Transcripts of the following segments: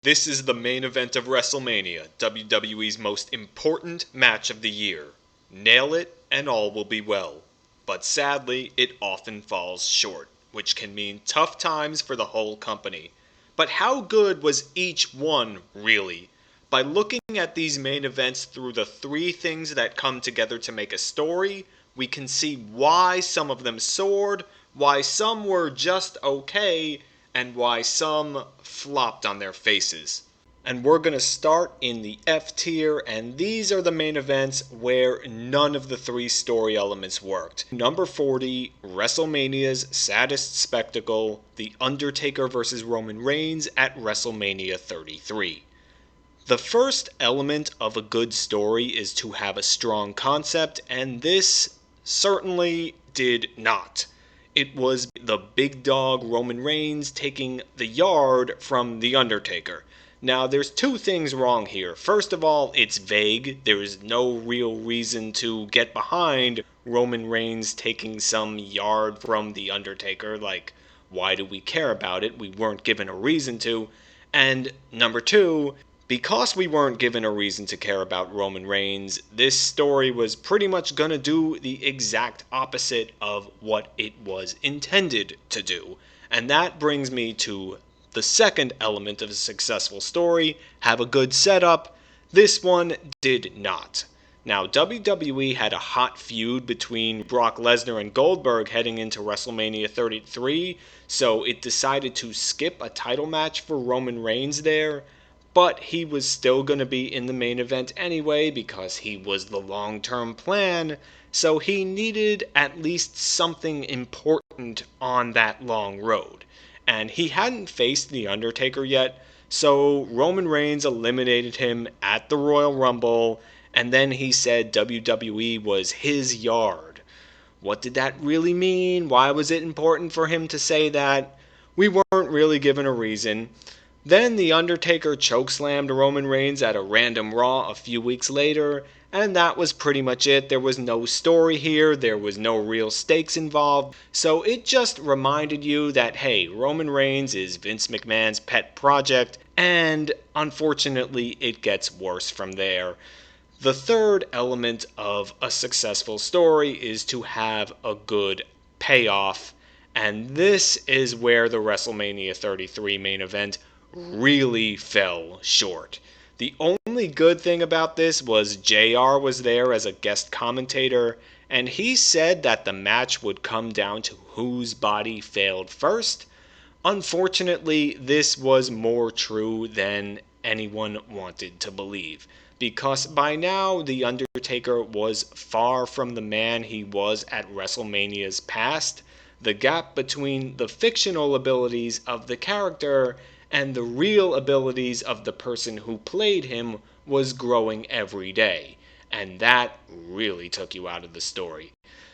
This is the main event of WrestleMania, WWE's most important match of the year. Nail it, and all will be well. But sadly, it often falls short, which can mean tough times for the whole company. But how good was each one, really? By looking at these main events through the three things that come together to make a story, we can see why some of them soared, why some were just okay, and why some flopped on their faces. And we're going to start in the F tier, and these are the main events where none of the three story elements worked. Number 40, WrestleMania's saddest spectacle, The Undertaker vs. Roman Reigns at WrestleMania 33. The first element of a good story is to have a strong concept, and this certainly did not. It was the big dog Roman Reigns taking the yard from The Undertaker. Now, there's two things wrong here. First of all, it's vague. There is no real reason to get behind Roman Reigns taking some yard from The Undertaker. Like, why do we care about it? We weren't given a reason to. And number two, because we weren't given a reason to care about Roman Reigns, this story was pretty much gonna do the exact opposite of what it was intended to do. And that brings me to the second element of a successful story: have a good setup. This one did not. Now, WWE had a hot feud between Brock Lesnar and Goldberg heading into WrestleMania 33, so it decided to skip a title match for Roman Reigns there. But he was still going to be in the main event anyway because he was the long-term plan, so he needed at least something important on that long road. And he hadn't faced The Undertaker yet, so Roman Reigns eliminated him at the Royal Rumble, and then he said WWE was his yard. What did that really mean? Why was it important for him to say that? We weren't really given a reason. Then The Undertaker chokeslammed Roman Reigns at a random Raw a few weeks later, and that was pretty much it. There was no story here, there was no real stakes involved, so it just reminded you that, hey, Roman Reigns is Vince McMahon's pet project, and unfortunately it gets worse from there. The third element of a successful story is to have a good payoff, and this is where the WrestleMania 33 main event really fell short. The only good thing about this was JR was there as a guest commentator, and he said that the match would come down to whose body failed first. Unfortunately, this was more true than anyone wanted to believe, because by now The Undertaker was far from the man he was at WrestleMania's past. The gap between the fictional abilities of the character and the real abilities of the person who played him was growing every day, and that really took you out of the story.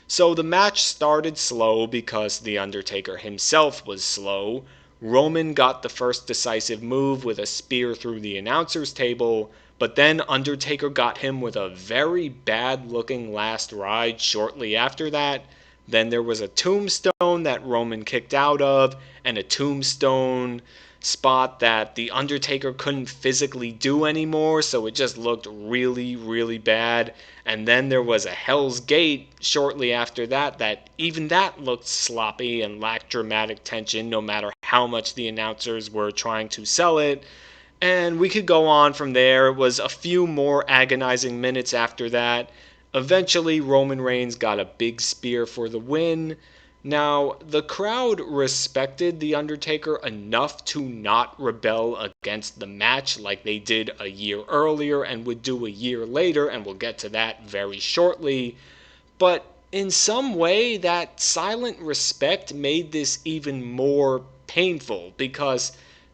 So the match started slow because The Undertaker himself was slow. Roman got the first decisive move with a spear through the announcer's table, but then Undertaker got him with a very bad looking last ride shortly after that. Then there was a tombstone that Roman kicked out of, and a tombstone spot that The Undertaker couldn't physically do anymore, so it just looked really, really bad. And then there was a Hell's Gate shortly after that, that even that looked sloppy and lacked dramatic tension no matter how much the announcers were trying to sell it. And we could go on from there. It was a few more agonizing minutes after that. Eventually, Roman Reigns got a big spear for the win. Now, the crowd respected The Undertaker enough to not rebel against the match like they did a year earlier and would do a year later, and we'll get to that very shortly. But in some way, that silent respect made this even more painful because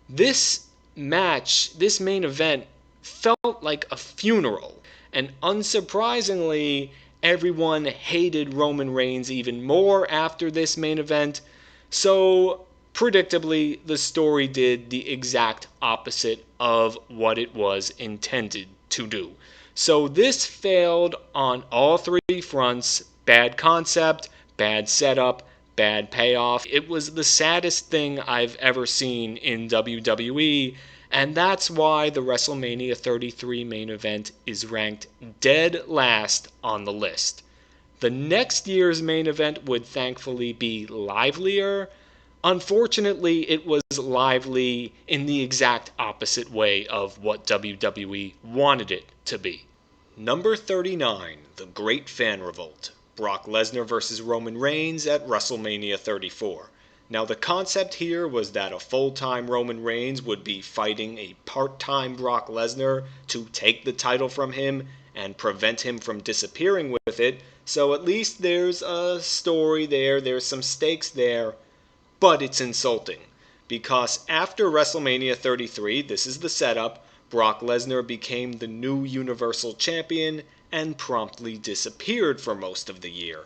this match, this main event, felt like a funeral. And unsurprisingly, everyone hated Roman Reigns even more after this main event. So, predictably, the story did the exact opposite of what it was intended to do. So this failed on all three fronts: bad concept, bad setup, bad payoff. It was the saddest thing I've ever seen in WWE, And that's why the WrestleMania 33 main event is ranked dead last on the list. The next year's main event would thankfully be livelier. Unfortunately, it was lively in the exact opposite way of what WWE wanted it to be. Number 39, The Great Fan Revolt. Brock Lesnar versus Roman Reigns at WrestleMania 34. Now, the concept here was that a full-time Roman Reigns would be fighting a part-time Brock Lesnar to take the title from him and prevent him from disappearing with it. So at least there's a story there, there's some stakes there, but it's insulting. Because after WrestleMania 33, this is the setup, Brock Lesnar became the new Universal Champion and promptly disappeared for most of the year.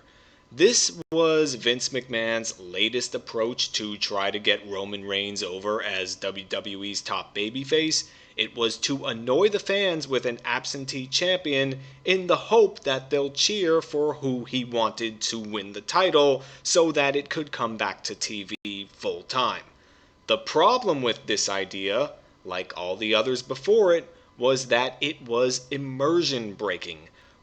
This was Vince McMahon's latest approach to try to get Roman Reigns over as WWE's top babyface. It was to annoy the fans with an absentee champion in the hope that they'll cheer for who he wanted to win the title so that it could come back to TV full time. The problem with this idea, like all the others before it, was that it was immersion breaking.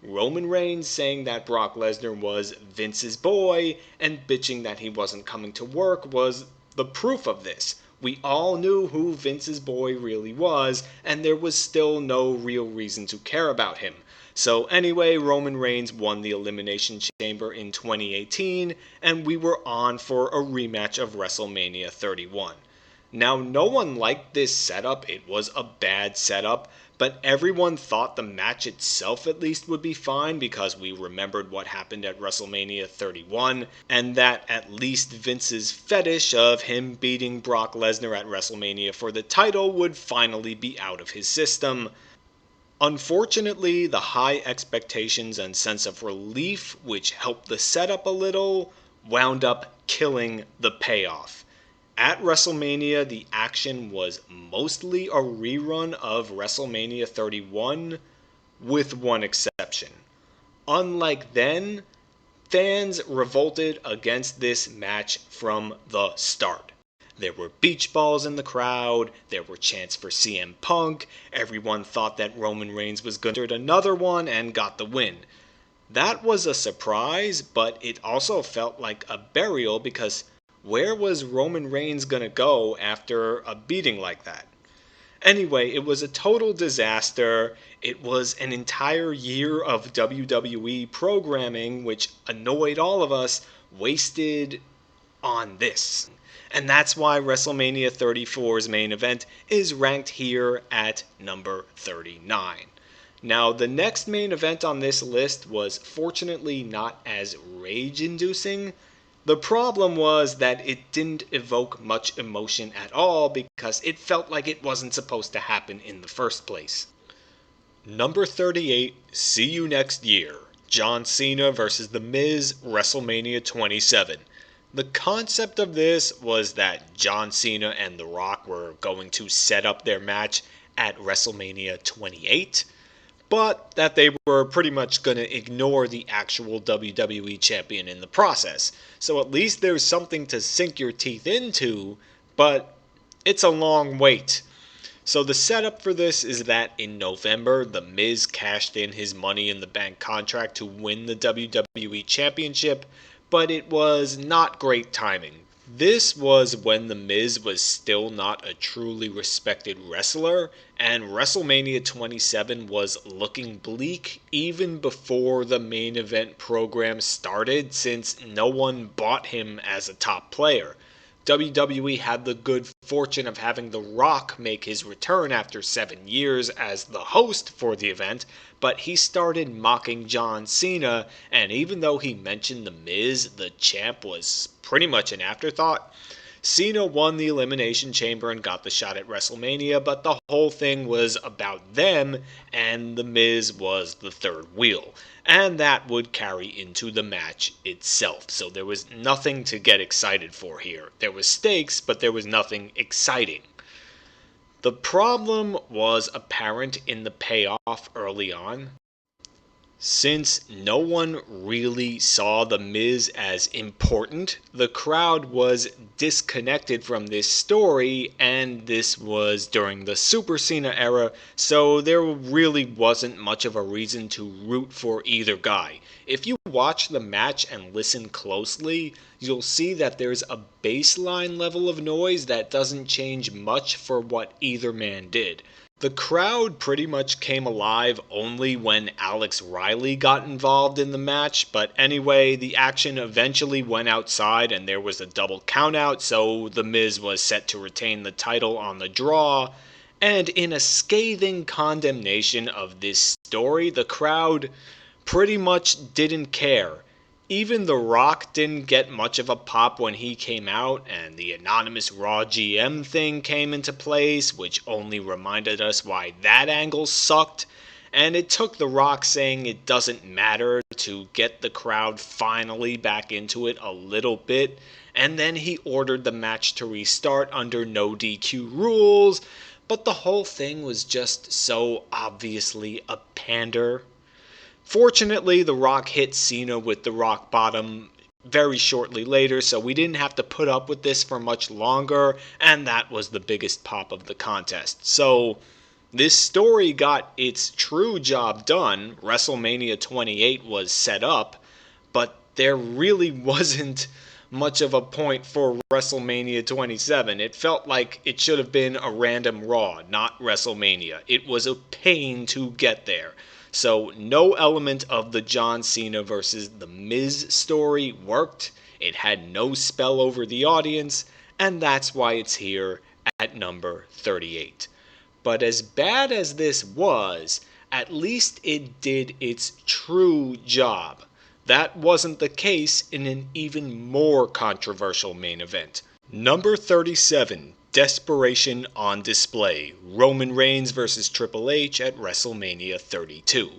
Roman Reigns saying that Brock Lesnar was Vince's boy and bitching that he wasn't coming to work was the proof of this. We all knew who Vince's boy really was, and there was still no real reason to care about him. So anyway, Roman Reigns won the Elimination Chamber in 2018, and we were on for a rematch of WrestleMania 31. Now, no one liked this setup, it was a bad setup, but everyone thought the match itself at least would be fine because we remembered what happened at WrestleMania 31, and that at least Vince's fetish of him beating Brock Lesnar at WrestleMania for the title would finally be out of his system. Unfortunately, the high expectations and sense of relief, which helped the setup a little, wound up killing the payoff. At WrestleMania, the action was mostly a rerun of WrestleMania 31, with one exception. Unlike then, fans revolted against this match from the start. There were beach balls in the crowd, there were chants for CM Punk, everyone thought that Roman Reigns was going to do another one and got the win. That was a surprise, but it also felt like a burial because where was Roman Reigns gonna go after a beating like that? Anyway, it was a total disaster. It was an entire year of WWE programming, which annoyed all of us, wasted on this. And that's why WrestleMania 34's main event is ranked here at number 39. Now, the next main event on this list was fortunately not as rage-inducing. The problem was that it didn't evoke much emotion at all because it felt like it wasn't supposed to happen in the first place. Number 38, see you next year. John Cena vs. The Miz, WrestleMania 27. The concept of this was that John Cena and The Rock were going to set up their match at WrestleMania 28, but that they were pretty much going to ignore the actual WWE champion in the process. So at least there's something to sink your teeth into, but it's a long wait. So the setup for this is that in November, The Miz cashed in his Money in the Bank contract to win the WWE Championship, but it was not great timing. This was when The Miz was still not a truly respected wrestler, and WrestleMania 27 was looking bleak even before the main event program started, since no one bought him as a top player. WWE had the good fortune of having The Rock make his return after 7 years as the host for the event, but he started mocking John Cena, and even though he mentioned The Miz, the champ was pretty much an afterthought. Cena won the Elimination Chamber and got the shot at WrestleMania, but the whole thing was about them, and The Miz was the third wheel. And that would carry into the match itself. So there was nothing to get excited for here. There was stakes, but there was nothing exciting. The problem was apparent in the payoff early on. Since no one really saw The Miz as important, the crowd was disconnected from this story, and this was during the Super Cena era, so there really wasn't much of a reason to root for either guy. If you watch the match and listen closely, you'll see that there's a baseline level of noise that doesn't change much for what either man did. The crowd pretty much came alive only when Alex Riley got involved in the match, but anyway, the action eventually went outside and there was a double countout, so The Miz was set to retain the title on the draw. And in a scathing condemnation of this story, the crowd pretty much didn't care. Even The Rock didn't get much of a pop when he came out, and the anonymous Raw GM thing came into place, which only reminded us why that angle sucked. And it took The Rock saying it doesn't matter to get the crowd finally back into it a little bit, and then he ordered the match to restart under no DQ rules, but the whole thing was just so obviously a pander. Fortunately, The Rock hit Cena with the Rock Bottom very shortly later, so we didn't have to put up with this for much longer, and that was the biggest pop of the contest. So, this story got its true job done. WrestleMania 28 was set up, but there really wasn't much of a point for WrestleMania 27. It felt like it should have been a random Raw, not WrestleMania. It was a pain to get there. So no element of the John Cena versus The Miz story worked. It had no spell over the audience, and that's why it's here at number 38. But as bad as this was, at least it did its true job. That wasn't the case in an even more controversial main event. Number 37, Desperation on Display, Roman Reigns vs. Triple H at WrestleMania 32.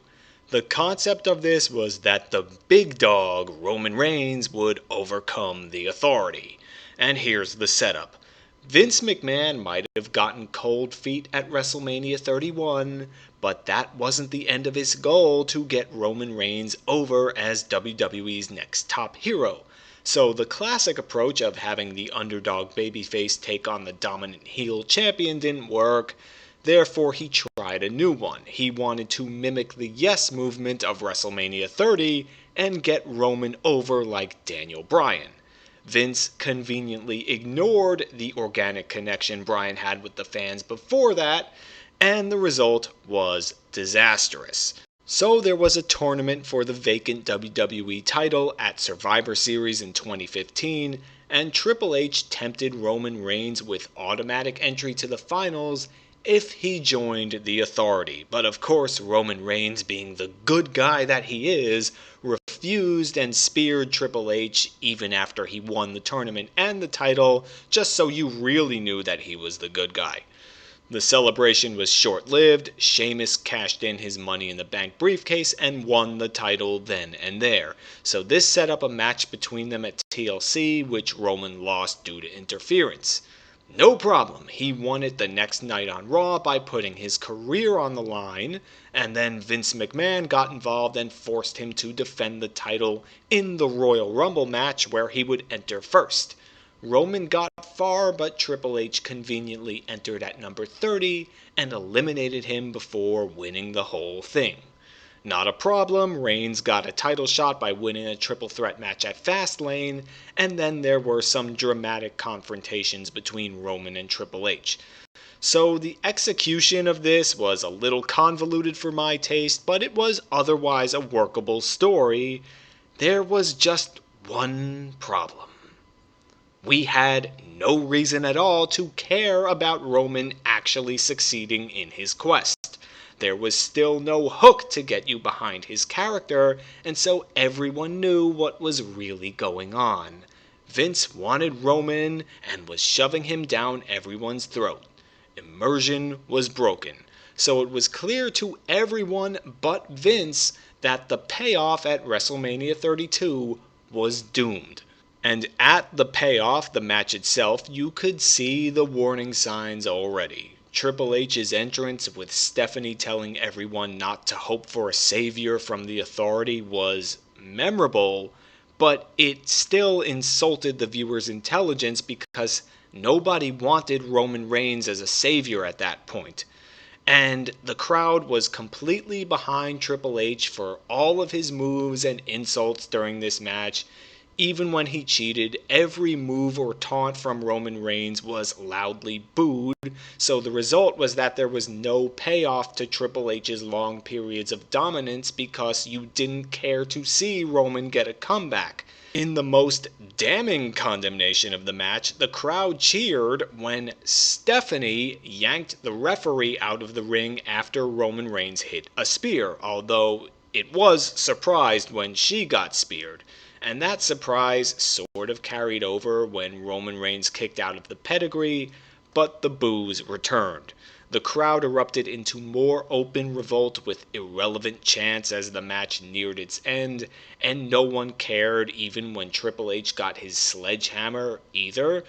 The concept of this was that the big dog, Roman Reigns, would overcome the Authority. And here's the setup. Vince McMahon might have gotten cold feet at WrestleMania 31, but that wasn't the end of his goal to get Roman Reigns over as WWE's next top hero. So the classic approach of having the underdog babyface take on the dominant heel champion didn't work. Therefore, he tried a new one. He wanted to mimic the Yes movement of WrestleMania 30 and get Roman over like Daniel Bryan. Vince conveniently ignored the organic connection Bryan had with the fans before that, and the result was disastrous. So there was a tournament for the vacant WWE title at Survivor Series in 2015, and Triple H tempted Roman Reigns with automatic entry to the finals if he joined the Authority. But of course, Roman Reigns, being the good guy that he is, refused and speared Triple H even after he won the tournament and the title, just so you really knew that he was the good guy. The celebration was short-lived. Sheamus cashed in his Money in the Bank briefcase and won the title then and there. So this set up a match between them at TLC, which Roman lost due to interference. No problem, he won it the next night on Raw by putting his career on the line, and then Vince McMahon got involved and forced him to defend the title in the Royal Rumble match where he would enter first. Roman got far, but Triple H conveniently entered at number 30 and eliminated him before winning the whole thing. Not a problem, Reigns got a title shot by winning a triple threat match at Fastlane, and then there were some dramatic confrontations between Roman and Triple H. So the execution of this was a little convoluted for my taste, but it was otherwise a workable story. There was just one problem. We had no reason at all to care about Roman actually succeeding in his quest. There was still no hook to get you behind his character, and so everyone knew what was really going on. Vince wanted Roman and was shoving him down everyone's throat. Immersion was broken, so it was clear to everyone but Vince that the payoff at WrestleMania 32 was doomed. And at the payoff, the match itself, you could see the warning signs already. Triple H's entrance with Stephanie telling everyone not to hope for a savior from the Authority was memorable, but it still insulted the viewer's intelligence because nobody wanted Roman Reigns as a savior at that point. And the crowd was completely behind Triple H for all of his moves and insults during this match. Even when he cheated, every move or taunt from Roman Reigns was loudly booed, so the result was that there was no payoff to Triple H's long periods of dominance because you didn't care to see Roman get a comeback. In the most damning condemnation of the match, the crowd cheered when Stephanie yanked the referee out of the ring after Roman Reigns hit a spear, although it was surprised when she got speared. And that surprise sort of carried over when Roman Reigns kicked out of the pedigree, but the boos returned. The crowd erupted into more open revolt with irrelevant chants as the match neared its end, and no one cared even when Triple H got his sledgehammer either.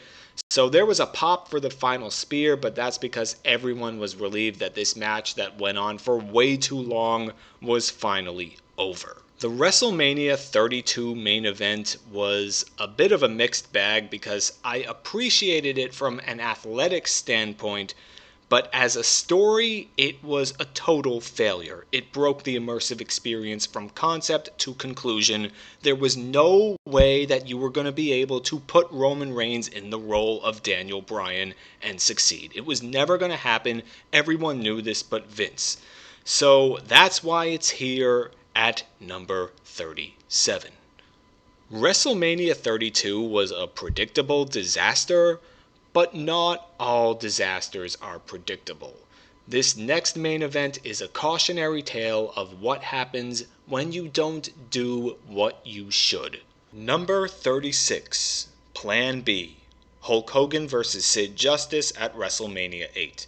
So there was a pop for the final spear, but that's because everyone was relieved that this match that went on for way too long was finally over. The WrestleMania 32 main event was a bit of a mixed bag because I appreciated it from an athletic standpoint, but as a story, it was a total failure. It broke the immersive experience from concept to conclusion. There was no way that you were going to be able to put Roman Reigns in the role of Daniel Bryan and succeed. It was never going to happen. Everyone knew this but Vince. So that's why it's here at number 37. WrestleMania 32 was a predictable disaster, but not all disasters are predictable. This next main event is a cautionary tale of what happens when you don't do what you should. Number 36, Plan B, Hulk Hogan vs. Sid Justice at WrestleMania 8.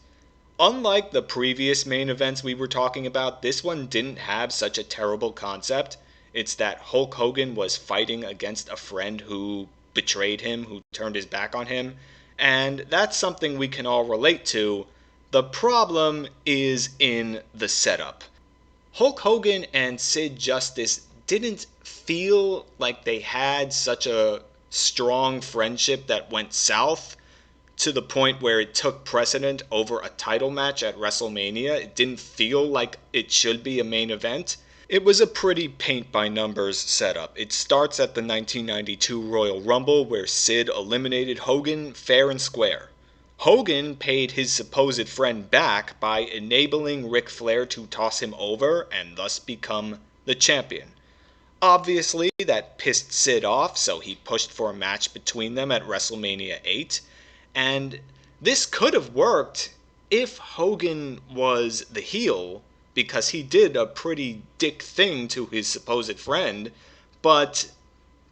Unlike the previous main events we were talking about, this one didn't have such a terrible concept. It's that Hulk Hogan was fighting against a friend who betrayed him, who turned his back on him, and that's something we can all relate to. The problem is in the setup. Hulk Hogan and Sid Justice didn't feel like they had such a strong friendship that went south to the point where it took precedent over a title match at WrestleMania. It didn't feel like it should be a main event. It was a pretty paint-by-numbers setup. It starts at the 1992 Royal Rumble where Sid eliminated Hogan fair and square. Hogan paid his supposed friend back by enabling Ric Flair to toss him over and thus become the champion. Obviously, that pissed Sid off, so he pushed for a match between them at WrestleMania 8. And this could have worked if Hogan was the heel, because he did a pretty dick thing to his supposed friend, but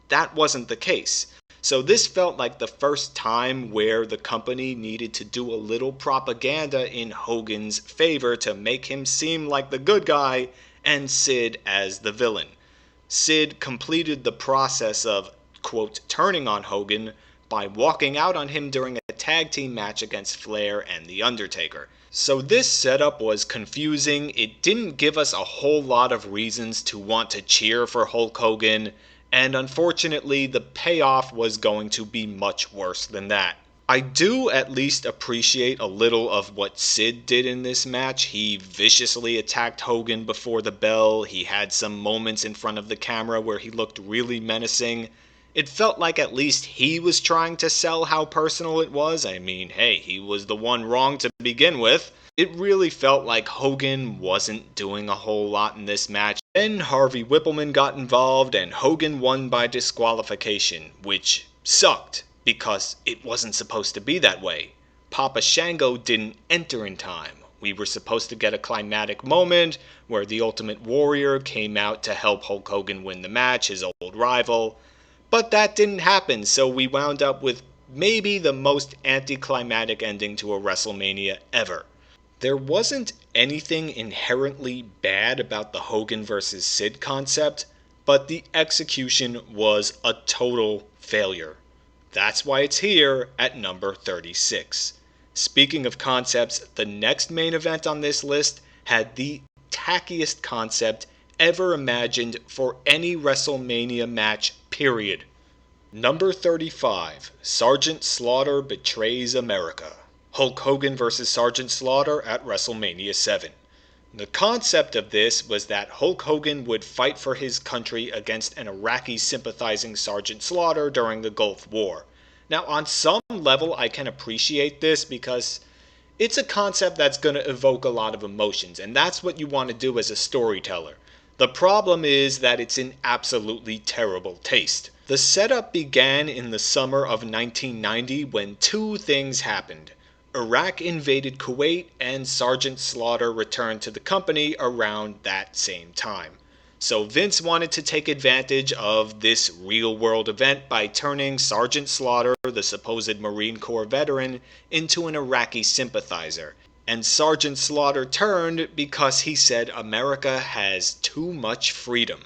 that wasn't the case. So this felt like the first time where the company needed to do a little propaganda in Hogan's favor to make him seem like the good guy and Sid as the villain. Sid completed the process of, quote, turning on Hogan by walking out on him during a tag team match against Flair and The Undertaker. So this setup was confusing. It didn't give us a whole lot of reasons to want to cheer for Hulk Hogan, and unfortunately the payoff was going to be much worse than that. I do at least appreciate a little of what Sid did in this match. He viciously attacked Hogan before the bell. He had some moments in front of the camera where he looked really menacing. It felt like at least he was trying to sell how personal it was. I mean, hey, he was the one wrong to begin with. It really felt like Hogan wasn't doing a whole lot in this match. Then Harvey Whippleman got involved and Hogan won by disqualification, which sucked because it wasn't supposed to be that way. Papa Shango didn't enter in time. We were supposed to get a climactic moment where the Ultimate Warrior came out to help Hulk Hogan win the match, his old rival. But that didn't happen, so we wound up with maybe the most anticlimactic ending to a WrestleMania ever. There wasn't anything inherently bad about the Hogan vs. Sid concept, but the execution was a total failure. That's why it's here at number 36. Speaking of concepts, the next main event on this list had the tackiest concept ever imagined for any WrestleMania match, period. Number 35, Sergeant Slaughter betrays America. Hulk Hogan vs. Sergeant Slaughter at WrestleMania 7. The concept of this was that Hulk Hogan would fight for his country against an Iraqi sympathizing Sergeant Slaughter during the Gulf War. Now, on some level, I can appreciate this because it's a concept that's going to evoke a lot of emotions, and that's what you want to do as a storyteller. The problem is that it's in absolutely terrible taste. The setup began in the summer of 1990 when two things happened. Iraq invaded Kuwait, and Sergeant Slaughter returned to the company around that same time. So Vince wanted to take advantage of this real-world event by turning Sergeant Slaughter, the supposed Marine Corps veteran, into an Iraqi sympathizer. And Sergeant Slaughter turned because he said America has too much freedom.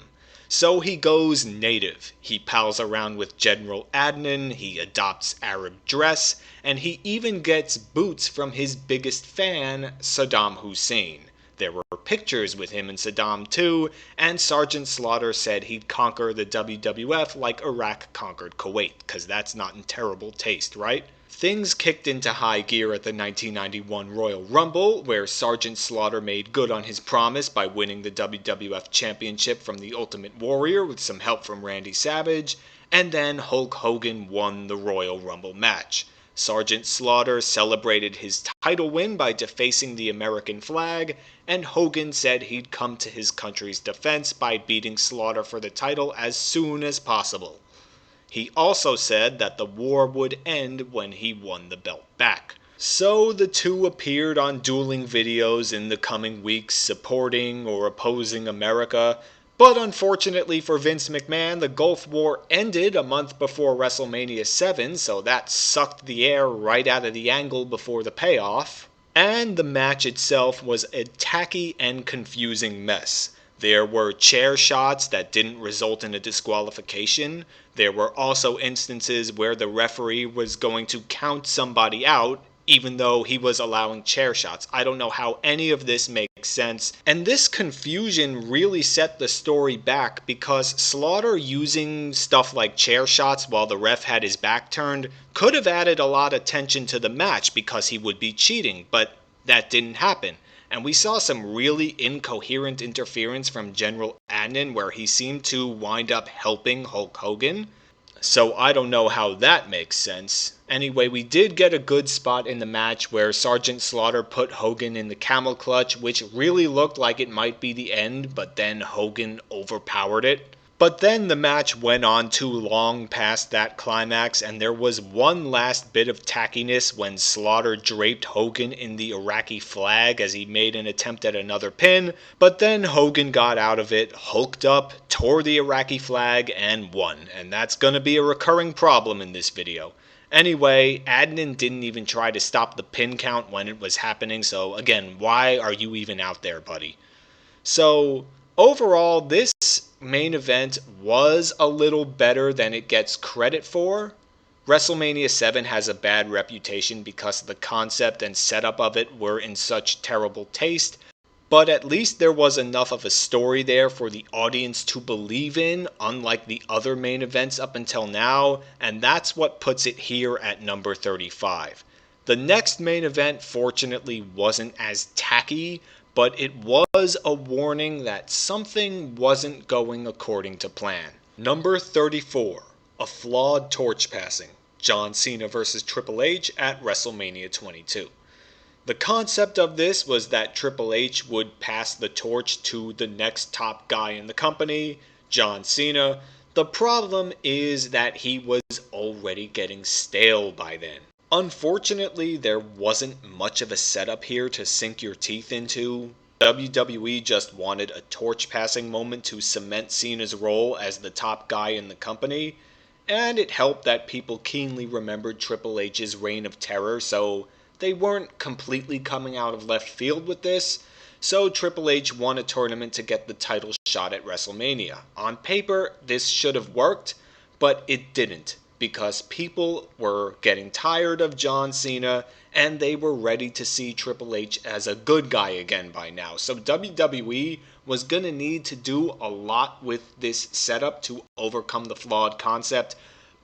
So he goes native. He pals around with General Adnan, he adopts Arab dress, and he even gets boots from his biggest fan, Saddam Hussein. There were pictures with him and Saddam too, and Sergeant Slaughter said he'd conquer the WWF like Iraq conquered Kuwait, because that's not in terrible taste, right? Things kicked into high gear at the 1991 Royal Rumble, where Sergeant Slaughter made good on his promise by winning the WWF Championship from the Ultimate Warrior with some help from Randy Savage, and then Hulk Hogan won the Royal Rumble match. Sergeant Slaughter celebrated his title win by defacing the American flag, and Hogan said he'd come to his country's defense by beating Slaughter for the title as soon as possible. He also said that the war would end when he won the belt back. So the two appeared on dueling videos in the coming weeks supporting or opposing America, but unfortunately for Vince McMahon, the Gulf War ended a month before WrestleMania 7, so that sucked the air right out of the angle before the payoff. And the match itself was a tacky and confusing mess. There were chair shots that didn't result in a disqualification. There were also instances where the referee was going to count somebody out, even though he was allowing chair shots. I don't know how any of this makes sense. And this confusion really set the story back because Slaughter using stuff like chair shots while the ref had his back turned could have added a lot of tension to the match because he would be cheating, but that didn't happen. And we saw some really incoherent interference from General Adnan where he seemed to wind up helping Hulk Hogan. So I don't know how that makes sense. Anyway, we did get a good spot in the match where Sergeant Slaughter put Hogan in the camel clutch, which really looked like it might be the end, but then Hogan overpowered it. But then the match went on too long past that climax, and there was one last bit of tackiness when Slaughter draped Hogan in the Iraqi flag as he made an attempt at another pin, but then Hogan got out of it, hulked up, tore the Iraqi flag, and won. And that's gonna be a recurring problem in this video. Anyway, Adnan didn't even try to stop the pin count when it was happening, so again, why are you even out there, buddy? So, overall, this main event was a little better than it gets credit for. WrestleMania 7 has a bad reputation because the concept and setup of it were in such terrible taste, but at least there was enough of a story there for the audience to believe in, unlike the other main events up until now, and that's what puts it here at number 35. The next main event fortunately wasn't as tacky, but it was a warning that something wasn't going according to plan. Number 34, a flawed torch passing. John Cena vs. Triple H at WrestleMania 22. The concept of this was that Triple H would pass the torch to the next top guy in the company, John Cena. The problem is that he was already getting stale by then. Unfortunately, there wasn't much of a setup here to sink your teeth into. WWE just wanted a torch-passing moment to cement Cena's role as the top guy in the company, and it helped that people keenly remembered Triple H's reign of terror, so they weren't completely coming out of left field with this. So Triple H won a tournament to get the title shot at WrestleMania. On paper, this should have worked, but it didn't. because people were getting tired of John Cena and they were ready to see Triple H as a good guy again by now. So WWE was going to need to do a lot with this setup to overcome the flawed concept,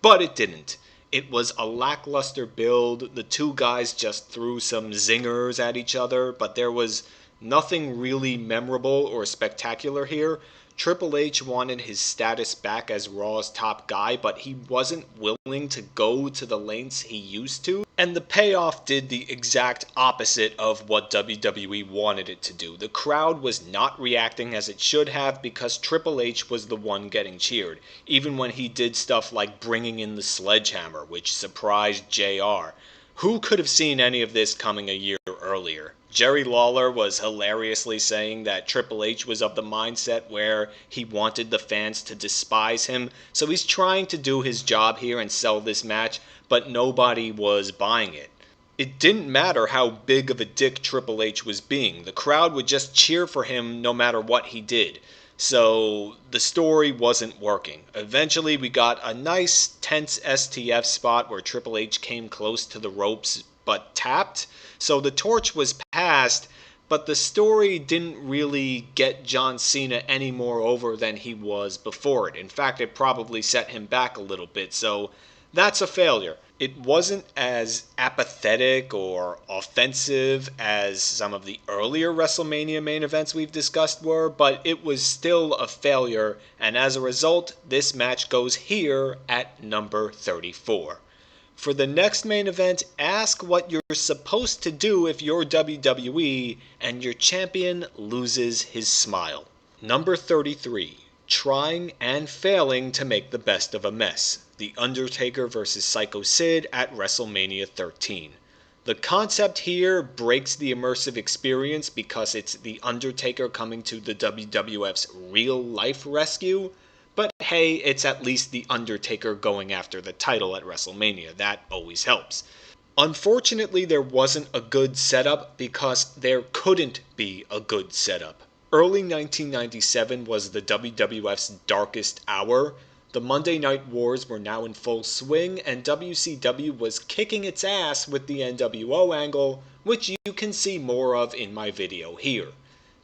but it didn't. It was a lackluster build. The two guys just threw some zingers at each other, but there was nothing really memorable or spectacular here. Triple H wanted his status back as Raw's top guy, but he wasn't willing to go to the lengths he used to. And the payoff did the exact opposite of what WWE wanted it to do. The crowd was not reacting as it should have because Triple H was the one getting cheered, even when he did stuff like bringing in the sledgehammer, which surprised JR. Who could have seen any of this coming a year earlier? Jerry Lawler was hilariously saying that Triple H was of the mindset where he wanted the fans to despise him, so he's trying to do his job here and sell this match, but nobody was buying it. It didn't matter how big of a dick Triple H was being, the crowd would just cheer for him no matter what he did. So the story wasn't working. Eventually we got a nice tense STF spot where Triple H came close to the ropes but tapped. So the torch was passed, but the story didn't really get John Cena any more over than he was before it. In fact, it probably set him back a little bit, so that's a failure. It wasn't as apathetic or offensive as some of the earlier WrestleMania main events we've discussed were, but it was still a failure, and as a result, this match goes here at number 34. For the next main event, ask what you're supposed to do if you're WWE and your champion loses his smile. Number 33. Trying and failing to make the best of a mess. The Undertaker vs. Psycho Sid at WrestleMania 13. The concept here breaks the immersive experience because it's The Undertaker coming to the WWF's real-life rescue, but hey, it's at least The Undertaker going after the title at WrestleMania. That always helps. Unfortunately, there wasn't a good setup because there couldn't be a good setup. Early 1997 was the WWF's darkest hour. The Monday Night Wars were now in full swing, and WCW was kicking its ass with the NWO angle, which you can see more of in my video here.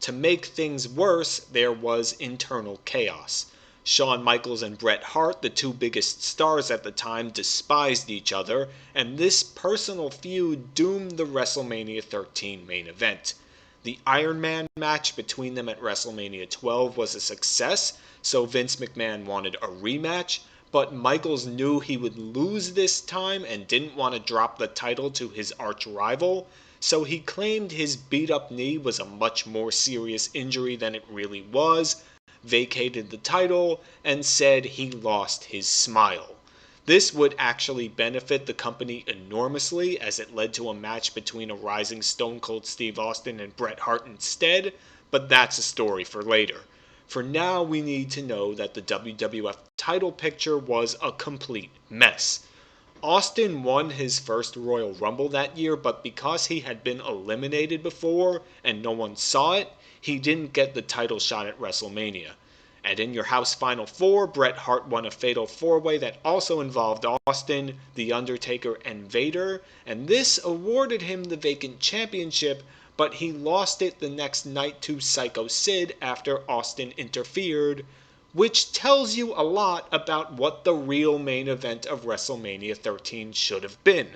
To make things worse, there was internal chaos. Shawn Michaels and Bret Hart, the two biggest stars at the time, despised each other, and this personal feud doomed the WrestleMania 13 main event. The Iron Man match between them at WrestleMania 12 was a success, so Vince McMahon wanted a rematch, but Michaels knew he would lose this time and didn't want to drop the title to his arch rival, so he claimed his beat-up knee was a much more serious injury than it really was, vacated the title, and said he lost his smile. This would actually benefit the company enormously as it led to a match between a rising Stone Cold Steve Austin and Bret Hart instead, but that's a story for later. For now, we need to know that the WWF title picture was a complete mess. Austin won his first Royal Rumble that year, but because he had been eliminated before and no one saw it, he didn't get the title shot at WrestleMania. And in your House Final Four, Bret Hart won a fatal four-way that also involved Austin, The Undertaker, and Vader, and this awarded him the vacant championship, but he lost it the next night to Psycho Sid after Austin interfered, which tells you a lot about what the real main event of WrestleMania 13 should have been.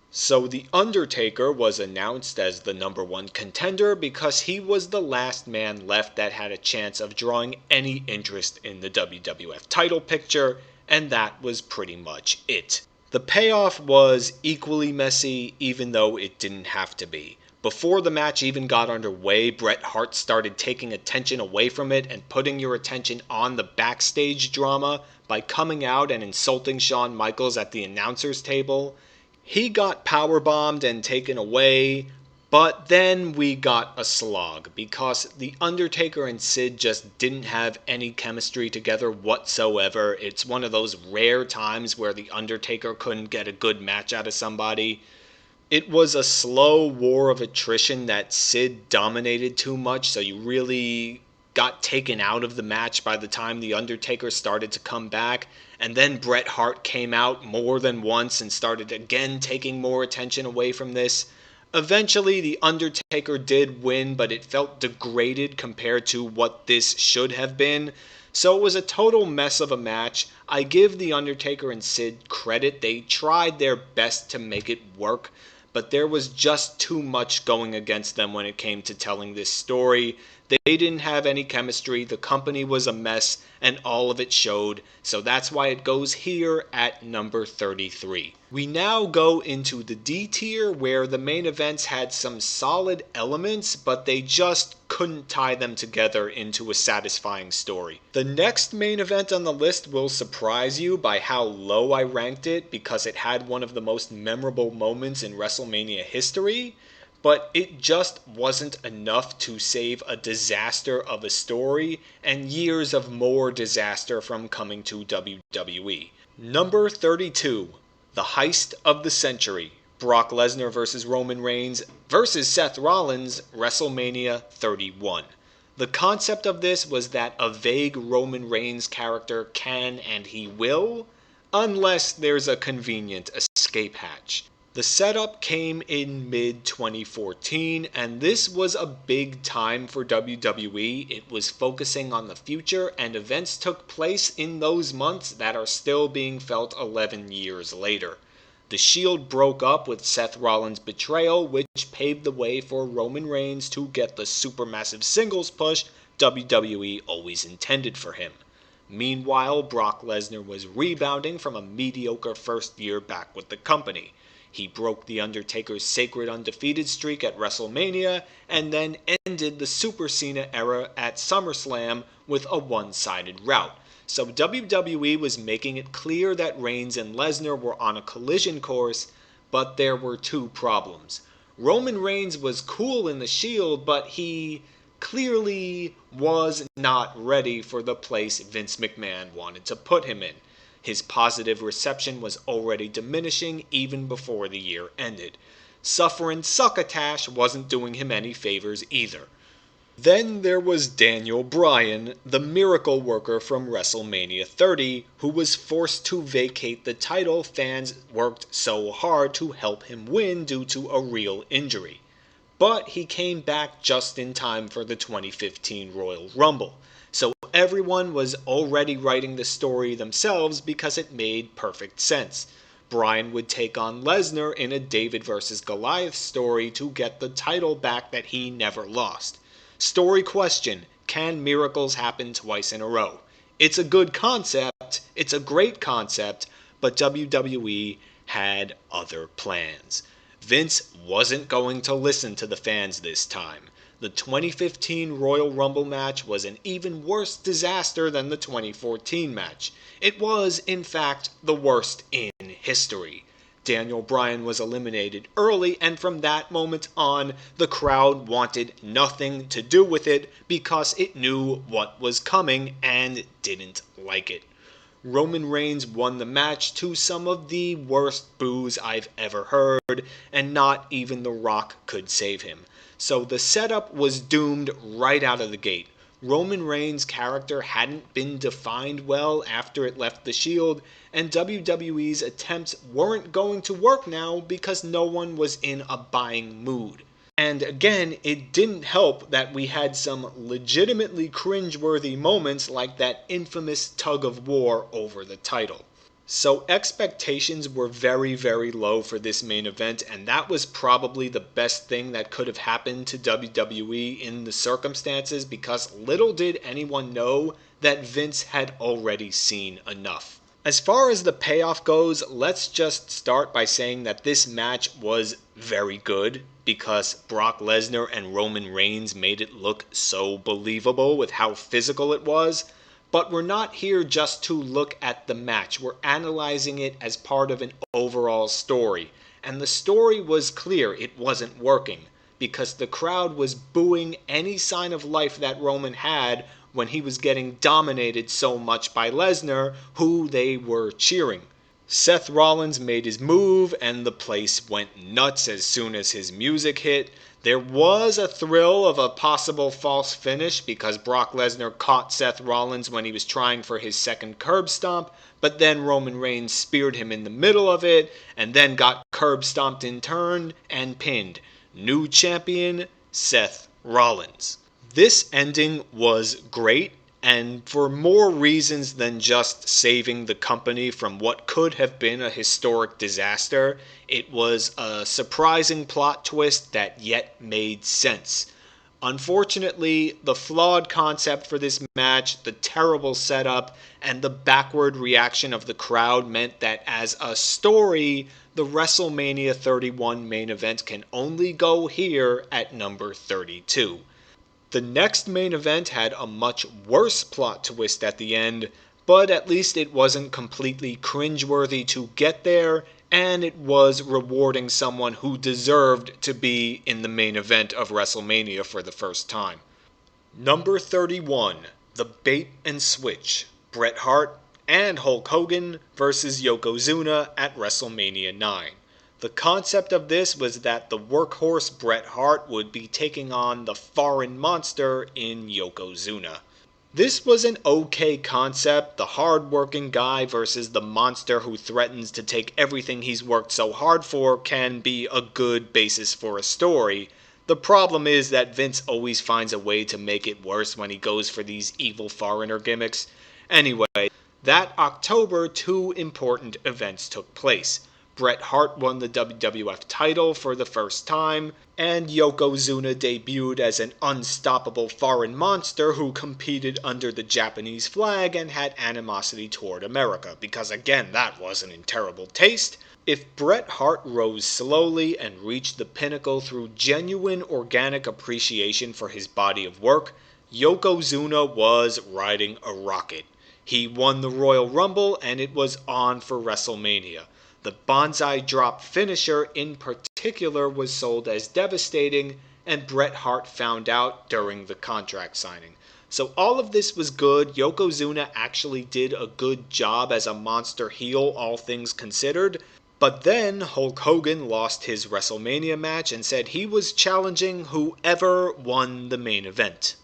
So The Undertaker was announced as the number one contender because he was the last man left that had a chance of drawing any interest in the WWF title picture, and that was pretty much it. The payoff was equally messy, even though it didn't have to be. Before the match even got underway, Bret Hart started taking attention away from it and putting your attention on the backstage drama by coming out and insulting Shawn Michaels at the announcer's table. He got powerbombed and taken away, but then we got a slog because The Undertaker and Sid just didn't have any chemistry together whatsoever. It's one of those rare times where The Undertaker couldn't get a good match out of somebody. It was a slow war of attrition that Sid dominated too much, so you really got taken out of the match by the time The Undertaker started to come back, and then Bret Hart came out more than once and started again taking more attention away from this. Eventually, The Undertaker did win, but it felt degraded compared to what this should have been. So it was a total mess of a match. I give The Undertaker and Sid credit. They tried their best to make it work, but there was just too much going against them when it came to telling this story. They didn't have any chemistry, the company was a mess, and all of it showed, so that's why it goes here at number 33. We now go into the D tier, where the main events had some solid elements, but they just couldn't tie them together into a satisfying story. The next main event on the list will surprise you by how low I ranked it, because it had one of the most memorable moments in WrestleMania history, but it just wasn't enough to save a disaster of a story and years of more disaster from coming to WWE. Number 32, the heist of the century. Brock Lesnar vs. Roman Reigns vs. Seth Rollins, WrestleMania 31. The concept of this was that a vague Roman Reigns character can and he will, unless there's a convenient escape hatch. The setup came in mid-2014, and this was a big time for WWE. It was focusing on the future, and events took place in those months that are still being felt 11 years later. The Shield broke up with Seth Rollins' betrayal, which paved the way for Roman Reigns to get the supermassive singles push WWE always intended for him. Meanwhile, Brock Lesnar was rebounding from a mediocre first year back with the company. He broke The Undertaker's sacred undefeated streak at WrestleMania, and then ended the Super Cena era at SummerSlam with a one-sided rout. So WWE was making it clear that Reigns and Lesnar were on a collision course, but there were two problems. Roman Reigns was cool in the Shield, but he clearly was not ready for the place Vince McMahon wanted to put him in. His positive reception was already diminishing even before the year ended. Suffering succotash wasn't doing him any favors either. Then there was Daniel Bryan, the miracle worker from WrestleMania 30, who was forced to vacate the title fans worked so hard to help him win due to a real injury. But he came back just in time for the 2015 Royal Rumble. So everyone was already writing the story themselves because it made perfect sense. Bryan would take on Lesnar in a David vs. Goliath story to get the title back that he never lost. Story question: can miracles happen twice in a row? It's a good concept, it's a great concept, but WWE had other plans. Vince wasn't going to listen to the fans this time. The 2015 Royal Rumble match was an even worse disaster than the 2014 match. It was, in fact, the worst in history. Daniel Bryan was eliminated early, and from that moment on, the crowd wanted nothing to do with it because it knew what was coming and didn't like it. Roman Reigns won the match to some of the worst boos I've ever heard, and not even The Rock could save him. So the setup was doomed right out of the gate. Roman Reigns' character hadn't been defined well after it left the Shield, and WWE's attempts weren't going to work now because no one was in a buying mood. And again, it didn't help that we had some legitimately cringeworthy moments like that infamous tug of war over the title. So expectations were very, very low for this main event, and that was probably the best thing that could have happened to WWE in the circumstances, because little did anyone know that Vince had already seen enough. As far as the payoff goes, let's just start by saying that this match was very good, because Brock Lesnar and Roman Reigns made it look so believable with how physical it was. But we're not here just to look at the match. We're analyzing it as part of an overall story. And the story was clear it wasn't working, because the crowd was booing any sign of life that Roman had when he was getting dominated so much by Lesnar, who they were cheering. Seth Rollins made his move, and the place went nuts as soon as his music hit. There was a thrill of a possible false finish because Brock Lesnar caught Seth Rollins when he was trying for his second curb stomp, but then Roman Reigns speared him in the middle of it, and then got curb stomped in turn and pinned. New champion, Seth Rollins. This ending was great, and for more reasons than just saving the company from what could have been a historic disaster. It was a surprising plot twist that yet made sense. Unfortunately, the flawed concept for this match, the terrible setup, and the backward reaction of the crowd meant that as a story, the WrestleMania 31 main event can only go here at number 32. The next main event had a much worse plot twist at the end, but at least it wasn't completely cringeworthy to get there, and it was rewarding someone who deserved to be in the main event of WrestleMania for the first time. Number 31, the bait and switch, Bret Hart and Hulk Hogan versus Yokozuna at WrestleMania 9. The concept of this was that the workhorse Bret Hart would be taking on the foreign monster in Yokozuna. This was an okay concept, the hard-working guy versus the monster who threatens to take everything he's worked so hard for can be a good basis for a story. The problem is that Vince always finds a way to make it worse when he goes for these evil foreigner gimmicks. Anyway, that October, two important events took place. Bret Hart won the WWF title for the first time, and Yokozuna debuted as an unstoppable foreign monster who competed under the Japanese flag and had animosity toward America, because again, that wasn't in terrible taste. If Bret Hart rose slowly and reached the pinnacle through genuine organic appreciation for his body of work, Yokozuna was riding a rocket. He won the Royal Rumble, and it was on for WrestleMania. The Banzai Drop finisher in particular was sold as devastating, and Bret Hart found out during the contract signing. So all of this was good. Yokozuna actually did a good job as a monster heel, all things considered. But then Hulk Hogan lost his WrestleMania match and said he was challenging whoever won the main event.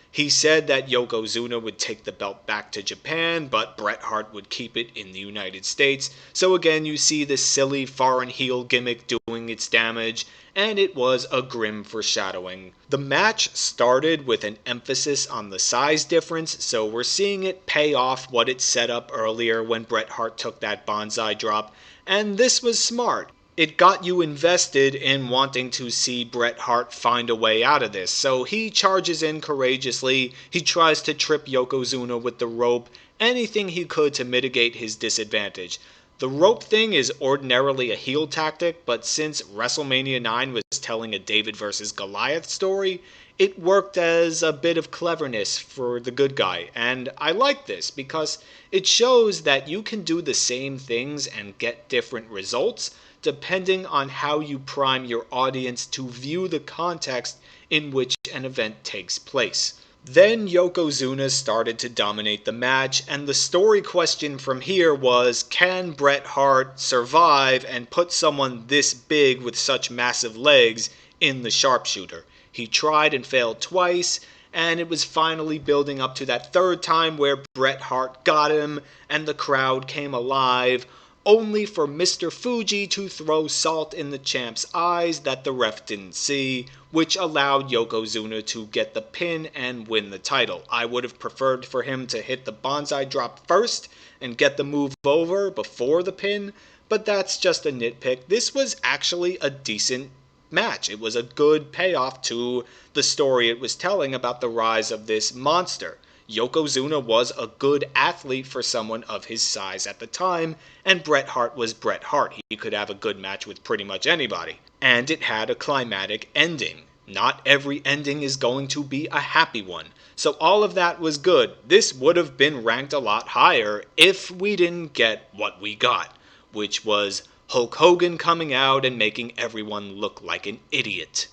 He said that Yokozuna would take the belt back to Japan, but Bret Hart would keep it in the United States. So again, you see this silly foreign heel gimmick doing its damage, and it was a grim foreshadowing. The match started with an emphasis on the size difference, so we're seeing it pay off what it set up earlier when Bret Hart took that Banzai drop, and this was smart. It got you invested in wanting to see Bret Hart find a way out of this. So he charges in courageously, he tries to trip Yokozuna with the rope, anything he could to mitigate his disadvantage. The rope thing is ordinarily a heel tactic, but since WrestleMania 9 was telling a David versus Goliath story, it worked as a bit of cleverness for the good guy. And I like this because it shows that you can do the same things and get different results, depending on how you prime your audience to view the context in which an event takes place. Then Yokozuna started to dominate the match, and the story question from here was, can Bret Hart survive and put someone this big with such massive legs in the sharpshooter? He tried and failed twice, and it was finally building up to that third time where Bret Hart got him and the crowd came alive, only for Mr. Fuji to throw salt in the champ's eyes that the ref didn't see, which allowed Yokozuna to get the pin and win the title. I would have preferred for him to hit the Banzai drop first and get the move over before the pin, but that's just a nitpick. This was actually a decent match. It was a good payoff to the story it was telling about the rise of this monster. Yokozuna was a good athlete for someone of his size at the time, and Bret Hart was Bret Hart. He could have a good match with pretty much anybody. And it had a climatic ending. Not every ending is going to be a happy one. So all of that was good. This would have been ranked a lot higher if we didn't get what we got, which was Hulk Hogan coming out and making everyone look like an idiot.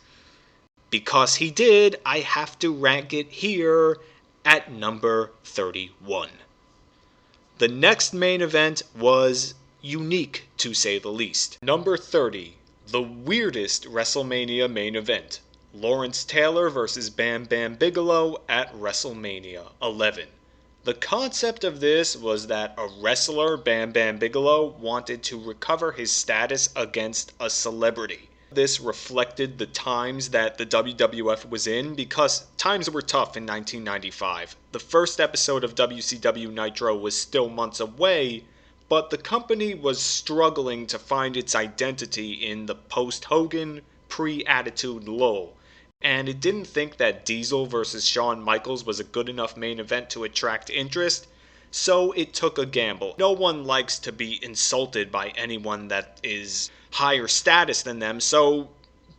Because he did, I have to rank it here at number 31. The next main event was unique, to say the least. Number 30, the weirdest WrestleMania main event. Lawrence Taylor vs. Bam Bam Bigelow at WrestleMania 11. The concept of this was that a wrestler, Bam Bam Bigelow, wanted to recover his status against a celebrity. This reflected the times that the WWF was in, because times were tough in 1995. The first episode of WCW Nitro was still months away, but the company was struggling to find its identity in the post-Hogan, pre-Attitude lull, and it didn't think that Diesel versus Shawn Michaels was a good enough main event to attract interest, so it took a gamble. No one likes to be insulted by anyone that is higher status than them, so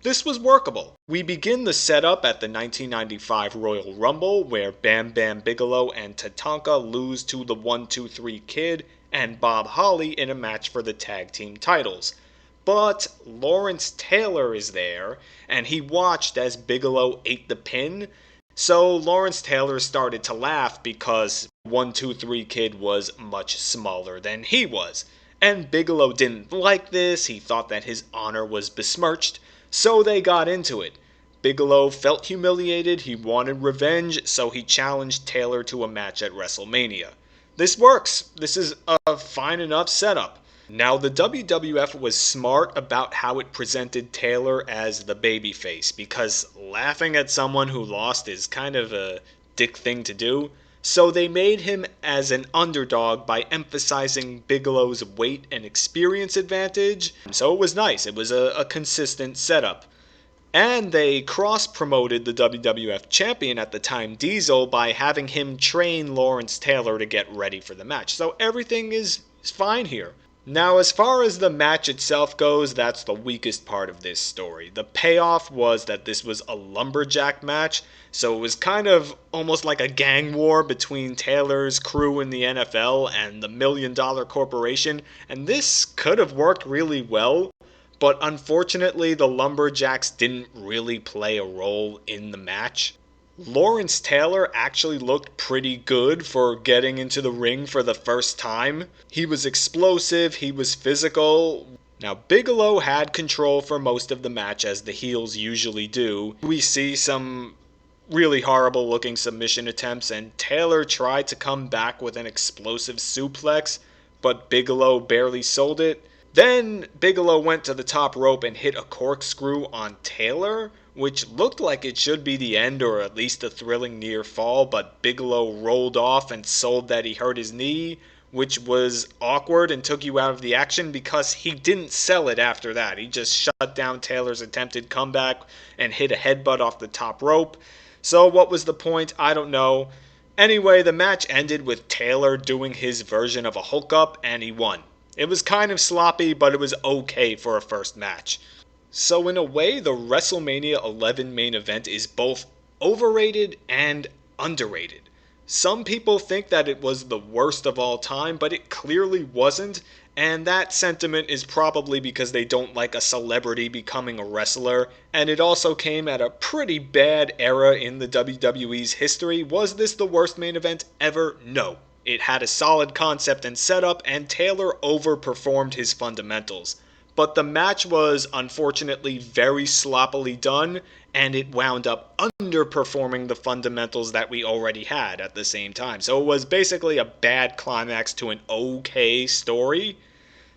this was workable. We begin the setup at the 1995 Royal Rumble, where Bam Bam Bigelow and Tatanka lose to the 1-2-3 Kid and Bob Holly in a match for the tag team titles. But Lawrence Taylor is there, and he watched as Bigelow ate the pin, so Lawrence Taylor started to laugh because 1-2-3 Kid was much smaller than he was. And Bigelow didn't like this, he thought that his honor was besmirched, so they got into it. Bigelow felt humiliated, he wanted revenge, so he challenged Taylor to a match at WrestleMania. This works, this is a fine enough setup. Now, the WWF was smart about how it presented Taylor as the babyface, because laughing at someone who lost is kind of a dick thing to do. So they made him as an underdog by emphasizing Bigelow's weight and experience advantage. So it was nice, it was a consistent setup. And they cross-promoted the WWF champion at the time, Diesel, by having him train Lawrence Taylor to get ready for the match. So everything is fine here. Now, as far as the match itself goes, that's the weakest part of this story. The payoff was that this was a lumberjack match, so it was kind of almost like a gang war between Taylor's crew in the NFL and the $1 Million Corporation, and this could have worked really well, but unfortunately the lumberjacks didn't really play a role in the match. Lawrence Taylor actually looked pretty good for getting into the ring for the first time. He was explosive, he was physical. Now, Bigelow had control for most of the match, as the heels usually do. We see some really horrible looking submission attempts, and Taylor tried to come back with an explosive suplex, but Bigelow barely sold it. Then Bigelow went to the top rope and hit a corkscrew on Taylor, which looked like it should be the end or at least a thrilling near fall, but Bigelow rolled off and sold that he hurt his knee, which was awkward and took you out of the action because he didn't sell it after that. He just shut down Taylor's attempted comeback and hit a headbutt off the top rope. So what was the point? I don't know. Anyway, the match ended with Taylor doing his version of a Hulk up, and he won. It was kind of sloppy, but it was okay for a first match. So in a way, the WrestleMania 11 main event is both overrated and underrated. Some people think that it was the worst of all time, but it clearly wasn't, and that sentiment is probably because they don't like a celebrity becoming a wrestler, and it also came at a pretty bad era in the WWE's history. Was this the worst main event ever? No. It had a solid concept and setup, and Taylor overperformed his fundamentals. But the match was unfortunately very sloppily done, and it wound up underperforming the fundamentals that we already had at the same time. So it was basically a bad climax to an okay story.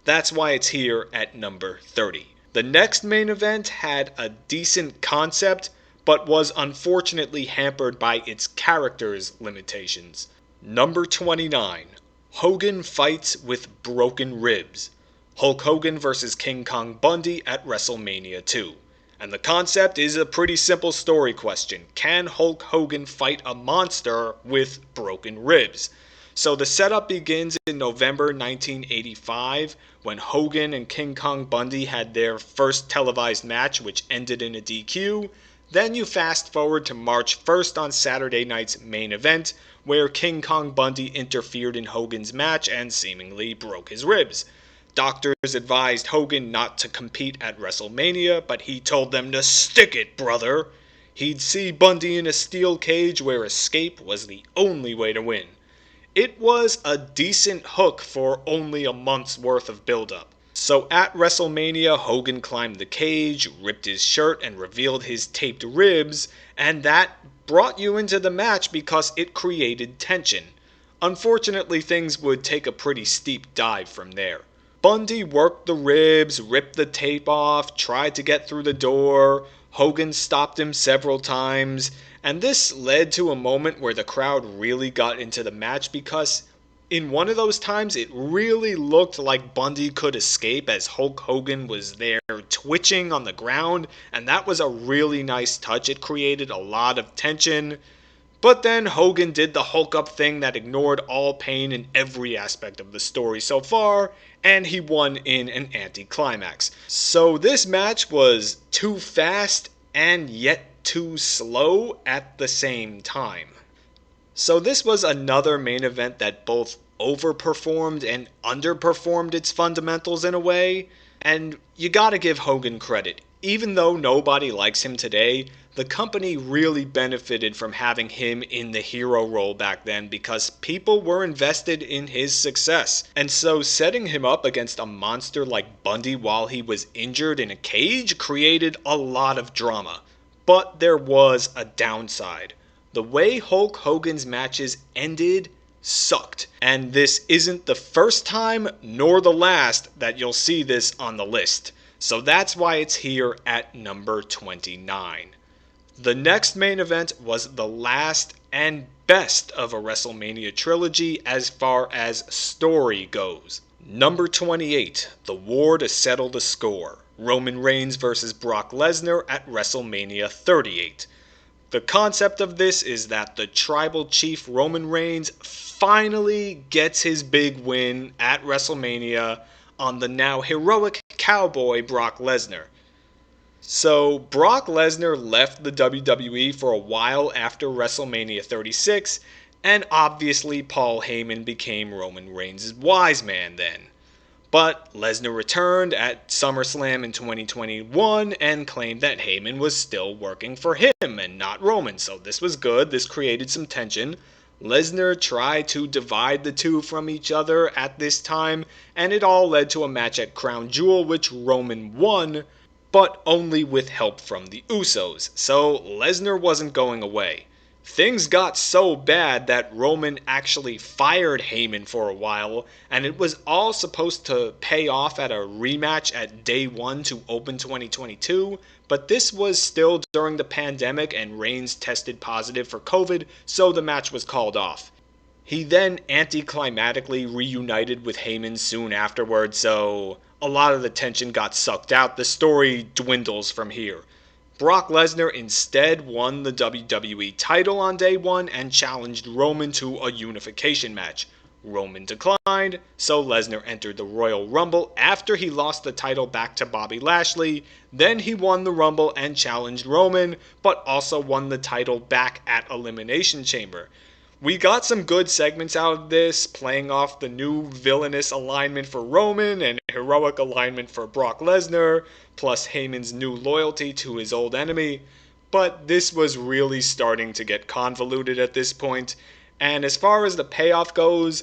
That's why it's here at number 30. The next main event had a decent concept, but was unfortunately hampered by its characters' limitations. Number 29. Hogan fights with broken ribs. Hulk Hogan vs. King Kong Bundy at WrestleMania 2. And the concept is a pretty simple story question. Can Hulk Hogan fight a monster with broken ribs? So the setup begins in November 1985 when Hogan and King Kong Bundy had their first televised match, which ended in a DQ. Then you fast forward to March 1st on Saturday night's main event, where King Kong Bundy interfered in Hogan's match and seemingly broke his ribs. Doctors advised Hogan not to compete at WrestleMania, but he told them to stick it, brother. He'd see Bundy in a steel cage where escape was the only way to win. it was a decent hook for only a month's worth of build-up. So at WrestleMania, Hogan climbed the cage, ripped his shirt, and revealed his taped ribs, and that brought you into the match because it created tension. Unfortunately, things would take a pretty steep dive from there. Bundy worked the ribs, ripped the tape off, tried to get through the door. Hogan stopped him several times, and this led to a moment where the crowd really got into the match because in one of those times it really looked like Bundy could escape as Hulk Hogan was there twitching on the ground, and that was a really nice touch. It created a lot of tension. But then Hogan did the Hulk up thing that ignored all pain in every aspect of the story so far, and he won in an anticlimax. So this match was too fast and yet too slow at the same time. So this was another main event that both overperformed and underperformed its fundamentals in a way, and you gotta give Hogan credit. Even though nobody likes him today, the company really benefited from having him in the hero role back then because people were invested in his success. And so setting him up against a monster like Bundy while he was injured in a cage created a lot of drama. But there was a downside. The way Hulk Hogan's matches ended sucked. And this isn't the first time nor the last that you'll see this on the list. So that's why it's here at number 29. The next main event was the last and best of a WrestleMania trilogy as far as story goes. Number 28, the war to settle the score. Roman Reigns vs. Brock Lesnar at WrestleMania 38. The concept of this is that the tribal chief Roman Reigns finally gets his big win at WrestleMania on the now heroic cowboy Brock Lesnar. So Brock Lesnar left the WWE for a while after WrestleMania 36, and obviously Paul Heyman became Roman Reigns' wise man then. But Lesnar returned at SummerSlam in 2021 and claimed that Heyman was still working for him and not Roman, so this was good. This created some tension. Lesnar tried to divide the two from each other at this time, and it all led to a match at Crown Jewel, which Roman won, but only with help from the Usos, so Lesnar wasn't going away. Things got so bad that Roman actually fired Heyman for a while, and it was all supposed to pay off at a rematch at Day 1 to open 2022, but this was still during the pandemic and Reigns tested positive for COVID, so the match was called off. He then anticlimactically reunited with Heyman soon afterwards, so a lot of the tension got sucked out. The story dwindles from here. Brock Lesnar instead won the WWE title on Day 1 and challenged Roman to a unification match. Roman declined, so Lesnar entered the Royal Rumble after he lost the title back to Bobby Lashley. Then he won the Rumble and challenged Roman, but also won the title back at Elimination Chamber. We got some good segments out of this, playing off the new villainous alignment for Roman and heroic alignment for Brock Lesnar, plus Heyman's new loyalty to his old enemy. But this was really starting to get convoluted at this point, and as far as the payoff goes,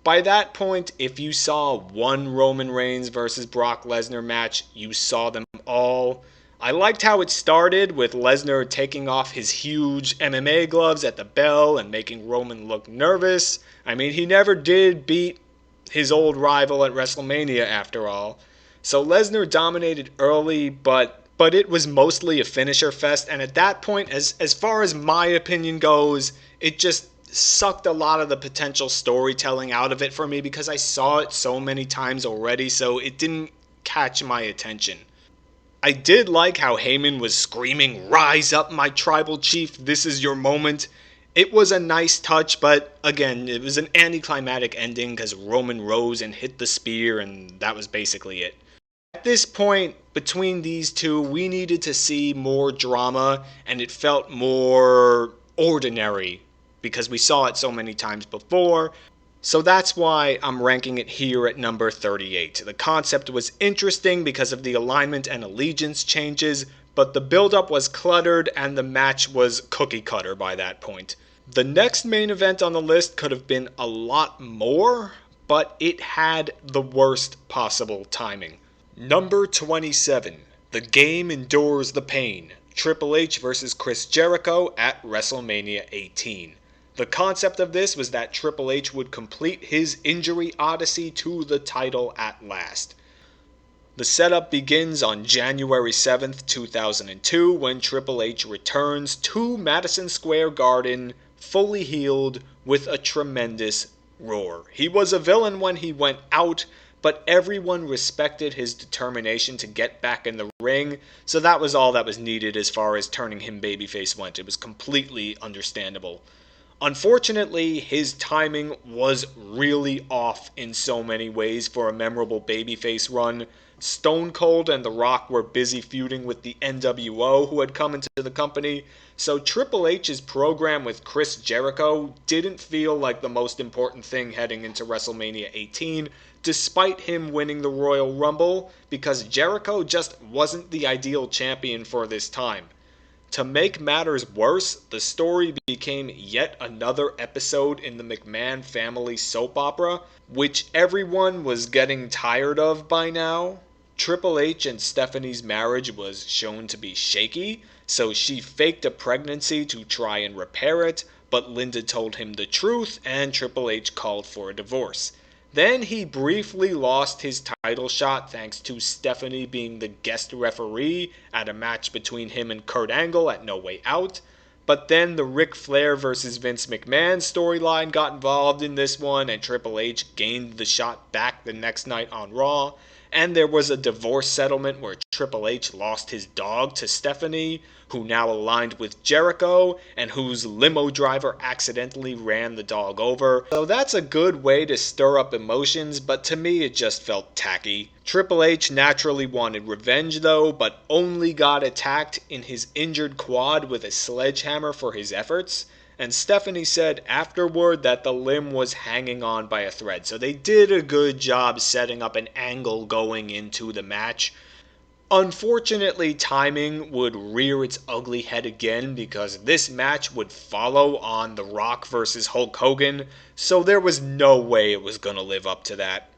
by that point, if you saw one Roman Reigns versus Brock Lesnar match, you saw them all. I liked how it started with Lesnar taking off his huge MMA gloves at the bell and making Roman look nervous. I mean, he never did beat his old rival at WrestleMania after all. So Lesnar dominated early, but it was mostly a finisher fest, and at that point, as far as my opinion goes, it just sucked a lot of the potential storytelling out of it for me because I saw it so many times already, so it didn't catch my attention. I did like how Heyman was screaming, "Rise up, my tribal chief, this is your moment." It was a nice touch, but again, it was an anticlimactic ending because Roman rose and hit the spear, and that was basically it. At this point, between these two, we needed to see more drama, and it felt more ordinary because we saw it so many times before. So that's why I'm ranking it here at number 38. The concept was interesting because of the alignment and allegiance changes, but the build-up was cluttered and the match was cookie cutter by that point. The next main event on the list could have been a lot more, but it had the worst possible timing. Number 27. The game endures the pain. Triple H vs. Chris Jericho at WrestleMania 18. The concept of this was that Triple H would complete his injury odyssey to the title at last. The setup begins on January 7th, 2002, when Triple H returns to Madison Square Garden, fully healed, with a tremendous roar. He was a villain when he went out, but everyone respected his determination to get back in the ring, so that was all that was needed as far as turning him babyface went. It was completely understandable. Unfortunately, his timing was really off in so many ways for a memorable babyface run. Stone Cold and The Rock were busy feuding with the NWO who had come into the company, so Triple H's program with Chris Jericho didn't feel like the most important thing heading into WrestleMania 18, despite him winning the Royal Rumble, because Jericho just wasn't the ideal champion for this time. To make matters worse, the story became yet another episode in the McMahon family soap opera, which everyone was getting tired of by now. Triple H and Stephanie's marriage was shown to be shaky, so she faked a pregnancy to try and repair it, but Linda told him the truth and Triple H called for a divorce. Then he briefly lost his title shot thanks to Stephanie being the guest referee at a match between him and Kurt Angle at No Way Out. But then the Ric Flair vs. Vince McMahon storyline got involved in this one, and Triple H gained the shot back the next night on Raw. And there was a divorce settlement where Triple H lost his dog to Stephanie, who now aligned with Jericho, and whose limo driver accidentally ran the dog over. So that's a good way to stir up emotions, but to me it just felt tacky. Triple H naturally wanted revenge though, but only got attacked in his injured quad with a sledgehammer for his efforts. And Stephanie said afterward that the limb was hanging on by a thread. So they did a good job setting up an angle going into the match. Unfortunately, timing would rear its ugly head again because this match would follow on The Rock vs. Hulk Hogan, so there was no way it was going to live up to that.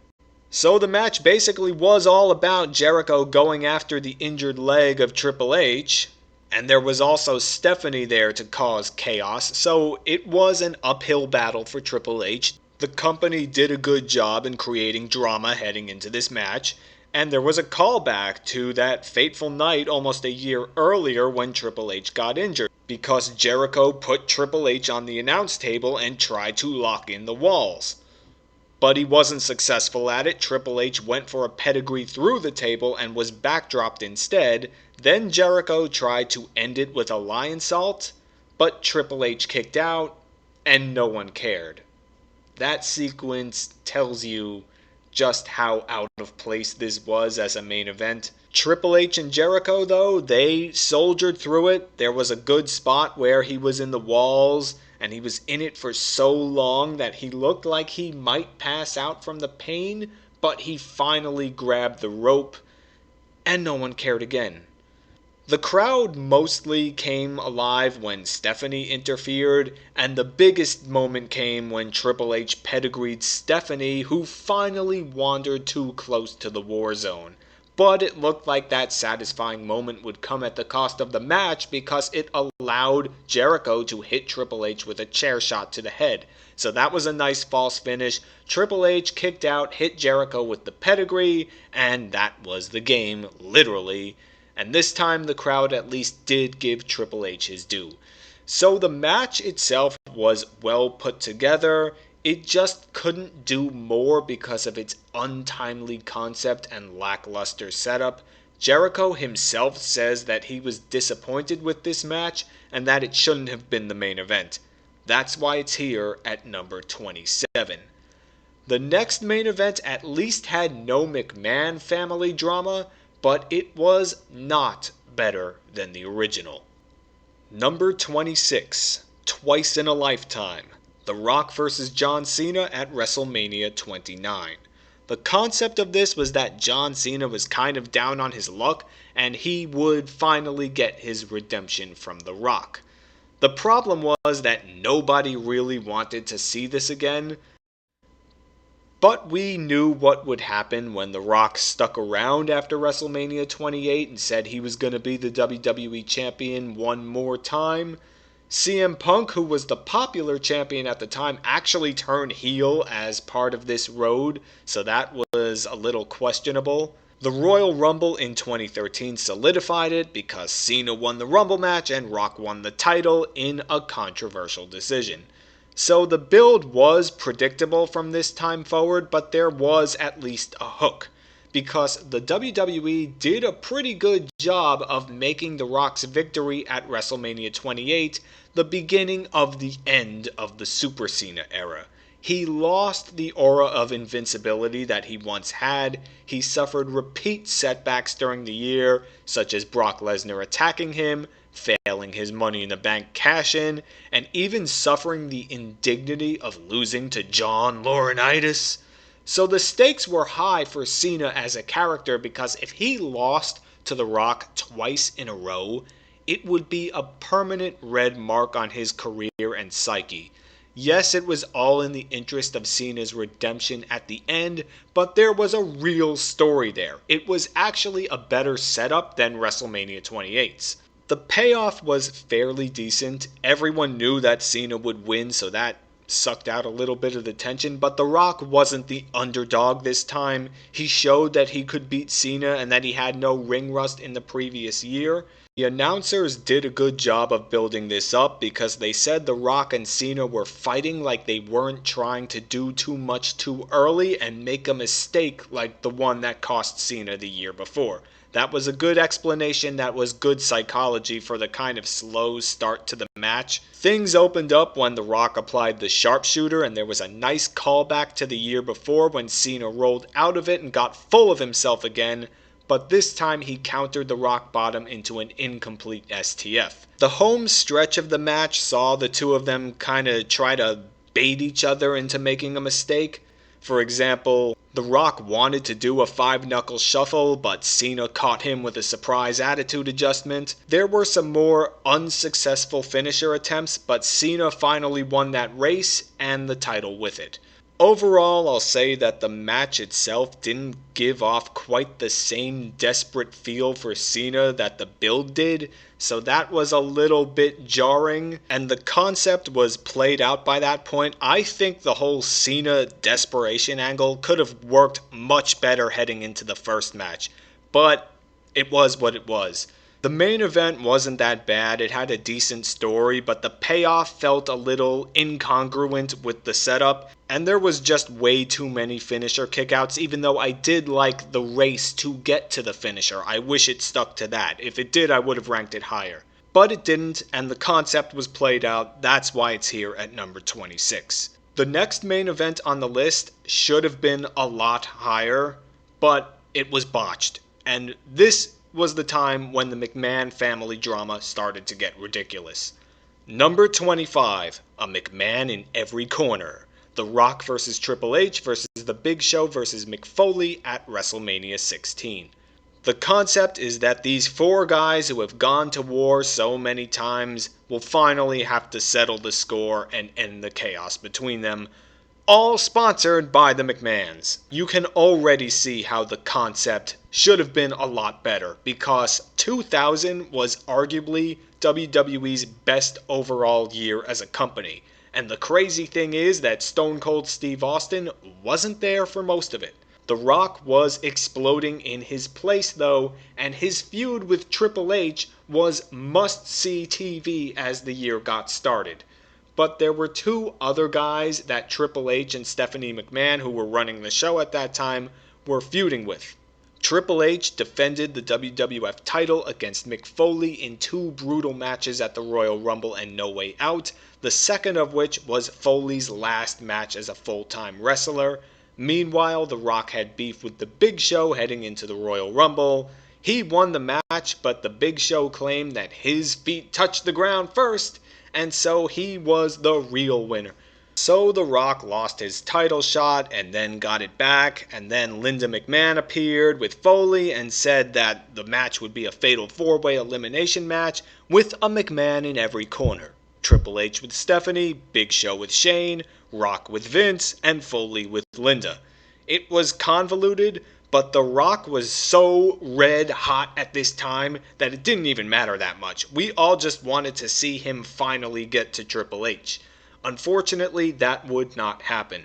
So the match basically was all about Jericho going after the injured leg of Triple H, and there was also Stephanie there to cause chaos, so it was an uphill battle for Triple H. The company did a good job in creating drama heading into this match, and there was a callback to that fateful night almost a year earlier when Triple H got injured, because Jericho put Triple H on the announce table and tried to lock in the walls. But he wasn't successful at it. Triple H went for a pedigree through the table and was backdropped instead. Then Jericho tried to end it with a lionsault, but Triple H kicked out, and no one cared. That sequence tells you just how out of place this was as a main event. Triple H and Jericho, though, they soldiered through it. There was a good spot where he was in the walls, and he was in it for so long that he looked like he might pass out from the pain, but he finally grabbed the rope, and no one cared again. The crowd mostly came alive when Stephanie interfered, and the biggest moment came when Triple H pedigreed Stephanie, who finally wandered too close to the war zone. But it looked like that satisfying moment would come at the cost of the match because it allowed Jericho to hit Triple H with a chair shot to the head. So that was a nice false finish. Triple H kicked out, hit Jericho with the pedigree, and that was the game, literally. And this time the crowd at least did give Triple H his due. So the match itself was well put together. It just couldn't do more because of its untimely concept and lackluster setup. Jericho himself says that he was disappointed with this match and that it shouldn't have been the main event. That's why it's here at number 27. The next main event at least had no McMahon family drama, but it was not better than the original. Number 26. Twice in a Lifetime. The Rock vs. John Cena at WrestleMania 29. The concept of this was that John Cena was kind of down on his luck and he would finally get his redemption from The Rock. The problem was that nobody really wanted to see this again, but we knew what would happen when The Rock stuck around after WrestleMania 28 and said he was going to be the WWE Champion one more time. CM Punk, who was the popular champion at the time, actually turned heel as part of this road, so that was a little questionable. The Royal Rumble in 2013 solidified it because Cena won the Rumble match and Rock won the title in a controversial decision. So the build was predictable from this time forward, but there was at least a hook, because the WWE did a pretty good job of making The Rock's victory at WrestleMania 28 the beginning of the end of the Super Cena era. He lost the aura of invincibility that he once had. He suffered repeat setbacks during the year, such as Brock Lesnar attacking him, failing his Money in the Bank cash-in, and even suffering the indignity of losing to John Laurinaitis. So the stakes were high for Cena as a character, because if he lost to The Rock twice in a row, it would be a permanent red mark on his career and psyche. Yes, it was all in the interest of Cena's redemption at the end, but there was a real story there. It was actually a better setup than WrestleMania 28's. The payoff was fairly decent. Everyone knew that Cena would win, so that sucked out a little bit of the tension, but The Rock wasn't the underdog this time. He showed that he could beat Cena and that he had no ring rust in the previous year. The announcers did a good job of building this up, because they said The Rock and Cena were fighting like they weren't trying to do too much too early and make a mistake like the one that cost Cena the year before. That was a good explanation, that was good psychology for the kind of slow start to the match. Things opened up when The Rock applied the sharpshooter, and there was a nice callback to the year before when Cena rolled out of it and got full of himself again, but this time he countered the rock bottom into an incomplete STF. The home stretch of the match saw the two of them kind of try to bait each other into making a mistake. For example, The Rock wanted to do a 5-knuckle shuffle, but Cena caught him with a surprise attitude adjustment. There were some more unsuccessful finisher attempts, but Cena finally won that race and the title with it. Overall, I'll say that the match itself didn't give off quite the same desperate feel for Cena that the build did, so that was a little bit jarring, and the concept was played out by that point. I think the whole Cena desperation angle could have worked much better heading into the first match, but it was what it was. The main event wasn't that bad, it had a decent story, but the payoff felt a little incongruent with the setup, and there was just way too many finisher kickouts, even though I did like the race to get to the finisher. I wish it stuck to that. If it did, I would have ranked it higher. But it didn't, and the concept was played out. That's why it's here at number 26. The next main event on the list should have been a lot higher, but it was botched, and this was the time when the McMahon family drama started to get ridiculous. Number 25, a McMahon in every corner. The Rock vs. Triple H vs. The Big Show vs. Mick Foley at WrestleMania 16. The concept is that these four guys who have gone to war so many times will finally have to settle the score and end the chaos between them, all sponsored by the McMahons. You can already see how the concept should have been a lot better, because 2000 was arguably WWE's best overall year as a company. And the crazy thing is that Stone Cold Steve Austin wasn't there for most of it. The Rock was exploding in his place though, and his feud with Triple H was must-see TV as the year got started. But there were two other guys that Triple H and Stephanie McMahon, who were running the show at that time, were feuding with. Triple H defended the WWF title against Mick Foley in two brutal matches at the Royal Rumble and No Way Out, the second of which was Foley's last match as a full-time wrestler. Meanwhile, The Rock had beef with The Big Show heading into the Royal Rumble. He won the match, but The Big Show claimed that his feet touched the ground first, and so he was the real winner. So The Rock lost his title shot and then got it back, and then Linda McMahon appeared with Foley and said that the match would be a fatal 4-way elimination match with a McMahon in every corner. Triple H with Stephanie, Big Show with Shane, Rock with Vince, and Foley with Linda. It was convoluted, but The Rock was so red hot at this time that it didn't even matter that much. We all just wanted to see him finally get to Triple H. Unfortunately, that would not happen.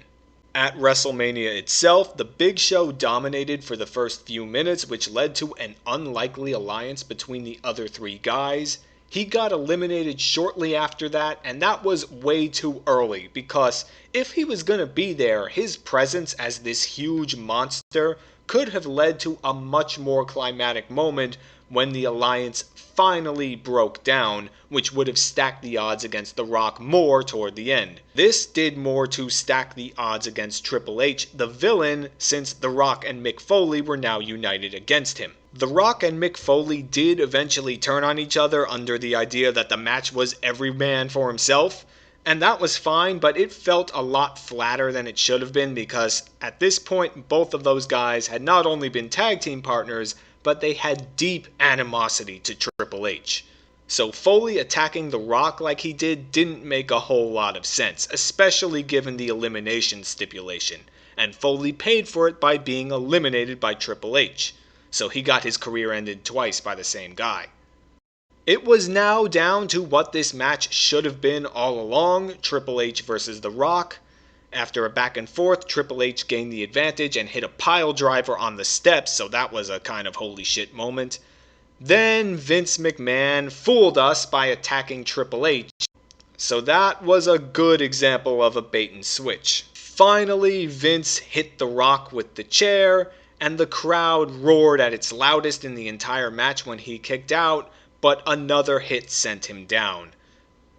At WrestleMania itself, the Big Show dominated for the first few minutes, which led to an unlikely alliance between the other three guys. He got eliminated shortly after that, and that was way too early because if he was going to be there, his presence as this huge monster could have led to a much more climatic moment when the alliance finally broke down, which would have stacked the odds against The Rock more toward the end. This did more to stack the odds against Triple H, the villain, since The Rock and Mick Foley were now united against him. The Rock and Mick Foley did eventually turn on each other under the idea that the match was every man for himself, and that was fine, but it felt a lot flatter than it should have been because at this point both of those guys had not only been tag team partners, but they had deep animosity to Triple H. So Foley attacking The Rock like he did didn't make a whole lot of sense, especially given the elimination stipulation, and Foley paid for it by being eliminated by Triple H, so he got his career ended twice by the same guy. It was now down to what this match should have been all along, Triple H versus The Rock. After a back and forth, Triple H gained the advantage and hit a pile driver on the steps, so that was a kind of holy shit moment. Then Vince McMahon fooled us by attacking Triple H, so that was a good example of a bait and switch. Finally, Vince hit The Rock with the chair, and the crowd roared at its loudest in the entire match when he kicked out, but another hit sent him down.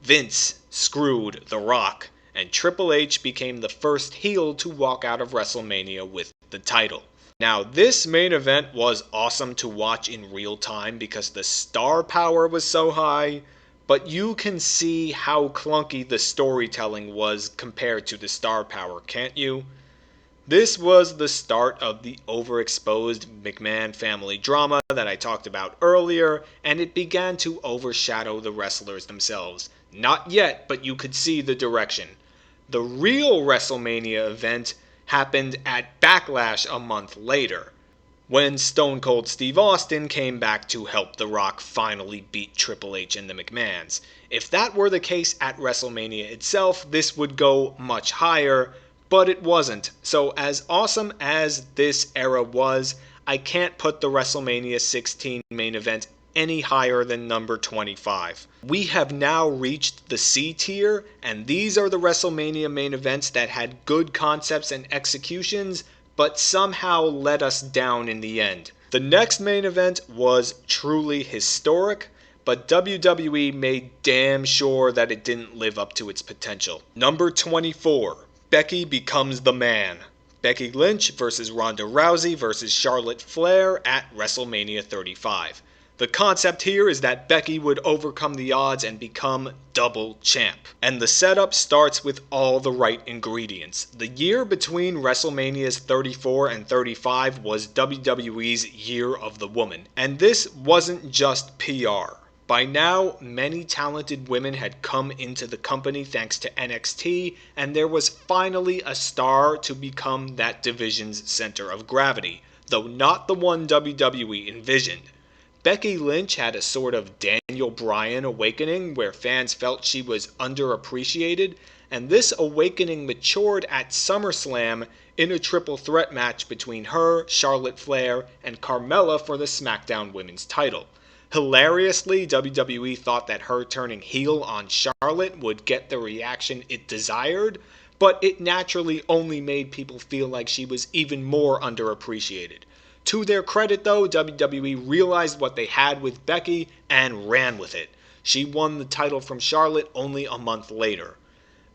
Vince screwed The Rock, and Triple H became the first heel to walk out of WrestleMania with the title. Now, this main event was awesome to watch in real time because the star power was so high, but you can see how clunky the storytelling was compared to the star power, can't you? This was the start of the overexposed McMahon family drama that I talked about earlier, and it began to overshadow the wrestlers themselves. Not yet, but you could see the direction. The real WrestleMania event happened at Backlash a month later, when Stone Cold Steve Austin came back to help The Rock finally beat Triple H and the McMahons. If that were the case at WrestleMania itself, this would go much higher, but it wasn't. So as awesome as this era was, I can't put the WrestleMania 16 main event any higher than number 25. We have now reached the C tier, and these are the WrestleMania main events that had good concepts and executions, but somehow let us down in the end. The next main event was truly historic, but WWE made damn sure that it didn't live up to its potential. Number 24, Becky becomes the man. Becky Lynch versus Ronda Rousey versus Charlotte Flair at WrestleMania 35. The concept here is that Becky would overcome the odds and become double champ. And the setup starts with all the right ingredients. The year between WrestleManias 34 and 35 was WWE's Year of the Woman. And this wasn't just PR. By now, many talented women had come into the company thanks to NXT, and there was finally a star to become that division's center of gravity, though not the one WWE envisioned. Becky Lynch had a sort of Daniel Bryan awakening where fans felt she was underappreciated, and this awakening matured at SummerSlam in a triple threat match between her, Charlotte Flair, and Carmella for the SmackDown Women's title. Hilariously, WWE thought that her turning heel on Charlotte would get the reaction it desired, but it naturally only made people feel like she was even more underappreciated. To their credit though, WWE realized what they had with Becky and ran with it. She won the title from Charlotte only a month later.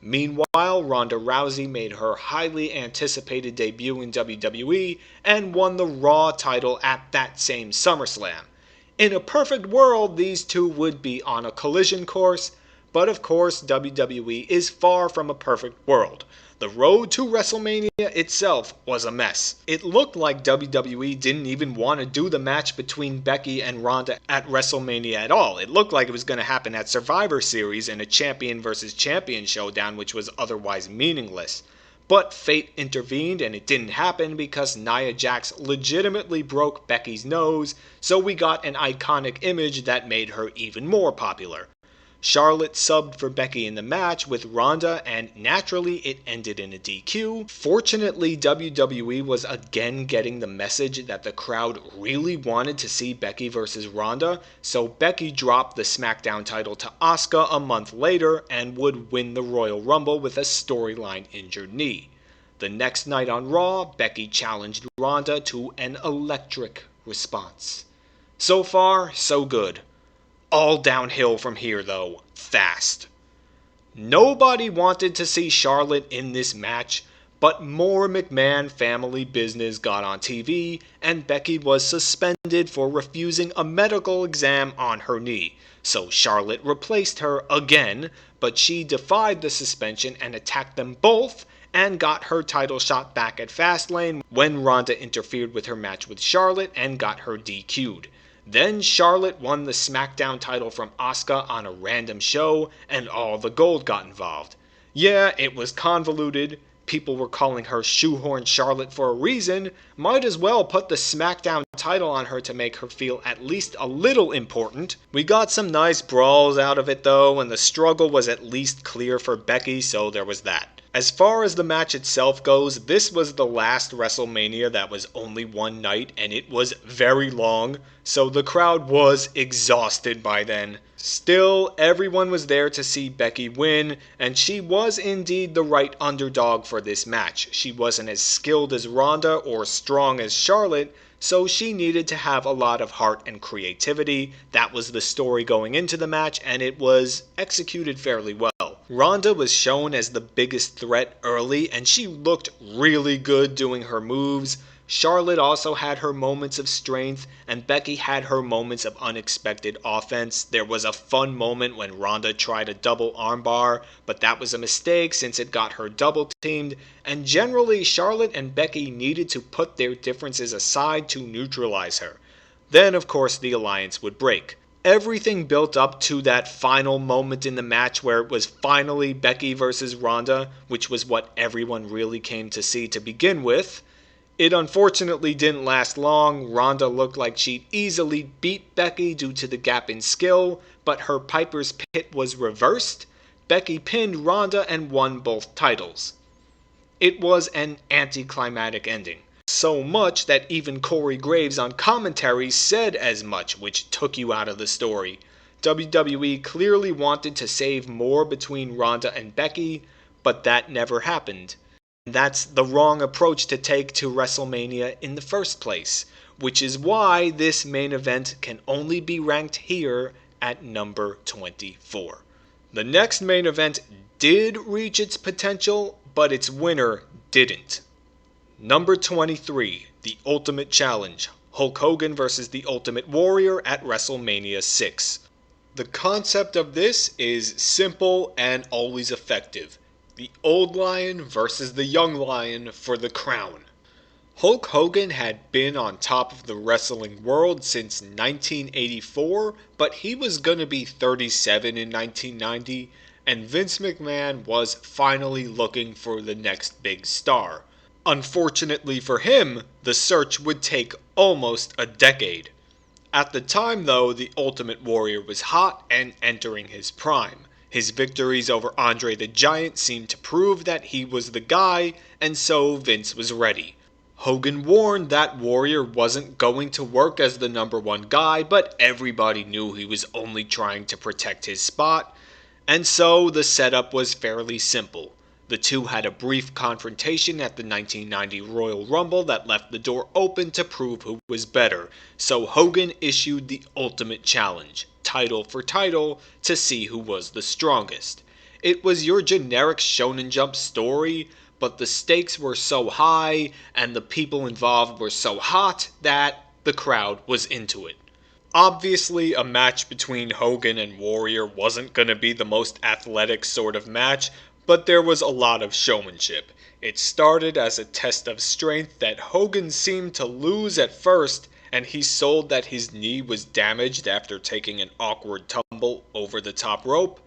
Meanwhile, Ronda Rousey made her highly anticipated debut in WWE and won the Raw title at that same SummerSlam. In a perfect world, these two would be on a collision course, But of course, WWE is far from a perfect world. The road to WrestleMania itself was a mess. It looked like WWE didn't even want to do the match between Becky and Ronda at WrestleMania at all. It looked like it was going to happen at Survivor Series in a champion versus champion showdown, which was otherwise meaningless. But fate intervened and it didn't happen because Nia Jax legitimately broke Becky's nose, so we got an iconic image that made her even more popular. Charlotte subbed for Becky in the match with Ronda, and naturally it ended in a DQ. Fortunately, WWE was again getting the message that the crowd really wanted to see Becky versus Ronda, so Becky dropped the SmackDown title to Asuka a month later and would win the Royal Rumble with a storyline injured knee. The next night on Raw, Becky challenged Ronda to an electric response. So far, so good. All downhill from here though, fast. Nobody wanted to see Charlotte in this match, but more McMahon family business got on TV and Becky was suspended for refusing a medical exam on her knee. So Charlotte replaced her again, but she defied the suspension and attacked them both and got her title shot back at Fastlane when Ronda interfered with her match with Charlotte and got her DQ'd. Then Charlotte won the SmackDown title from Asuka on a random show, and all the gold got involved. Yeah, it was convoluted. People were calling her Shoehorn Charlotte for a reason. Might as well put the SmackDown title on her to make her feel at least a little important. We got some nice brawls out of it though, and the struggle was at least clear for Becky, so there was that. As far as the match itself goes, this was the last WrestleMania that was only one night, and it was very long, so the crowd was exhausted by then. Still, everyone was there to see Becky win, and she was indeed the right underdog for this match. She wasn't as skilled as Ronda or strong as Charlotte, so she needed to have a lot of heart and creativity. That was the story going into the match, and it was executed fairly well. Ronda was shown as the biggest threat early, and she looked really good doing her moves. Charlotte also had her moments of strength, and Becky had her moments of unexpected offense. There was a fun moment when Ronda tried a double armbar, but that was a mistake since it got her double teamed, and generally Charlotte and Becky needed to put their differences aside to neutralize her. Then of course the alliance would break. Everything built up to that final moment in the match where it was finally Becky versus Ronda, which was what everyone really came to see to begin with. It unfortunately didn't last long. Ronda looked like she'd easily beat Becky due to the gap in skill, but her Piper's Pit was reversed. Becky pinned Ronda and won both titles. It was an anticlimactic ending. So much that even Corey Graves on commentary said as much, which took you out of the story. WWE clearly wanted to save more between Ronda and Becky, but that never happened. That's the wrong approach to take to WrestleMania in the first place, which is why this main event can only be ranked here at number 24. The next main event did reach its potential, but its winner didn't. Number 23, The Ultimate Challenge, Hulk Hogan vs. The Ultimate Warrior at WrestleMania 6. The concept of this is simple and always effective. The old lion versus the young lion for the crown. Hulk Hogan had been on top of the wrestling world since 1984, but he was going to be 37 in 1990, and Vince McMahon was finally looking for the next big star. Unfortunately for him, the search would take almost a decade. At the time though, the Ultimate Warrior was hot and entering his prime. His victories over Andre the Giant seemed to prove that he was the guy, and so Vince was ready. Hogan warned that Warrior wasn't going to work as the number one guy, but everybody knew he was only trying to protect his spot, and so the setup was fairly simple. The two had a brief confrontation at the 1990 Royal Rumble that left the door open to prove who was better, so Hogan issued the Ultimate Challenge, title for title, to see who was the strongest. It was your generic Shonen Jump story, but the stakes were so high and the people involved were so hot that the crowd was into it. Obviously, a match between Hogan and Warrior wasn't going to be the most athletic sort of match, but there was a lot of showmanship. It started as a test of strength that Hogan seemed to lose at first, and he sold that his knee was damaged after taking an awkward tumble over the top rope.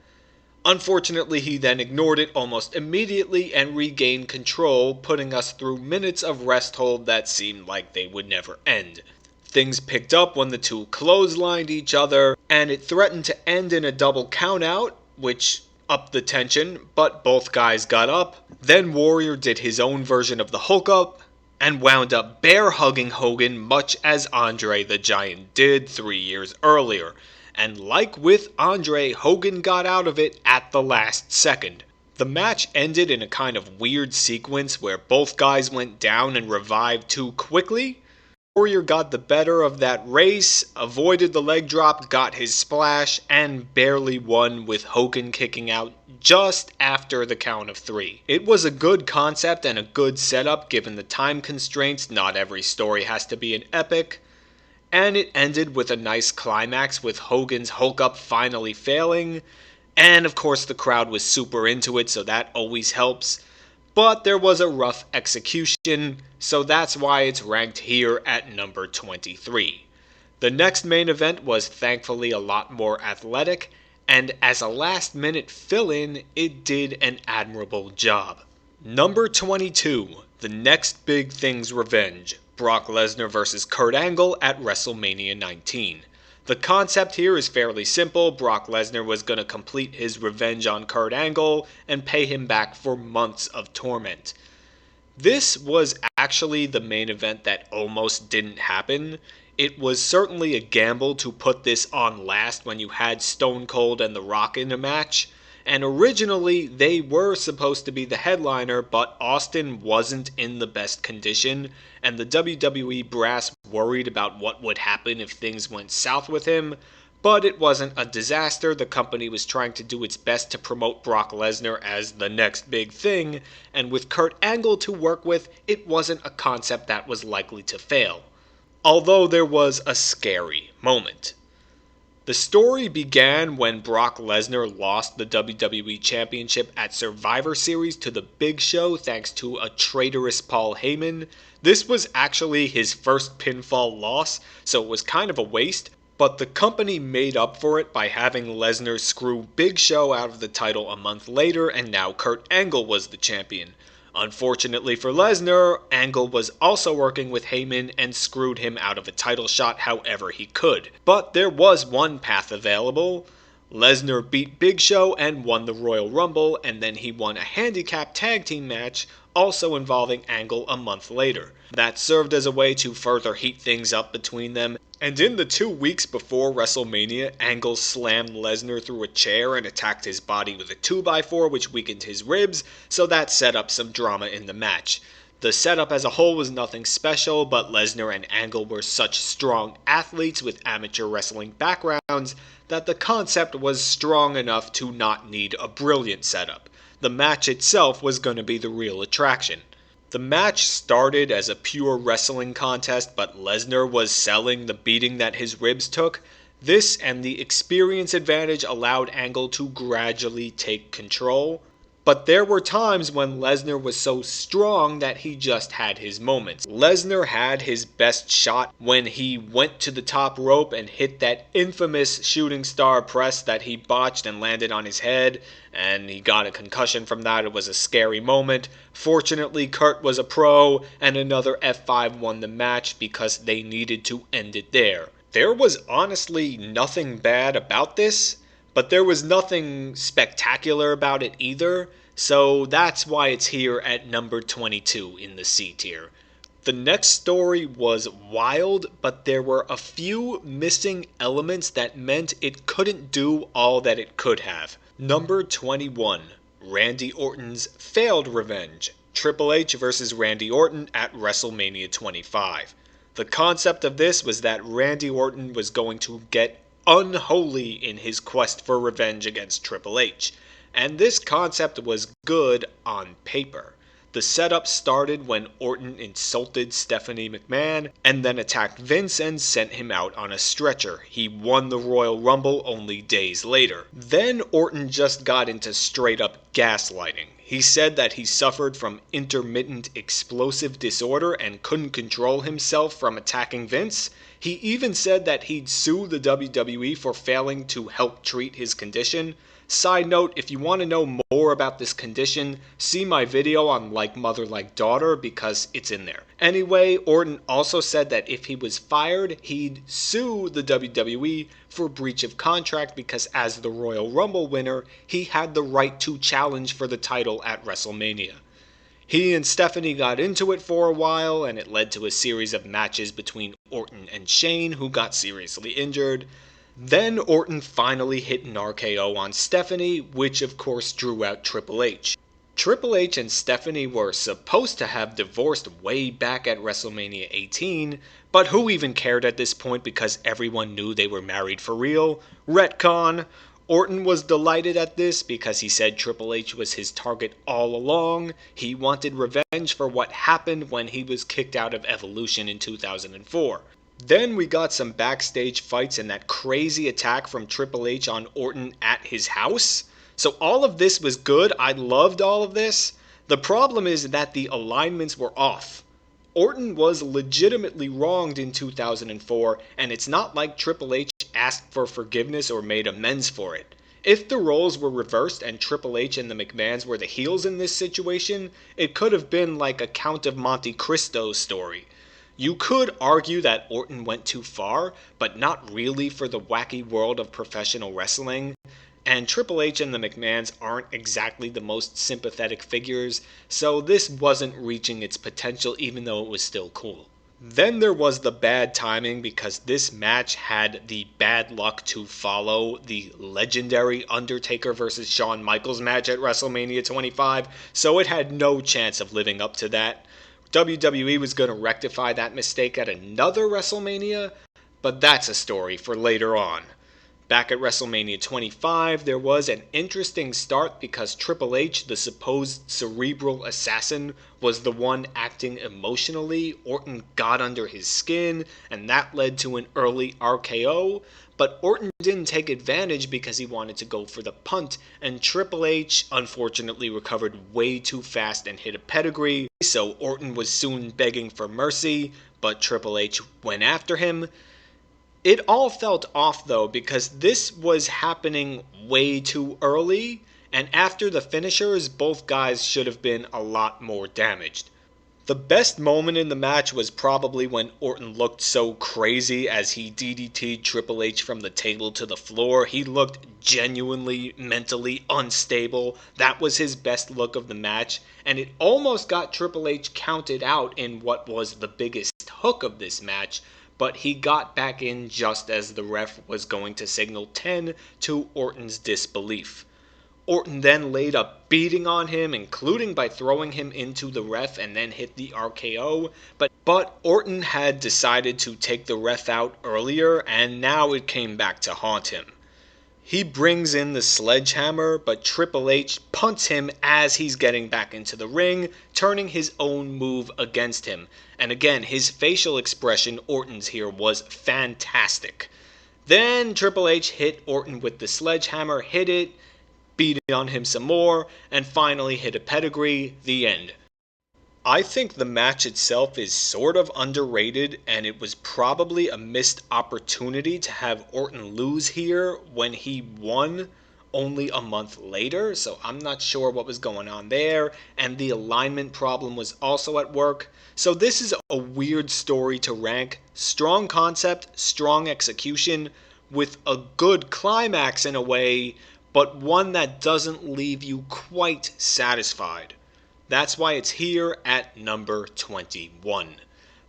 Unfortunately, he then ignored it almost immediately and regained control, putting us through minutes of rest hold that seemed like they would never end. Things picked up when the two clotheslined each other, and it threatened to end in a double countout, which upped the tension, but both guys got up. Then Warrior did his own version of the Hulk up, and wound up bear hugging Hogan much as Andre the Giant did 3 years earlier. And like with Andre, Hogan got out of it at the last second. The match ended in a kind of weird sequence where both guys went down and revived too quickly. Warrior got the better of that race, avoided the leg drop, got his splash, and barely won with Hogan kicking out just after the count of 3. It was a good concept and a good setup given the time constraints. Not every story has to be an epic. And it ended with a nice climax with Hogan's Hulk up finally failing. And of course the crowd was super into it, so that always helps. But there was a rough execution, so that's why it's ranked here at number 23. The next main event was thankfully a lot more athletic, and as a last minute fill-in, it did an admirable job. Number 22, the next big thing's revenge. Brock Lesnar vs. Kurt Angle at WrestleMania 19. The concept here is fairly simple. Brock Lesnar was going to complete his revenge on Kurt Angle and pay him back for months of torment. This was actually the main event that almost didn't happen. It was certainly a gamble to put this on last when you had Stone Cold and The Rock in a match. And originally they were supposed to be the headliner, but Austin wasn't in the best condition, and the WWE brass worried about what would happen if things went south with him. But it wasn't a disaster. The company was trying to do its best to promote Brock Lesnar as the next big thing, and with Kurt Angle to work with, it wasn't a concept that was likely to fail. Although there was a scary moment. The story began when Brock Lesnar lost the WWE Championship at Survivor Series to The Big Show thanks to a traitorous Paul Heyman. This was actually his first pinfall loss, so it was kind of a waste, but the company made up for it by having Lesnar screw Big Show out of the title a month later, and now Kurt Angle was the champion. Unfortunately for Lesnar, Angle was also working with Heyman and screwed him out of a title shot however he could. But there was one path available. Lesnar beat Big Show and won the Royal Rumble, and then he won a handicap tag team match, also involving Angle a month later. That served as a way to further heat things up between them, and in the 2 weeks before WrestleMania, Angle slammed Lesnar through a chair and attacked his body with a 2x4, which weakened his ribs, so that set up some drama in the match. The setup as a whole was nothing special, but Lesnar and Angle were such strong athletes with amateur wrestling backgrounds that the concept was strong enough to not need a brilliant setup. The match itself was going to be the real attraction. The match started as a pure wrestling contest, but Lesnar was selling the beating that his ribs took. This and the experience advantage allowed Angle to gradually take control. But there were times when Lesnar was so strong that he just had his moments. Lesnar had his best shot when he went to the top rope and hit that infamous shooting star press that he botched and landed on his head, and he got a concussion from that. It was a scary moment. Fortunately, Kurt was a pro, and another F5 won the match because they needed to end it there. There was honestly nothing bad about this, but there was nothing spectacular about it either, so that's why it's here at number 22 in the C tier. The next story was wild, but there were a few missing elements that meant it couldn't do all that it could have. Number 21, Randy Orton's failed revenge. Triple H vs. Randy Orton at WrestleMania 25. The concept of this was that Randy Orton was going to get unholy in his quest for revenge against Triple H, and this concept was good on paper. The setup started when Orton insulted Stephanie McMahon and then attacked Vince and sent him out on a stretcher. He won the Royal Rumble only days later. Then Orton just got into straight up gaslighting. He said that he suffered from intermittent explosive disorder and couldn't control himself from attacking Vince. He even said that he'd sue the WWE for failing to help treat his condition. Side note, if you want to know more about this condition, see my video on Like Mother Like Daughter because it's in there. Anyway, Orton also said that if he was fired, he'd sue the WWE for breach of contract because as the Royal Rumble winner, he had the right to challenge for the title at WrestleMania. He and Stephanie got into it for a while, and it led to a series of matches between Orton and Shane, who got seriously injured. Then Orton finally hit an RKO on Stephanie, which of course drew out Triple H. Triple H and Stephanie were supposed to have divorced way back at WrestleMania 18, but who even cared at this point because everyone knew they were married for real? Retcon. Orton was delighted at this because he said Triple H was his target all along. He wanted revenge for what happened when he was kicked out of Evolution in 2004. Then we got some backstage fights and that crazy attack from Triple H on Orton at his house. So all of this was good. I loved all of this. The problem is that the alignments were off. Orton was legitimately wronged in 2004, and it's not like Triple H asked for forgiveness or made amends for it. If the roles were reversed and Triple H and the McMahons were the heels in this situation, it could have been like a Count of Monte Cristo story. You could argue that Orton went too far, but not really for the wacky world of professional wrestling. And Triple H and the McMahons aren't exactly the most sympathetic figures, so this wasn't reaching its potential even though it was still cool. Then there was the bad timing because this match had the bad luck to follow the legendary Undertaker vs. Shawn Michaels match at WrestleMania 25, so it had no chance of living up to that. WWE was going to rectify that mistake at another WrestleMania, but that's a story for later on. Back at WrestleMania 25, there was an interesting start because Triple H, the supposed cerebral assassin, was the one acting emotionally. Orton got under his skin, and that led to an early RKO. But Orton didn't take advantage because he wanted to go for the punt, and Triple H unfortunately recovered way too fast and hit a pedigree, so Orton was soon begging for mercy, but Triple H went after him. It all felt off though because this was happening way too early, and after the finishers, both guys should have been a lot more damaged. The best moment in the match was probably when Orton looked so crazy as he DDT'd Triple H from the table to the floor. He looked genuinely mentally unstable. That was his best look of the match, and it almost got Triple H counted out in what was the biggest hook of this match, but he got back in just as the ref was going to signal 10 to Orton's disbelief. Orton then laid a beating on him, including by throwing him into the ref and then hit the RKO, but Orton had decided to take the ref out earlier, and now it came back to haunt him. He brings in the sledgehammer, but Triple H punts him as he's getting back into the ring, turning his own move against him. And again, his facial expression, Orton's here, was fantastic. Then Triple H hit Orton with the sledgehammer, hit it, beat on him some more, and finally hit a pedigree. The end. I think the match itself is sort of underrated, and it was probably a missed opportunity to have Orton lose here when he won only a month later, so I'm not sure what was going on there, and the alignment problem was also at work. So this is a weird story to rank. Strong concept, strong execution, with a good climax in a way, but one that doesn't leave you quite satisfied. That's why it's here at number 21.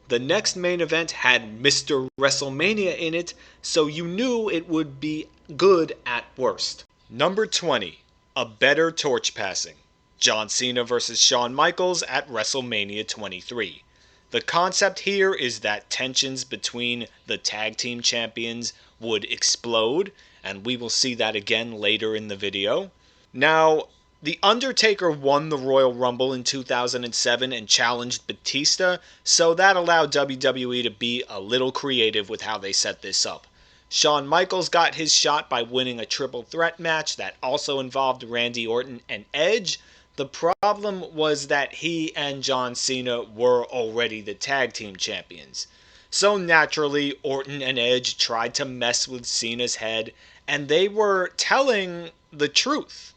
The next main event had Mr. WrestleMania in it, so you knew it would be good at worst. Number 20. A better torch passing. John Cena vs. Shawn Michaels at WrestleMania 23. The concept here is that tensions between the tag team champions would explode, and we will see that again later in the video. Now, The Undertaker won the Royal Rumble in 2007 and challenged Batista, so that allowed WWE to be a little creative with how they set this up. Shawn Michaels got his shot by winning a triple threat match that also involved Randy Orton and Edge. The problem was that he and John Cena were already the tag team champions. So naturally, Orton and Edge tried to mess with Cena's head, and they were telling the truth.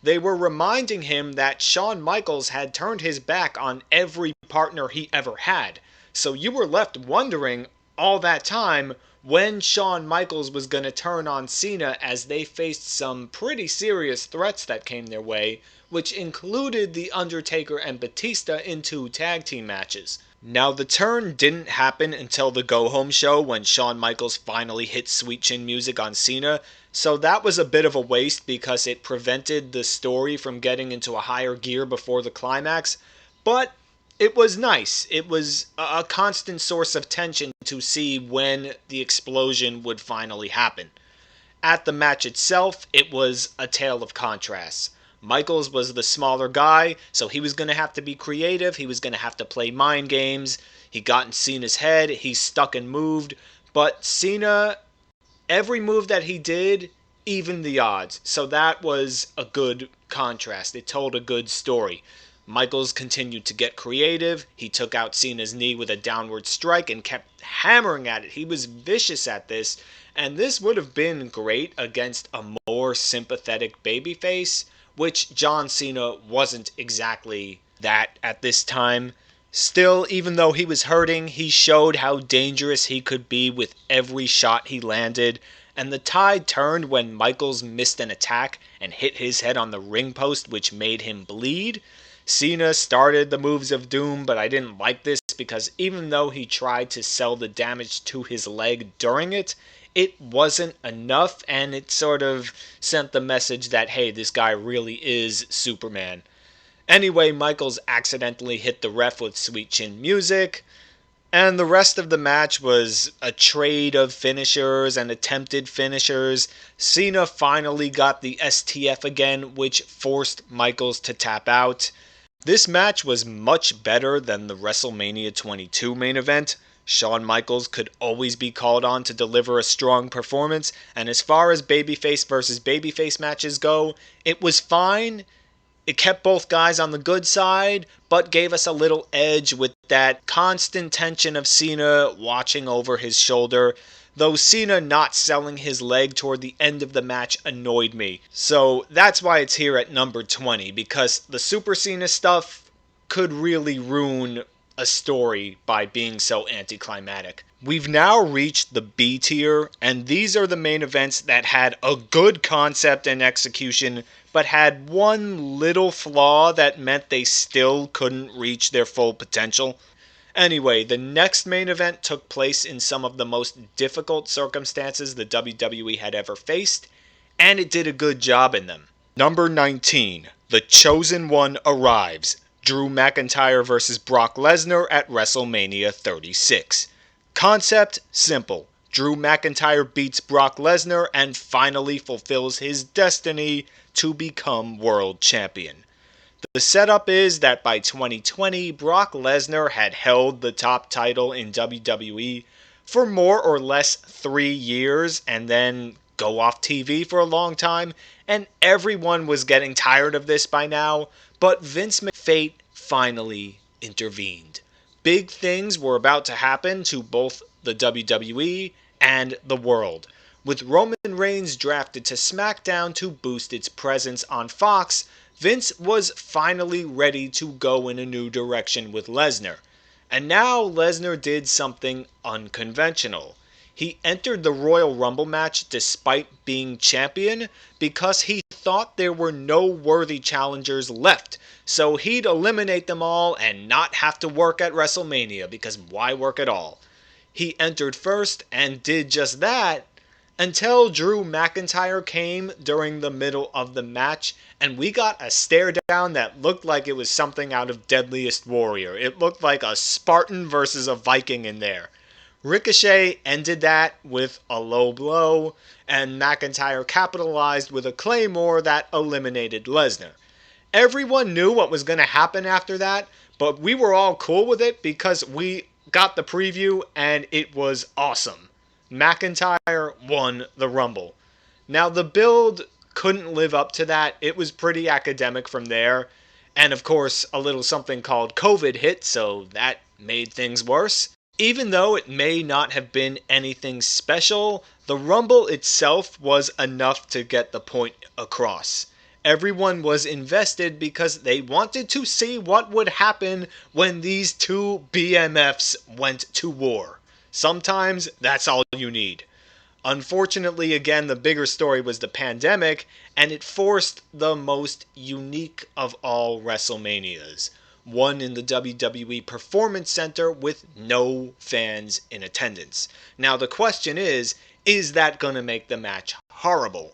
They were reminding him that Shawn Michaels had turned his back on every partner he ever had. So you were left wondering all that time when Shawn Michaels was going to turn on Cena, as they faced some pretty serious threats that came their way, which included The Undertaker and Batista in 2 tag team matches. Now, the turn didn't happen until the go-home show when Shawn Michaels finally hit Sweet Chin Music on Cena, so that was a bit of a waste because it prevented the story from getting into a higher gear before the climax, but it was nice. It was a constant source of tension to see when the explosion would finally happen. At the match itself, it was a tale of contrasts. Michaels was the smaller guy, so he was going to have to be creative, he was going to have to play mind games, he got in Cena's head, he stuck and moved, but Cena, every move that he did, evened the odds, so that was a good contrast, it told a good story. Michaels continued to get creative, he took out Cena's knee with a downward strike and kept hammering at it, he was vicious at this, and this would have been great against a more sympathetic babyface, which John Cena wasn't exactly that at this time. Still, even though he was hurting, he showed how dangerous he could be with every shot he landed, and the tide turned when Michaels missed an attack and hit his head on the ring post, which made him bleed. Cena started the moves of doom, but I didn't like this because even though he tried to sell the damage to his leg during it, it wasn't enough, and it sort of sent the message that, hey, this guy really is Superman. Anyway, Michaels accidentally hit the ref with Sweet Chin Music, and the rest of the match was a trade of finishers and attempted finishers. Cena finally got the STF again, which forced Michaels to tap out. This match was much better than the WrestleMania 22 main event. Shawn Michaels could always be called on to deliver a strong performance, and as far as babyface versus babyface matches go, it was fine. It kept both guys on the good side, but gave us a little edge with that constant tension of Cena watching over his shoulder, though Cena not selling his leg toward the end of the match annoyed me. So that's why it's here at number 20, because the Super Cena stuff could really ruin a story by being so anticlimactic. We've now reached the B tier, and these are the main events that had a good concept and execution, but had one little flaw that meant they still couldn't reach their full potential. Anyway, the next main event took place in some of the most difficult circumstances the WWE had ever faced, and it did a good job in them. Number 19, The Chosen One arrives. Drew McIntyre vs. Brock Lesnar at WrestleMania 36. Concept simple. Drew McIntyre beats Brock Lesnar and finally fulfills his destiny to become world champion. The setup is that by 2020, Brock Lesnar had held the top title in WWE for more or less 3 years and then go off TV for a long time, and everyone was getting tired of this by now, but Vince McMahon's fate finally intervened. Big things were about to happen to both the WWE and the world. With Roman Reigns drafted to SmackDown to boost its presence on Fox, Vince was finally ready to go in a new direction with Lesnar. And now Lesnar did something unconventional. He entered the Royal Rumble match despite being champion because he thought there were no worthy challengers left, so he'd eliminate them all and not have to work at WrestleMania, because why work at all? He entered first and did just that until Drew McIntyre came during the middle of the match, and we got a stare down that looked like it was something out of Deadliest Warrior. It looked like a Spartan versus a Viking in there. Ricochet ended that with a low blow, and McIntyre capitalized with a Claymore that eliminated Lesnar. Everyone knew what was going to happen after that, but we were all cool with it because we got the preview and it was awesome. McIntyre won the Rumble. Now, the build couldn't live up to that. It was pretty academic from there. And of course, a little something called COVID hit, so that made things worse. Even though it may not have been anything special, the Rumble itself was enough to get the point across. Everyone was invested because they wanted to see what would happen when these two BMFs went to war. Sometimes that's all you need. Unfortunately, again, the bigger story was the pandemic, and it forced the most unique of all WrestleManias. One in the WWE Performance Center with no fans in attendance. Now, the question is that going to make the match horrible?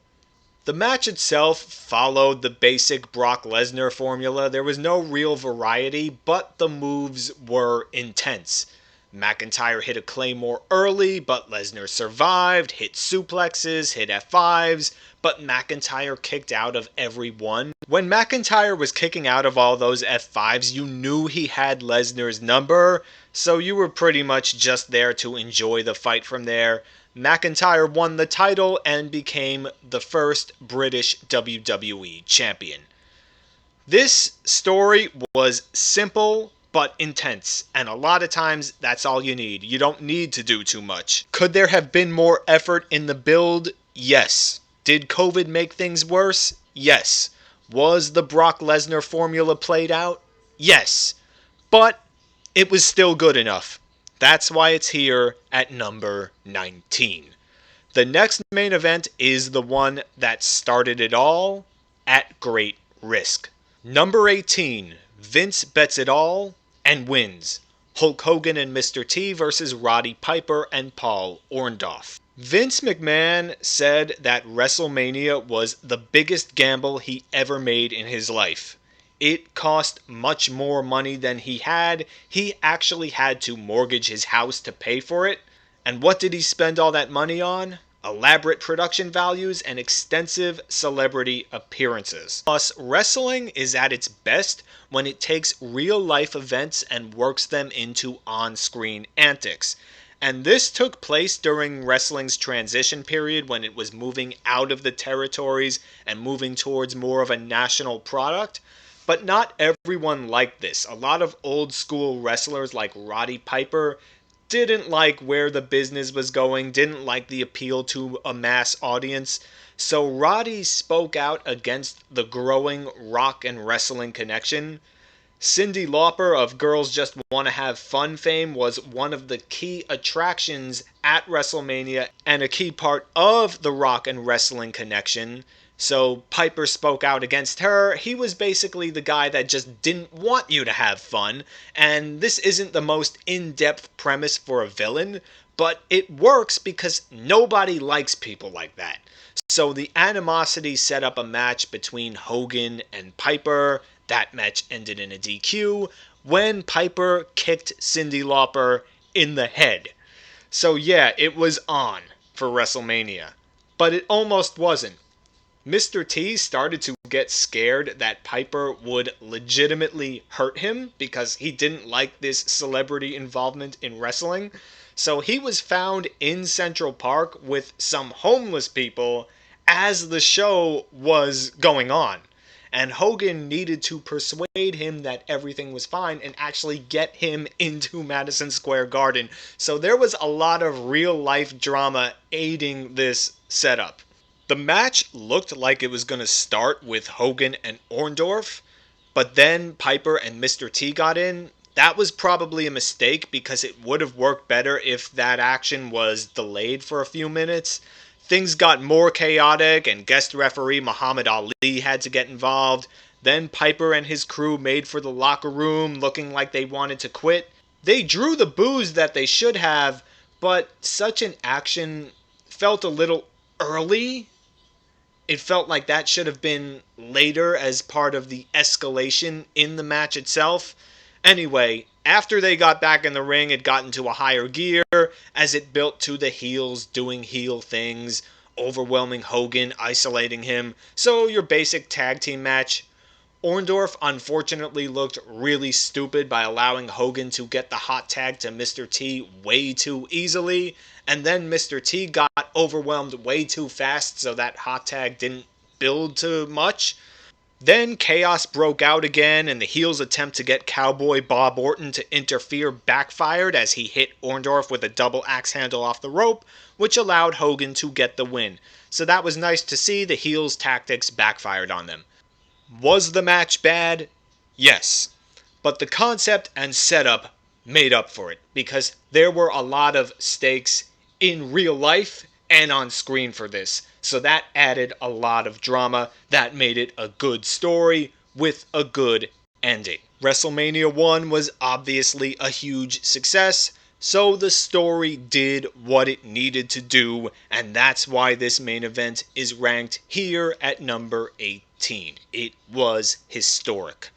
The match itself followed the basic Brock Lesnar formula. There was no real variety, but the moves were intense. McIntyre hit a Claymore early, but Lesnar survived, hit suplexes, hit F5s, but McIntyre kicked out of every one. When McIntyre was kicking out of all those F5s, you knew he had Lesnar's number, so you were pretty much just there to enjoy the fight from there. McIntyre won the title and became the first British WWE champion. This story was simple but intense, and a lot of times that's all you need. You don't need to do too much. Could there have been more effort in the build? Yes. Did COVID make things worse? Yes. Was the Brock Lesnar formula played out? Yes. But it was still good enough. That's why it's here at number 19. The next main event is the one that started it all at great risk. Number 18, Vince bets it all and wins. Hulk Hogan and Mr. T versus Roddy Piper and Paul Orndorff. Vince McMahon said that WrestleMania was the biggest gamble he ever made in his life. It cost much more money than he had. He actually had to mortgage his house to pay for it. And what did he spend all that money on? Elaborate production values and extensive celebrity appearances. Plus, wrestling is at its best when it takes real-life events and works them into on-screen antics. And this took place during wrestling's transition period when it was moving out of the territories and moving towards more of a national product. But not everyone liked this. A lot of old school wrestlers like Roddy Piper didn't like where the business was going, didn't like the appeal to a mass audience. So Roddy spoke out against the growing rock and wrestling connection. Cyndi Lauper of Girls Just Wanna Have Fun fame was one of the key attractions at WrestleMania and a key part of the rock and wrestling connection. So Piper spoke out against her. He was basically the guy that just didn't want you to have fun. And this isn't the most in-depth premise for a villain, but it works because nobody likes people like that. So the animosity set up a match between Hogan and Piper. That match ended in a DQ when Piper kicked Cyndi Lauper in the head. So yeah, it was on for WrestleMania. But it almost wasn't. Mr. T started to get scared that Piper would legitimately hurt him because he didn't like this celebrity involvement in wrestling. So he was found in Central Park with some homeless people as the show was going on. And Hogan needed to persuade him that everything was fine and actually get him into Madison Square Garden. So there was a lot of real life drama aiding this setup. The match looked like it was going to start with Hogan and Orndorff, but then Piper and Mr. T got in. That was probably a mistake because it would have worked better if that action was delayed for a few minutes. Things got more chaotic and guest referee Muhammad Ali had to get involved. Then Piper and his crew made for the locker room looking like they wanted to quit. They drew the boos that they should have, but such an action felt a little early. It felt like that should have been later as part of the escalation in the match itself. Anyway, after they got back in the ring, it got into a higher gear as it built to the heels doing heel things, overwhelming Hogan, isolating him. So your basic tag team match. Orndorff unfortunately looked really stupid by allowing Hogan to get the hot tag to Mr. T way too easily, and then Mr. T got overwhelmed way too fast so that hot tag didn't build too much. Then chaos broke out again, and the heels' attempt to get Cowboy Bob Orton to interfere backfired as he hit Orndorff with a double axe handle off the rope, which allowed Hogan to get the win. So that was nice to see. The heels' tactics backfired on them. Was the match bad? Yes. But the concept and setup made up for it, because there were a lot of stakes in real life and on screen for this. So that added a lot of drama. That made it a good story with a good ending. WrestleMania 1 was obviously a huge success, so the story did what it needed to do, and that's why this main event is ranked here at number 18. It was historic.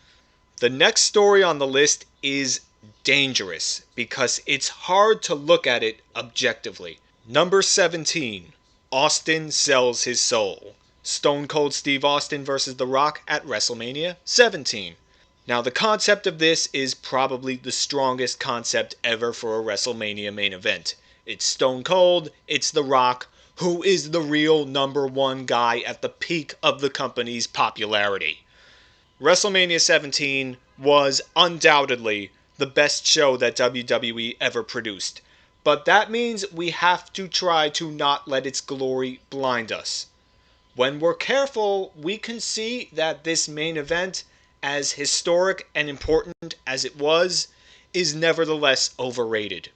The next story on the list is dangerous because it's hard to look at it objectively. Number 17, Austin sells his soul. Stone Cold Steve Austin versus The Rock at WrestleMania 17. Now, the concept of this is probably the strongest concept ever for a WrestleMania main event. It's Stone Cold, it's The Rock, who is the real number one guy at the peak of the company's popularity. WrestleMania 17 was undoubtedly the best show that WWE ever produced. But that means we have to try to not let its glory blind us. When we're careful, we can see that this main event, as historic and important as it was, is nevertheless overrated.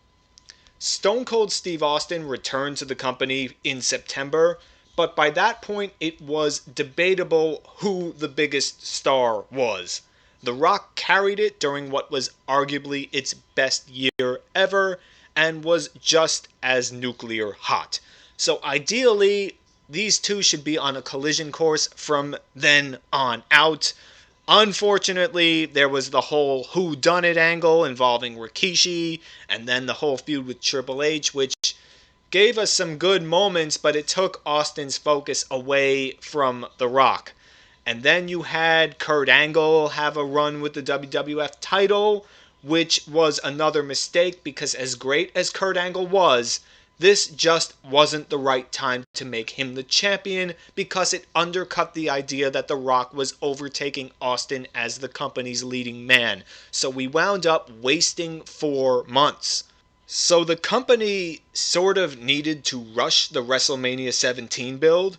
Stone Cold Steve Austin returned to the company in September, but by that point it was debatable who the biggest star was. The Rock carried it during what was arguably its best year ever, and was just as nuclear hot. So ideally, these two should be on a collision course from then on out. Unfortunately, there was the whole whodunit angle involving Rikishi, and then the whole feud with Triple H, which gave us some good moments, but it took Austin's focus away from The Rock. And then you had Kurt Angle have a run with the WWF title, which was another mistake because as great as Kurt Angle was, this just wasn't the right time to make him the champion because it undercut the idea that The Rock was overtaking Austin as the company's leading man. So we wound up wasting 4 months. So the company sort of needed to rush the WrestleMania 17 build.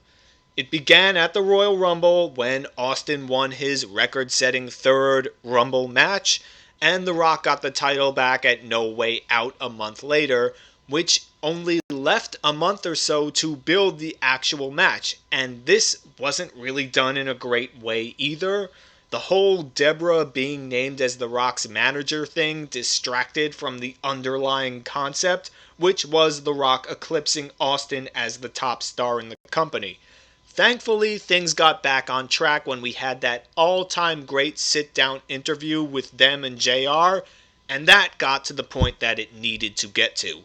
It began at the Royal Rumble when Austin won his record-setting third Rumble match, and The Rock got the title back at No Way Out a month later, which only left a month or so to build the actual match. And this wasn't really done in a great way either. The whole Deborah being named as The Rock's manager thing distracted from the underlying concept, which was The Rock eclipsing Austin as the top star in the company. Thankfully, things got back on track when we had that all-time great sit-down interview with them and JR, and that got to the point that it needed to get to.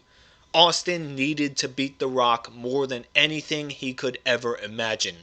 Austin needed to beat The Rock more than anything he could ever imagine.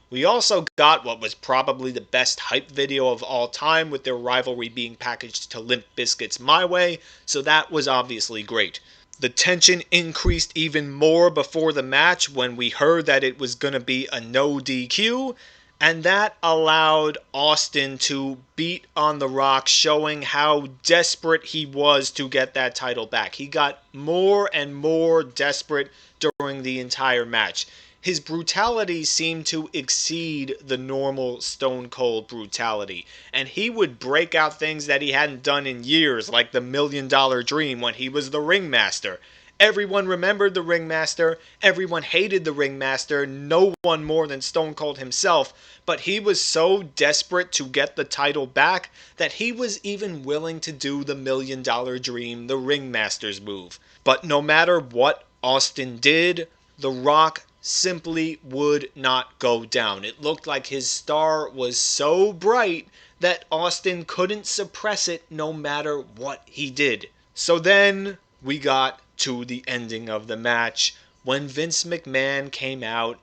We also got what was probably the best hype video of all time with their rivalry being packaged to Limp Bizkit's My Way, so that was obviously great. The tension increased even more before the match when we heard that it was going to be a no DQ, and that allowed Austin to beat on The Rock, showing how desperate he was to get that title back. He got more and more desperate during the entire match. His brutality seemed to exceed the normal Stone Cold brutality, and he would break out things that he hadn't done in years, like the $1 Million Dream when he was the Ringmaster. Everyone remembered the Ringmaster, everyone hated the Ringmaster, no one more than Stone Cold himself, but he was so desperate to get the title back that he was even willing to do the $1 Million Dream, the Ringmaster's move. But no matter what Austin did, The Rock simply would not go down. It looked like his star was so bright that Austin couldn't suppress it no matter what he did. So then we got to the ending of the match when Vince McMahon came out,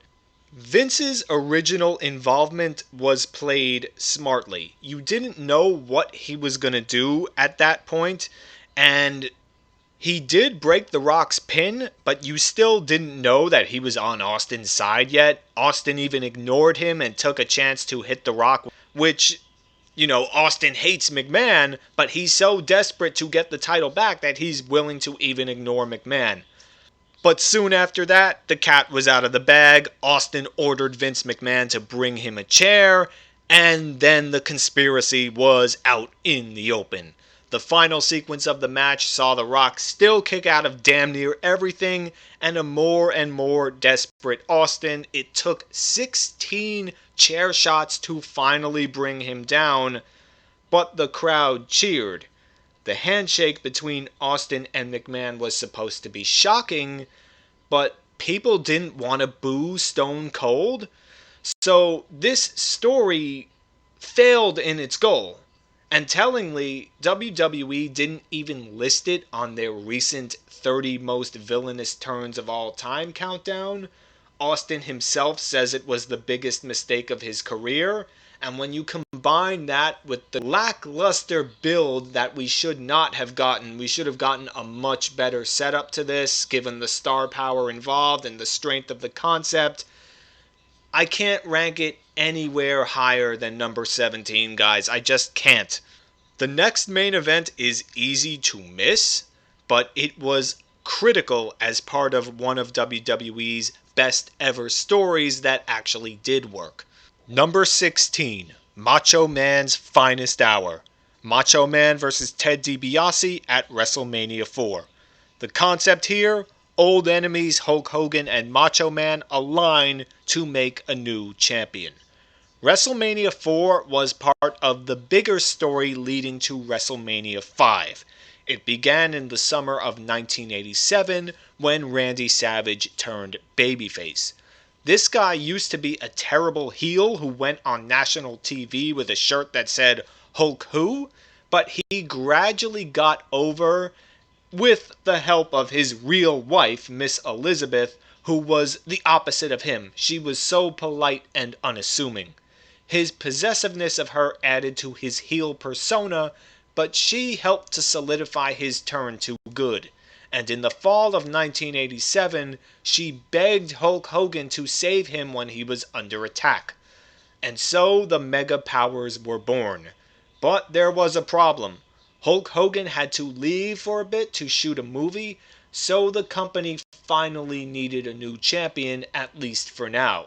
Vince's original involvement was played smartly. You didn't know what he was going to do at that point, and he did break The Rock's pin, but you still didn't know that he was on Austin's side yet. Austin even ignored him and took a chance to hit The Rock, which, Austin hates McMahon, but he's so desperate to get the title back that he's willing to even ignore McMahon. But soon after that, the cat was out of the bag. Austin ordered Vince McMahon to bring him a chair, and then the conspiracy was out in the open. The final sequence of the match saw The Rock still kick out of damn near everything, and a more and more desperate Austin. It took 16 chair shots to finally bring him down, but the crowd cheered. The handshake between Austin and McMahon was supposed to be shocking, but people didn't want to boo Stone Cold. So this story failed in its goal. And tellingly, WWE didn't even list it on their recent 30 most villainous turns of all time countdown. Austin himself says it was the biggest mistake of his career. And when you combine that with the lackluster build that we should not have gotten, we should have gotten a much better setup to this, given the star power involved and the strength of the concept. I can't rank it anywhere higher than number 17, guys. I just can't. The next main event is easy to miss, but it was critical as part of one of WWE's best ever stories that actually did work. Number 16, Macho Man's Finest Hour. Macho Man vs. Ted DiBiase at WrestleMania 4. The concept here, old enemies Hulk Hogan and Macho Man align to make a new champion. WrestleMania 4 was part of the bigger story leading to WrestleMania 5. It began in the summer of 1987 when Randy Savage turned babyface. This guy used to be a terrible heel who went on national TV with a shirt that said Hulk Who, but he gradually got over with the help of his real wife, Miss Elizabeth, who was the opposite of him. She was so polite and unassuming. His possessiveness of her added to his heel persona, but she helped to solidify his turn to good. And in the fall of 1987, she begged Hulk Hogan to save him when he was under attack. And so the Mega Powers were born. But there was a problem. Hulk Hogan had to leave for a bit to shoot a movie, so the company finally needed a new champion, at least for now.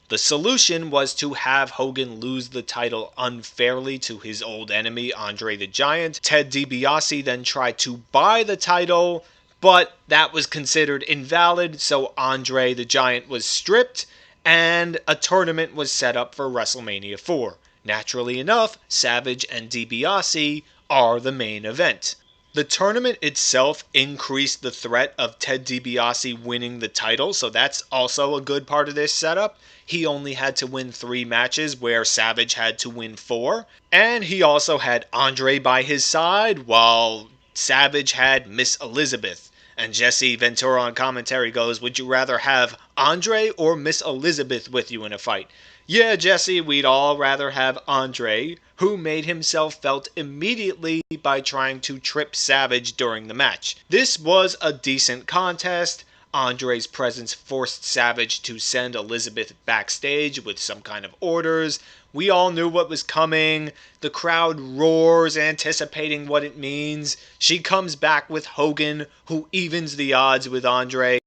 The solution was to have Hogan lose the title unfairly to his old enemy Andre the Giant. Ted DiBiase then tried to buy the title, but that was considered invalid, so Andre the Giant was stripped, and a tournament was set up for WrestleMania 4. Naturally enough, Savage and DiBiase are the main event. The tournament itself increased the threat of Ted DiBiase winning the title, so that's also a good part of this setup. He only had to win 3 matches where Savage had to win 4. And he also had Andre by his side while Savage had Miss Elizabeth. And Jesse Ventura on commentary goes, would you rather have Andre or Miss Elizabeth with you in a fight? Yeah, Jesse, we'd all rather have Andre, who made himself felt immediately by trying to trip Savage during the match. This was a decent contest. Andre's presence forced Savage to send Elizabeth backstage with some kind of orders. We all knew what was coming. The crowd roars, anticipating what it means. She comes back with Hogan, who evens the odds with Andre.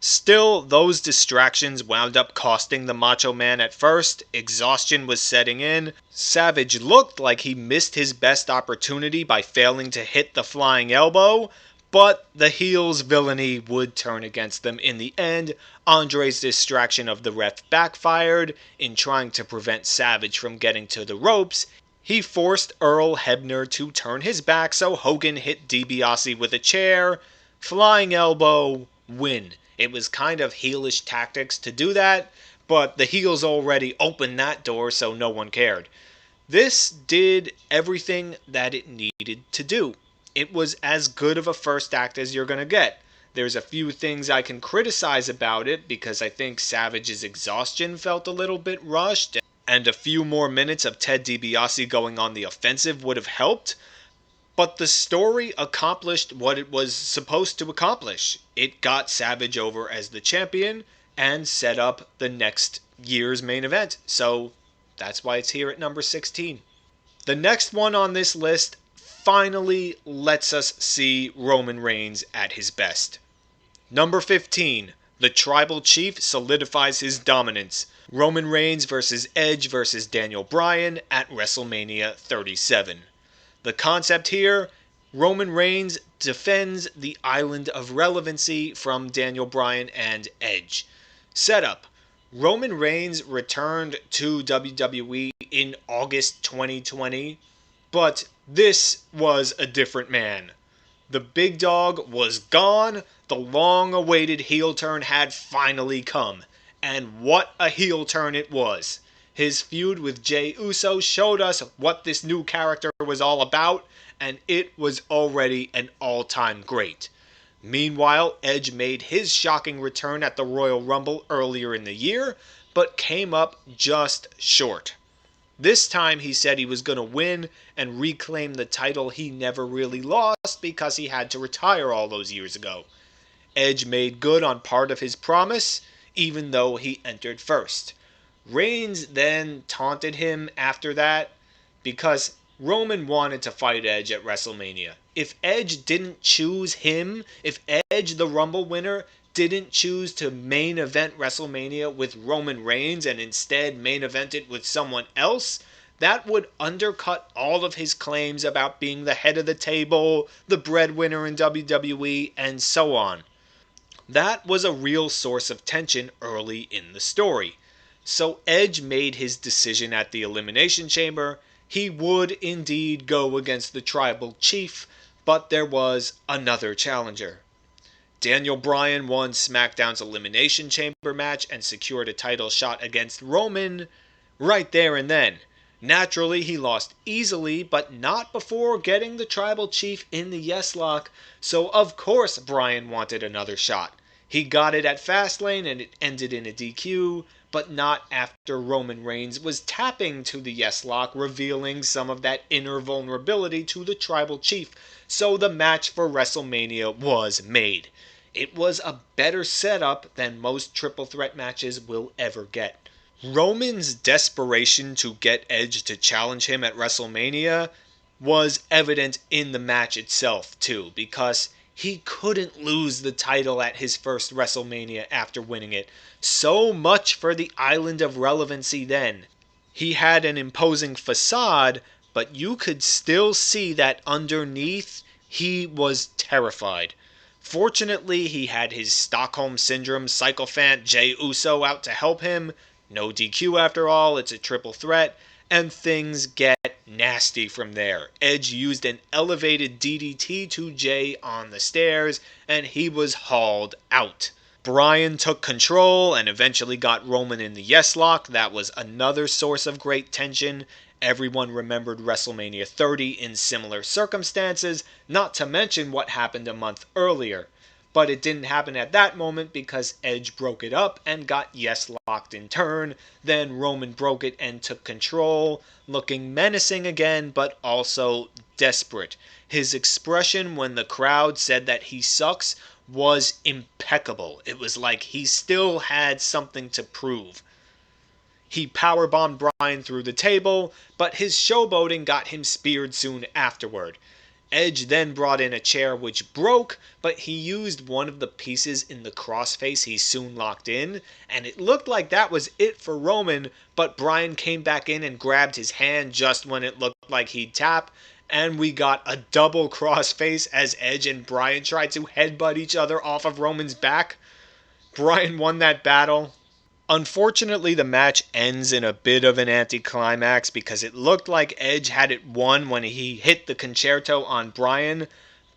Still, those distractions wound up costing the Macho Man at first. Exhaustion was setting in. Savage looked like he missed his best opportunity by failing to hit the flying elbow, but the heel's villainy would turn against them in the end. Andre's distraction of the ref backfired. In trying to prevent Savage from getting to the ropes, he forced Earl Hebner to turn his back, so Hogan hit DiBiase with a chair. Flying elbow, win. It was kind of heelish tactics to do that, but the heels already opened that door, so no one cared. This did everything that it needed to do. It was as good of a first act as you're going to get. There's a few things I can criticize about it because I think Savage's exhaustion felt a little bit rushed, and a few more minutes of Ted DiBiase going on the offensive would have helped. But the story accomplished what it was supposed to accomplish. It got Savage over as the champion and set up the next year's main event. So that's why it's here at number 16. The next one on this list finally lets us see Roman Reigns at his best. Number 15. The Tribal Chief solidifies his dominance. Roman Reigns versus Edge versus Daniel Bryan at WrestleMania 37. The concept here, Roman Reigns defends the Island of Relevancy from Daniel Bryan and Edge. Setup, Roman Reigns returned to WWE in August 2020, but this was a different man. The big dog was gone, the long-awaited heel turn had finally come, and what a heel turn it was. His feud with Jey Uso showed us what this new character was all about, and it was already an all-time great. Meanwhile, Edge made his shocking return at the Royal Rumble earlier in the year, but came up just short. This time he said he was going to win and reclaim the title he never really lost because he had to retire all those years ago. Edge made good on part of his promise, even though he entered first. Reigns then taunted him after that because Roman wanted to fight Edge at WrestleMania. If Edge didn't choose him, if Edge, the Rumble winner, didn't choose to main event WrestleMania with Roman Reigns and instead main event it with someone else, that would undercut all of his claims about being the head of the table, the breadwinner in WWE, and so on. That was a real source of tension early in the story. So Edge made his decision at the Elimination Chamber. He would indeed go against the Tribal Chief, but there was another challenger. Daniel Bryan won SmackDown's Elimination Chamber match and secured a title shot against Roman right there and then. Naturally, he lost easily, but not before getting the Tribal Chief in the yes lock, so of course Bryan wanted another shot. He got it at Fastlane and it ended in a DQ, but not after Roman Reigns was tapping to the yes lock, revealing some of that inner vulnerability to the Tribal Chief, so the match for WrestleMania was made. It was a better setup than most triple threat matches will ever get. Roman's desperation to get Edge to challenge him at WrestleMania was evident in the match itself too, because he couldn't lose the title at his first WrestleMania after winning it. So much for the Island of Relevancy then. He had an imposing facade, but you could still see that underneath he was terrified. Fortunately, he had his Stockholm Syndrome sycophant Jey Uso out to help him. No DQ after all, it's a triple threat, and things get nasty from there. Edge used an elevated DDT to Jey on the stairs, and he was hauled out. Bryan took control and eventually got Roman in the yes lock. That was another source of great tension. Everyone remembered WrestleMania 30 in similar circumstances, not to mention what happened a month earlier. But it didn't happen at that moment because Edge broke it up and got yes locked in turn. Then Roman broke it and took control, looking menacing again, but also desperate. His expression when the crowd said that he sucks was impeccable. It was like he still had something to prove. He powerbombed Bryan through the table, but his showboating got him speared soon afterward. Edge then brought in a chair which broke, but he used one of the pieces in the crossface he soon locked in, and it looked like that was it for Roman, but Bryan came back in and grabbed his hand just when it looked like he'd tap, and we got a double crossface as Edge and Bryan tried to headbutt each other off of Roman's back. Bryan won that battle. Unfortunately, the match ends in a bit of an anticlimax because it looked like Edge had it won when he hit the concerto on Bryan,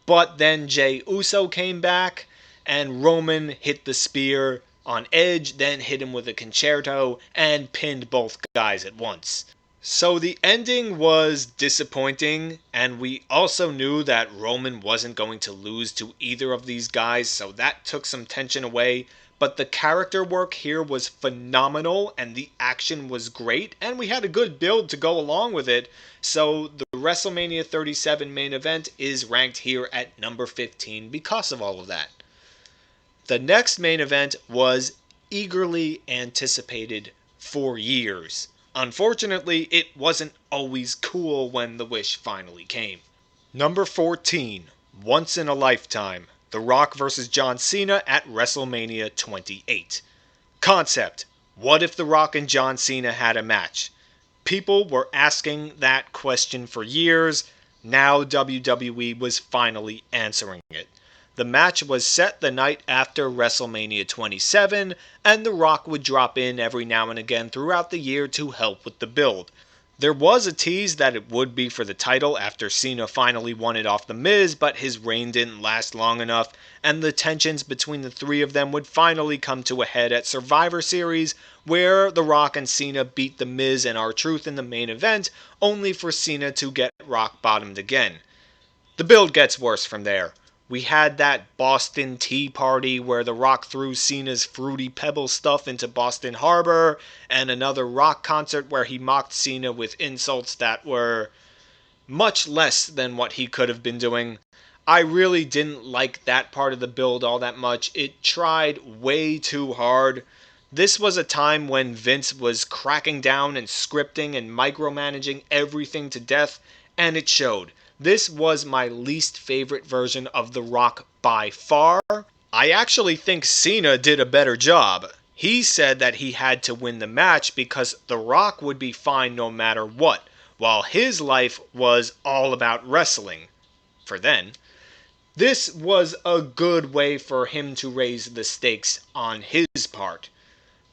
but then Jey Uso came back and Roman hit the spear on Edge, then hit him with a concerto and pinned both guys at once. So the ending was disappointing, and we also knew that Roman wasn't going to lose to either of these guys, so that took some tension away. But the character work here was phenomenal, and the action was great, and we had a good build to go along with it. So the WrestleMania 37 main event is ranked here at number 15 because of all of that. The next main event was eagerly anticipated for years. Unfortunately, it wasn't always cool when the wish finally came. Number 14, Once in a Lifetime, The Rock vs. John Cena at WrestleMania 28. Concept: what if The Rock and John Cena had a match? People were asking that question for years. Now WWE was finally answering it. The match was set the night after WrestleMania 27, and The Rock would drop in every now and again throughout the year to help with the build. There was a tease that it would be for the title after Cena finally won it off The Miz, but his reign didn't last long enough, and the tensions between the three of them would finally come to a head at Survivor Series, where The Rock and Cena beat The Miz and R-Truth in the main event, only for Cena to get rock bottomed again. The build gets worse from there. We had that Boston Tea Party where The Rock threw Cena's Fruity Pebble stuff into Boston Harbor, and another Rock concert where he mocked Cena with insults that were much less than what he could have been doing. I really didn't like that part of the build all that much. It tried way too hard. This was a time when Vince was cracking down and scripting and micromanaging everything to death, and it showed. This was my least favorite version of The Rock by far. I actually think Cena did a better job. He said that he had to win the match because The Rock would be fine no matter what, while his life was all about wrestling. For then. This was a good way for him to raise the stakes on his part.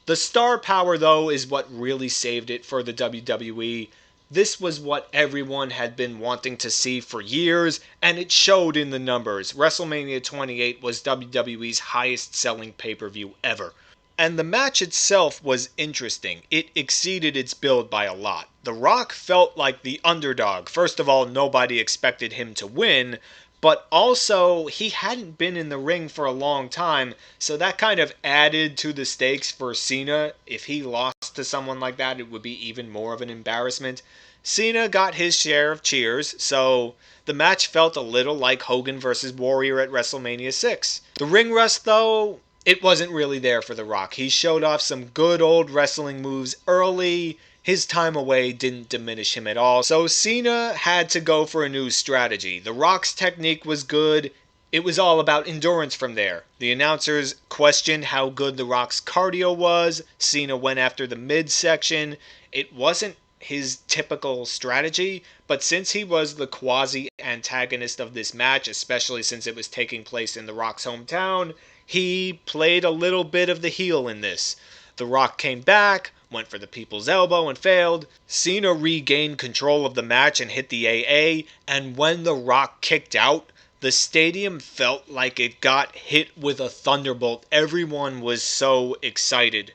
The star power, though, is what really saved it for the WWE. This was what everyone had been wanting to see for years, and it showed in the numbers. WrestleMania 28 was WWE's highest selling pay-per-view ever. And the match itself was interesting. It exceeded its build by a lot. The Rock felt like the underdog. First of all, nobody expected him to win, but also he hadn't been in the ring for a long time, so that kind of added to the stakes for Cena. If he lost to someone like that, it would be even more of an embarrassment. Cena got his share of cheers, so the match felt a little like Hogan vs. Warrior at WrestleMania 6. The ring rust, though, it wasn't really there for The Rock. He showed off some good old wrestling moves early. His time away didn't diminish him at all, so Cena had to go for a new strategy. The Rock's technique was good. It was all about endurance from there. The announcers questioned how good The Rock's cardio was. Cena went after the midsection. It wasn't his typical strategy, but since he was the quasi-antagonist of this match, especially since it was taking place in The Rock's hometown, he played a little bit of the heel in this. The Rock came back, went for the people's elbow and failed. Cena regained control of the match and hit the AA, and when The Rock kicked out, the stadium felt like it got hit with a thunderbolt. Everyone was so excited.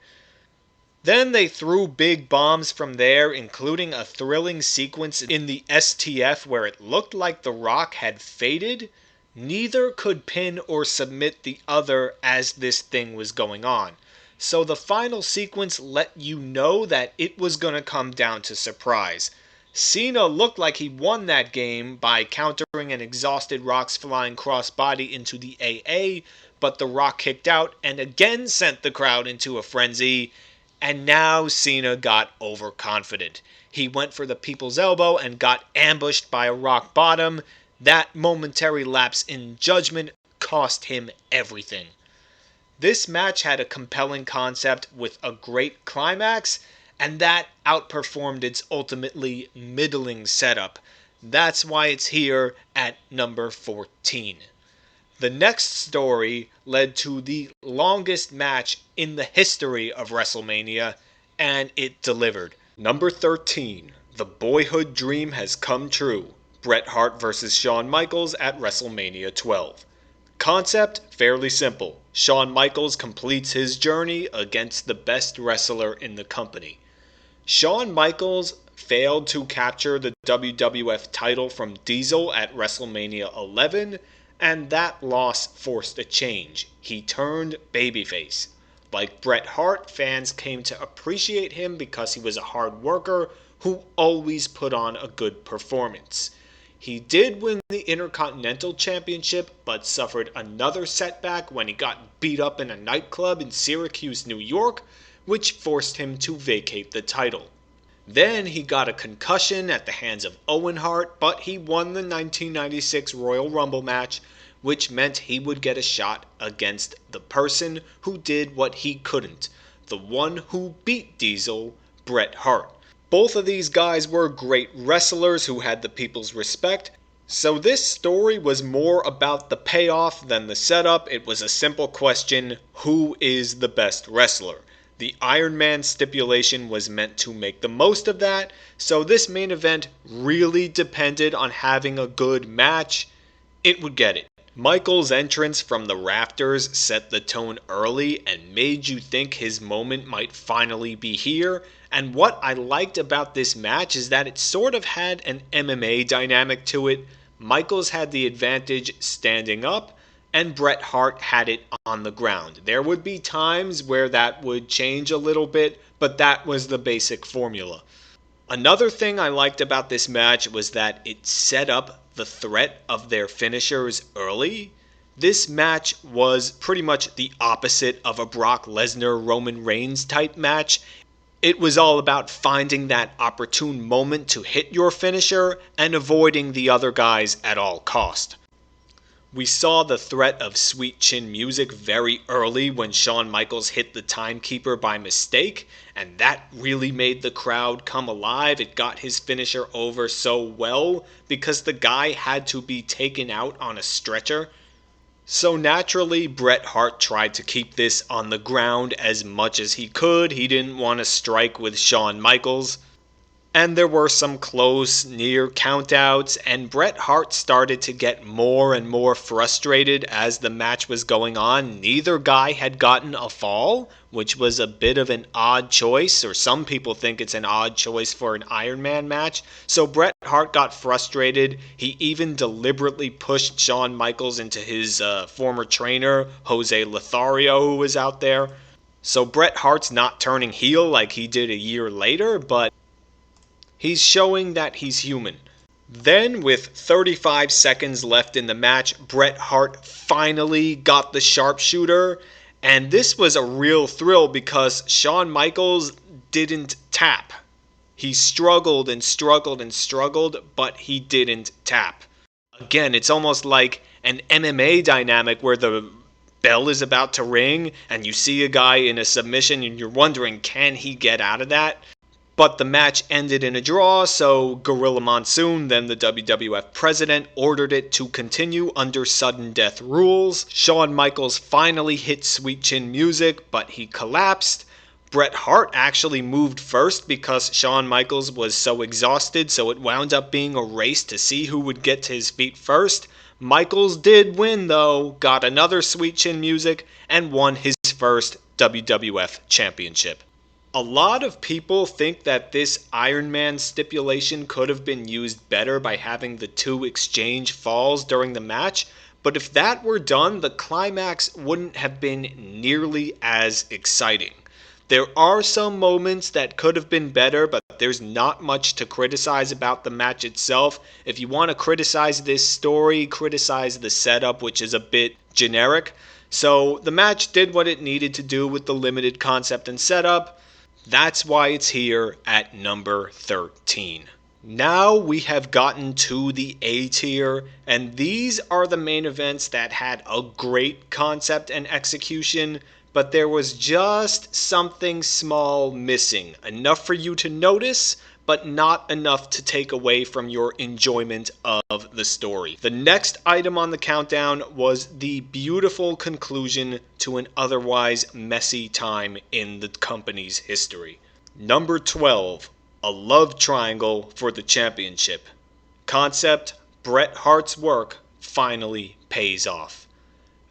Then they threw big bombs from there, including a thrilling sequence in the STF where it looked like The Rock had faded. Neither could pin or submit the other as this thing was going on. So the final sequence let you know that it was going to come down to surprise. Cena looked like he won that game by countering an exhausted Rock's flying crossbody into the AA, but The Rock kicked out and again sent the crowd into a frenzy. And now Cena got overconfident. He went for the people's elbow and got ambushed by a rock bottom. That momentary lapse in judgment cost him everything. This match had a compelling concept with a great climax, and that outperformed its ultimately middling setup. That's why it's here at number 14. The next story led to the longest match in the history of WrestleMania, and it delivered. Number 13, the boyhood dream has come true. Bret Hart vs. Shawn Michaels at WrestleMania 12. Concept, fairly simple. Shawn Michaels completes his journey against the best wrestler in the company. Shawn Michaels failed to capture the WWF title from Diesel at WrestleMania 11, and that loss forced a change. He turned babyface. Like Bret Hart, fans came to appreciate him because he was a hard worker who always put on a good performance. He did win the Intercontinental Championship, but suffered another setback when he got beat up in a nightclub in Syracuse, New York, which forced him to vacate the title. Then he got a concussion at the hands of Owen Hart, but he won the 1996 Royal Rumble match, which meant he would get a shot against the person who did what he couldn't, the one who beat Diesel, Bret Hart. Both of these guys were great wrestlers who had the people's respect, so this story was more about the payoff than the setup. It was a simple question: who is the best wrestler? The Iron Man stipulation was meant to make the most of that, so this main event really depended on having a good match. It would get it. Michaels' entrance from the rafters set the tone early and made you think his moment might finally be here. And what I liked about this match is that it sort of had an MMA dynamic to it. Michaels had the advantage standing up, and Bret Hart had it on the ground. There would be times where that would change a little bit, but that was the basic formula. Another thing I liked about this match was that it set up the threat of their finishers early. This match was pretty much the opposite of a Brock Lesnar-Roman Reigns type match. It was all about finding that opportune moment to hit your finisher and avoiding the other guys at all cost. We saw the threat of Sweet Chin Music very early when Shawn Michaels hit the timekeeper by mistake, and that really made the crowd come alive. It got his finisher over so well because the guy had to be taken out on a stretcher. So naturally, Bret Hart tried to keep this on the ground as much as he could. He didn't want to strike with Shawn Michaels. And there were some close, near countouts, and Bret Hart started to get more and more frustrated as the match was going on. Neither guy had gotten a fall, which was a bit of an odd choice, or some people think it's an odd choice for an Iron Man match. So Bret Hart got frustrated. He even deliberately pushed Shawn Michaels into his former trainer, Jose Lothario, who was out there. So Bret Hart's not turning heel like he did a year later, but he's showing that he's human. Then, with 35 seconds left in the match, Bret Hart finally got the sharpshooter. And this was a real thrill because Shawn Michaels didn't tap. He struggled and struggled and struggled, but he didn't tap. Again, it's almost like an MMA dynamic where the bell is about to ring and you see a guy in a submission and you're wondering, can he get out of that? But the match ended in a draw, so Gorilla Monsoon, then the WWF president, ordered it to continue under sudden death rules. Shawn Michaels finally hit Sweet Chin Music, but he collapsed. Bret Hart actually moved first because Shawn Michaels was so exhausted, so it wound up being a race to see who would get to his feet first. Michaels did win though, got another Sweet Chin Music, and won his first WWF championship. A lot of people think that this Iron Man stipulation could have been used better by having the two exchange falls during the match, but if that were done, the climax wouldn't have been nearly as exciting. There are some moments that could have been better, but there's not much to criticize about the match itself. If you want to criticize this story, criticize the setup, which is a bit generic. So the match did what it needed to do with the limited concept and setup. That's why it's here at number 13. Now we have gotten to the A tier, and these are the main events that had a great concept and execution, but there was just something small missing. Enough for you to notice, but not enough to take away from your enjoyment of the story. The next item on the countdown was the beautiful conclusion to an otherwise messy time in the company's history. Number 12, a love triangle for the championship. Concept: Bret Hart's work finally pays off.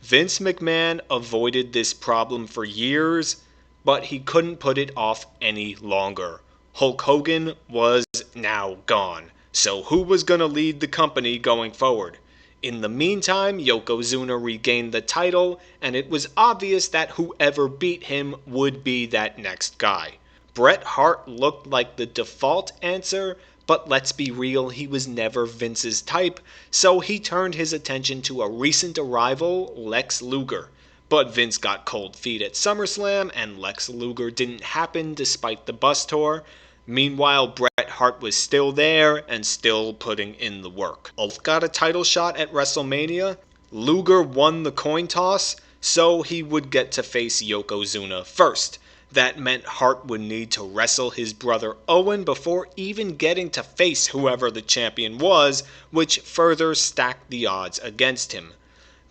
Vince McMahon avoided this problem for years, but he couldn't put it off any longer. Hulk Hogan was now gone. So who was going to lead the company going forward? In the meantime, Yokozuna regained the title, and it was obvious that whoever beat him would be that next guy. Bret Hart looked like the default answer, but let's be real, he was never Vince's type, so he turned his attention to a recent arrival, Lex Luger. But Vince got cold feet at SummerSlam, and Lex Luger didn't happen despite the bus tour. Meanwhile, Bret Hart was still there and still putting in the work. Both got a title shot at WrestleMania. Luger won the coin toss, so he would get to face Yokozuna first. That meant Hart would need to wrestle his brother Owen before even getting to face whoever the champion was, which further stacked the odds against him.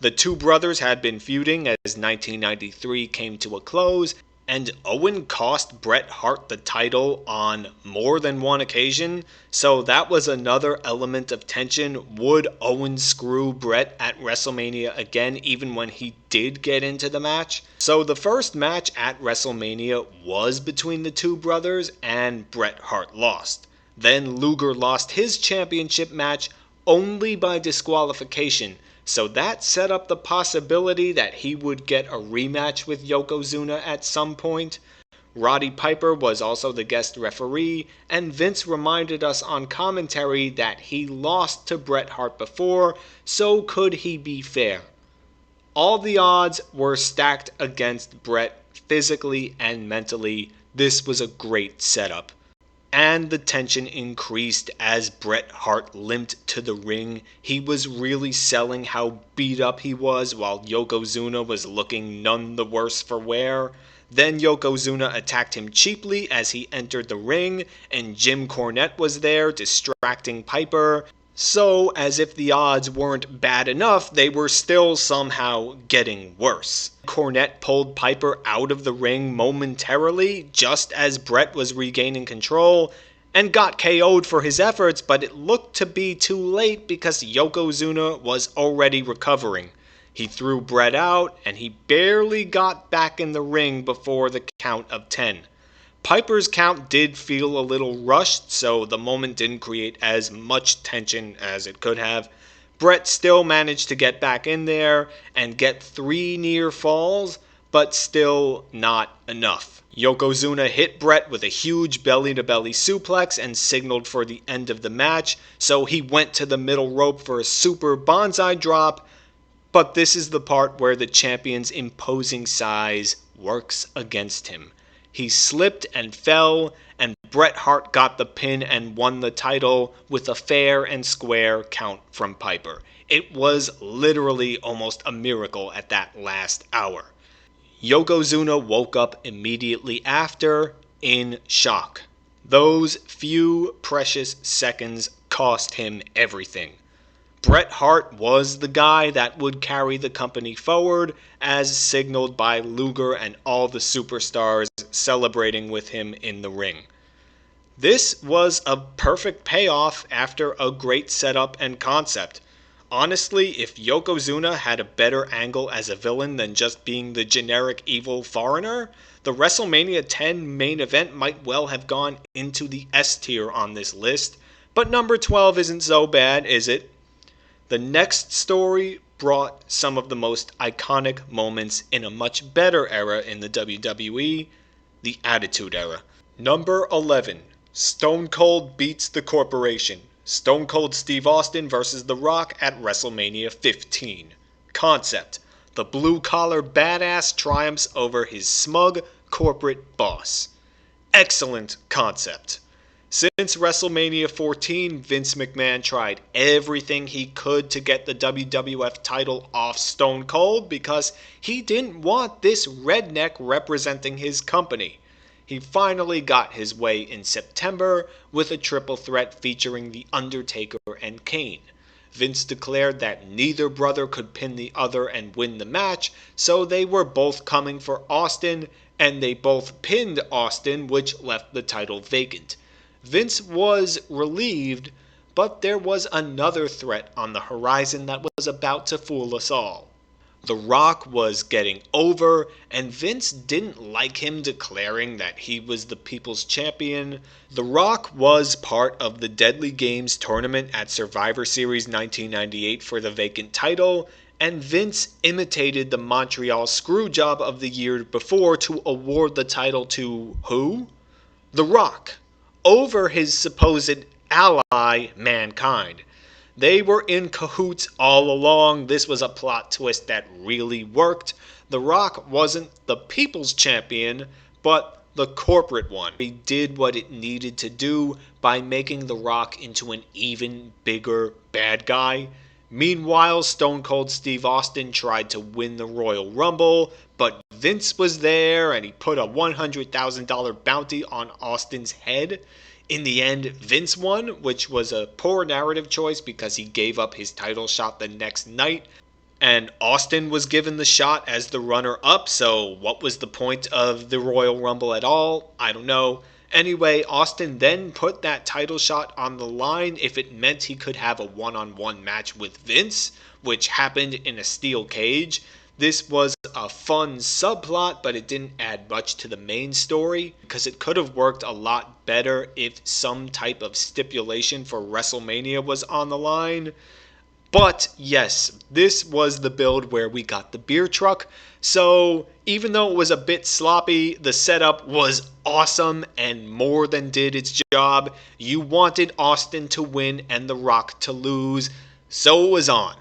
The two brothers had been feuding as 1993 came to a close, and Owen cost Bret Hart the title on more than one occasion, so that was another element of tension. Would Owen screw Bret at WrestleMania again even when he did get into the match? So the first match at WrestleMania was between the two brothers, and Bret Hart lost. Then Luger lost his championship match only by disqualification, so that set up the possibility that he would get a rematch with Yokozuna at some point. Roddy Piper was also the guest referee, and Vince reminded us on commentary that he lost to Bret Hart before, so could he be fair? All the odds were stacked against Bret physically and mentally. This was a great setup. And the tension increased as Bret Hart limped to the ring. He was really selling how beat up he was, while Yokozuna was looking none the worse for wear. Then Yokozuna attacked him cheaply as he entered the ring, and Jim Cornette was there distracting Piper. So, as if the odds weren't bad enough, they were still somehow getting worse. Cornette pulled Piper out of the ring momentarily, just as Bret was regaining control, and got KO'd for his efforts, but it looked to be too late because Yokozuna was already recovering. He threw Bret out, and he barely got back in the ring before the count of 10. Piper's count did feel a little rushed, so the moment didn't create as much tension as it could have. Bret still managed to get back in there and get 3 near falls, but still not enough. Yokozuna hit Bret with a huge belly-to-belly suplex and signaled for the end of the match, so he went to the middle rope for a super bonsai drop, but this is the part where the champion's imposing size works against him. He slipped and fell, and Bret Hart got the pin and won the title with a fair and square count from Piper. It was literally almost a miracle at that last hour. Yokozuna woke up immediately after in shock. Those few precious seconds cost him everything. Bret Hart was the guy that would carry the company forward, as signaled by Luger and all the superstars celebrating with him in the ring. This was a perfect payoff after a great setup and concept. Honestly, if Yokozuna had a better angle as a villain than just being the generic evil foreigner, the WrestleMania 10 main event might well have gone into the S tier on this list, but number 12 isn't so bad, is it? The next story brought some of the most iconic moments in a much better era in the WWE, the Attitude Era. Number 11. Stone Cold beats the Corporation. Stone Cold Steve Austin vs. The Rock at WrestleMania 15. Concept: the blue-collar badass triumphs over his smug corporate boss. Excellent concept. Since WrestleMania 14, Vince McMahon tried everything he could to get the WWF title off Stone Cold because he didn't want this redneck representing his company. He finally got his way in September with a triple threat featuring The Undertaker and Kane. Vince declared that neither brother could pin the other and win the match, so they were both coming for Austin, and they both pinned Austin, which left the title vacant. Vince was relieved, but there was another threat on the horizon that was about to fool us all. The Rock was getting over, and Vince didn't like him declaring that he was the people's champion. The Rock was part of the Deadly Games tournament at Survivor Series 1998 for the vacant title, and Vince imitated the Montreal Screwjob of the year before to award the title to who? The Rock, over his supposed ally, Mankind. They were in cahoots all along. This was a plot twist that really worked. The Rock wasn't the people's champion, but the corporate one. He did what it needed to do by making The Rock into an even bigger bad guy. Meanwhile, Stone Cold Steve Austin tried to win the Royal Rumble, but Vince was there and he put a $100,000 bounty on Austin's head. In the end, Vince won, which was a poor narrative choice because he gave up his title shot the next night. And Austin was given the shot as the runner-up, so what was the point of the Royal Rumble at all? I don't know. Anyway, Austin then put that title shot on the line if it meant he could have a one-on-one match with Vince, which happened in a steel cage. This was a fun subplot, but it didn't add much to the main story, because it could have worked a lot better if some type of stipulation for WrestleMania was on the line. But yes, this was the build where we got the beer truck, so even though it was a bit sloppy, the setup was awesome and more than did its job. You wanted Austin to win and The Rock to lose, so it was on.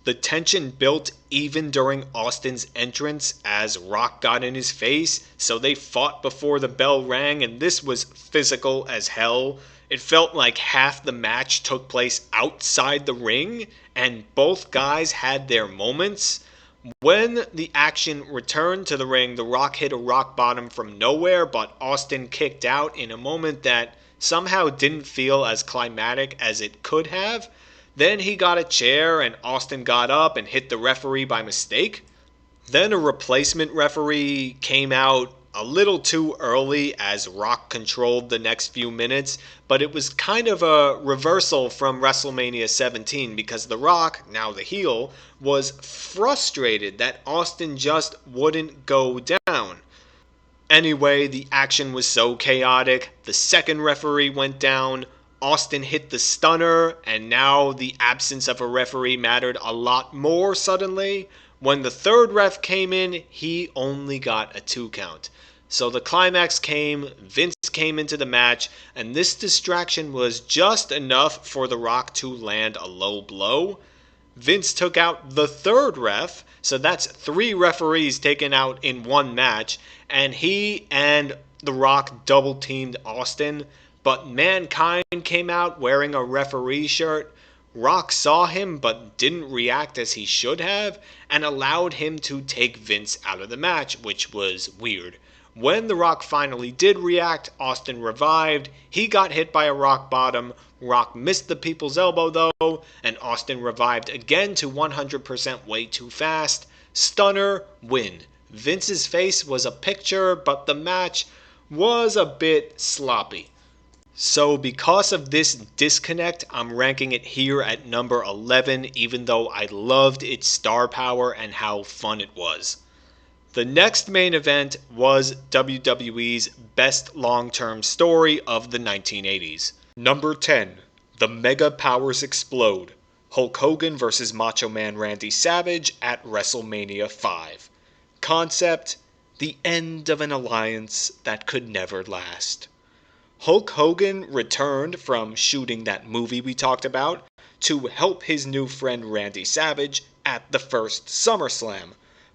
The tension built even during Austin's entrance as Rock got in his face, so they fought before the bell rang, and this was physical as hell. It felt like half the match took place outside the ring, and both guys had their moments. When the action returned to the ring, The Rock hit a rock bottom from nowhere, but Austin kicked out in a moment that somehow didn't feel as climatic as it could have. Then he got a chair and Austin got up and hit the referee by mistake. Then a replacement referee came out a little too early as Rock controlled the next few minutes, but it was kind of a reversal from WrestleMania 17 because The Rock, now the heel, was frustrated that Austin just wouldn't go down. Anyway, the action was so chaotic, the second referee went down, Austin hit the stunner, and now the absence of a referee mattered a lot more suddenly. When the third ref came in, he only got a 2 count. So the climax came, Vince came into the match, and this distraction was just enough for The Rock to land a low blow. Vince took out the third ref, so that's 3 referees taken out in one match, and he and The Rock double teamed Austin. But Mankind came out wearing a referee shirt. Rock saw him but didn't react as he should have, and allowed him to take Vince out of the match, which was weird. When The Rock finally did react, Austin revived. He got hit by a rock bottom. Rock missed the people's elbow though, and Austin revived again to 100% way too fast. Stunner, win. Vince's face was a picture, but the match was a bit sloppy. So because of this disconnect, I'm ranking it here at number 11, even though I loved its star power and how fun it was. The next main event was WWE's best long-term story of the 1980s. Number 10, The Mega Powers Explode. Hulk Hogan vs. Macho Man Randy Savage at WrestleMania 5. Concept, the end of an alliance that could never last. Hulk Hogan returned from shooting that movie we talked about to help his new friend Randy Savage at the first SummerSlam.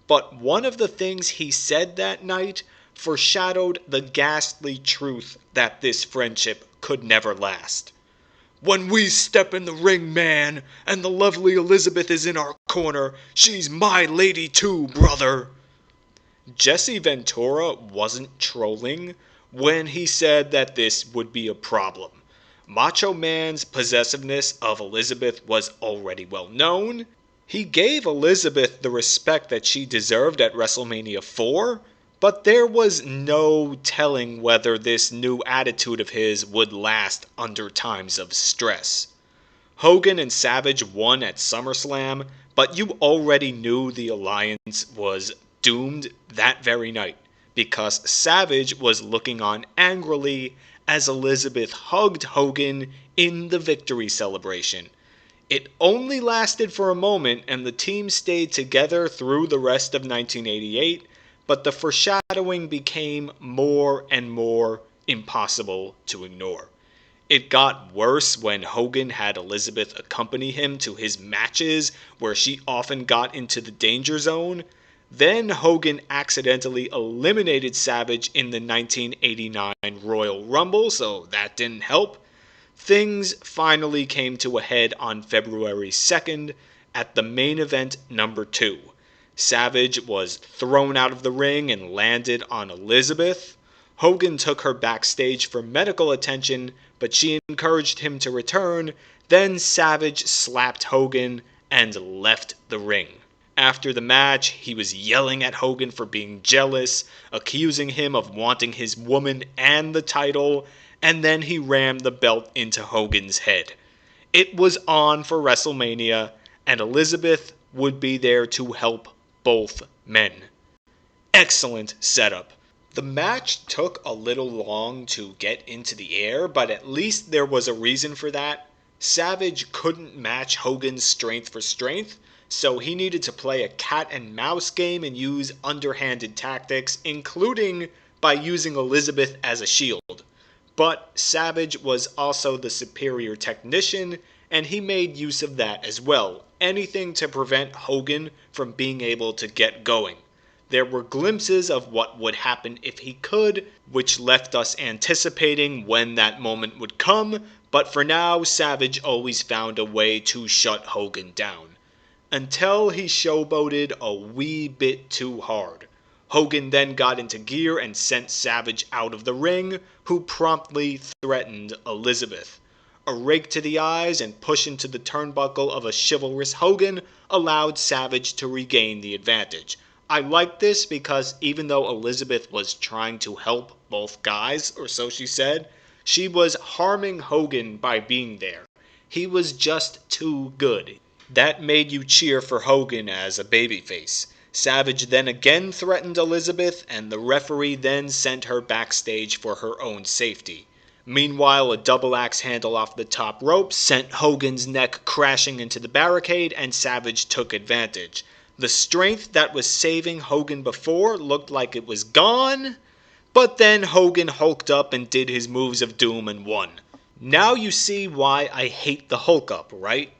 But one of the things he said that night foreshadowed the ghastly truth that this friendship could never last. "When we step in the ring, man, and the lovely Elizabeth is in our corner, she's my lady too, brother." Jesse Ventura wasn't trolling when he said that this would be a problem. Macho Man's possessiveness of Elizabeth was already well known. He gave Elizabeth the respect that she deserved at WrestleMania 4, but there was no telling whether this new attitude of his would last under times of stress. Hogan and Savage won at SummerSlam, but you already knew the alliance was doomed that very night, because Savage was looking on angrily as Elizabeth hugged Hogan in the victory celebration. It only lasted for a moment, and the team stayed together through the rest of 1988, but the foreshadowing became more and more impossible to ignore. It got worse when Hogan had Elizabeth accompany him to his matches where she often got into the danger zone. Then Hogan accidentally eliminated Savage in the 1989 Royal Rumble, so that didn't help. Things finally came to a head on February 2nd at the main event number 2. Savage was thrown out of the ring and landed on Elizabeth. Hogan took her backstage for medical attention, but she encouraged him to return. Then Savage slapped Hogan and left the ring. After the match, he was yelling at Hogan for being jealous, accusing him of wanting his woman and the title, and then he rammed the belt into Hogan's head. It was on for WrestleMania, and Elizabeth would be there to help both men. Excellent setup. The match took a little long to get into the air, but at least there was a reason for that. Savage couldn't match Hogan's strength for strength, so he needed to play a cat and mouse game and use underhanded tactics, including by using Elizabeth as a shield. But Savage was also the superior technician, and he made use of that as well, anything to prevent Hogan from being able to get going. There were glimpses of what would happen if he could, which left us anticipating when that moment would come, but for now, Savage always found a way to shut Hogan down. Until he showboated a wee bit too hard. Hogan then got into gear and sent Savage out of the ring, who promptly threatened Elizabeth. A rake to the eyes and push into the turnbuckle of a chivalrous Hogan allowed Savage to regain the advantage. I like this because even though Elizabeth was trying to help both guys, or so she said, she was harming Hogan by being there. He was just too good. That made you cheer for Hogan as a babyface. Savage then again threatened Elizabeth, and the referee then sent her backstage for her own safety. Meanwhile, a double axe handle off the top rope sent Hogan's neck crashing into the barricade, and Savage took advantage. The strength that was saving Hogan before looked like it was gone, but then Hogan hulked up and did his moves of doom and won. Now you see why I hate the Hulk up, right?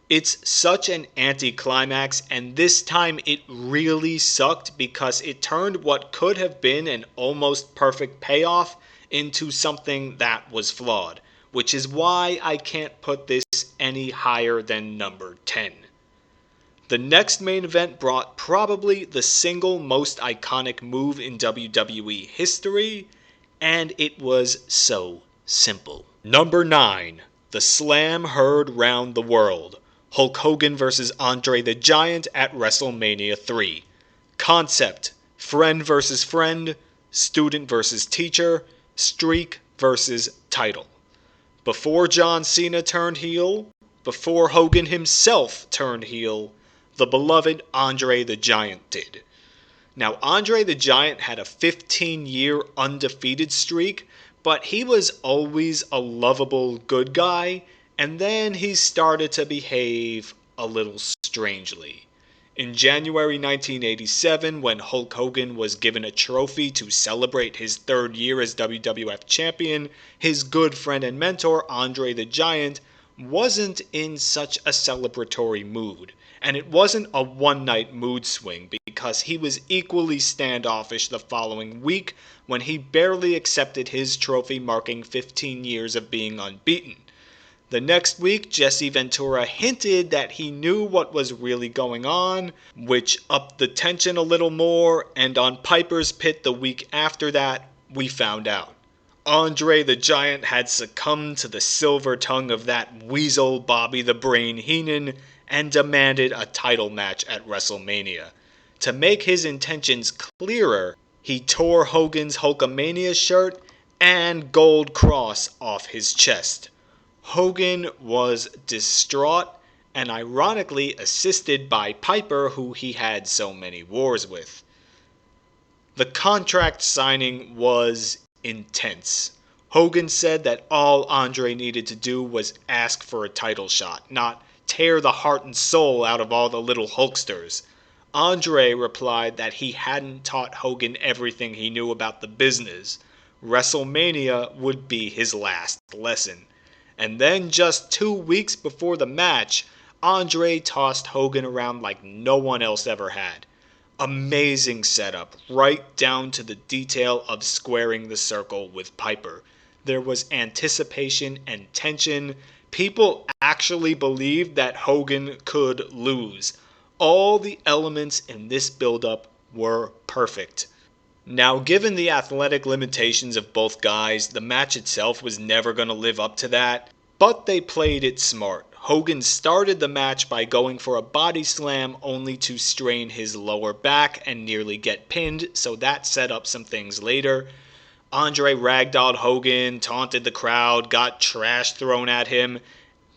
It's such an anticlimax, and this time it really sucked because it turned what could have been an almost perfect payoff into something that was flawed, which is why I can't put this any higher than number 10. The next main event brought probably the single most iconic move in WWE history, and it was so simple. Number 9. The Slam heard round the world. Hulk Hogan vs. Andre the Giant at WrestleMania 3. Concept: friend versus friend, student versus teacher, streak versus title. Before John Cena turned heel, before Hogan himself turned heel, the beloved Andre the Giant did. Now, Andre the Giant had a 15-year undefeated streak, but he was always a lovable good guy, and then he started to behave a little strangely. In January 1987, when Hulk Hogan was given a trophy to celebrate his third year as WWF champion, his good friend and mentor, Andre the Giant, wasn't in such a celebratory mood. And it wasn't a one-night mood swing, because he was equally standoffish the following week when he barely accepted his trophy marking 15 years of being unbeaten. The next week, Jesse Ventura hinted that he knew what was really going on, which upped the tension a little more, and on Piper's Pit the week after that, we found out. Andre the Giant had succumbed to the silver tongue of that weasel Bobby the Brain Heenan and demanded a title match at WrestleMania. To make his intentions clearer, he tore Hogan's Hulkamania shirt and gold cross off his chest. Hogan was distraught and ironically assisted by Piper, who he had so many wars with. The contract signing was intense. Hogan said that all Andre needed to do was ask for a title shot, not tear the heart and soul out of all the little Hulksters. Andre replied that he hadn't taught Hogan everything he knew about the business. WrestleMania would be his last lesson. And then just 2 weeks before the match, Andre tossed Hogan around like no one else ever had. Amazing setup, right down to the detail of squaring the circle with Piper. There was anticipation and tension. People actually believed that Hogan could lose. All the elements in this build-up were perfect. Now, given the athletic limitations of both guys, the match itself was never going to live up to that, but they played it smart. Hogan started the match by going for a body slam only to strain his lower back and nearly get pinned, so that set up some things later. Andre ragdolled Hogan, taunted the crowd, got trash thrown at him.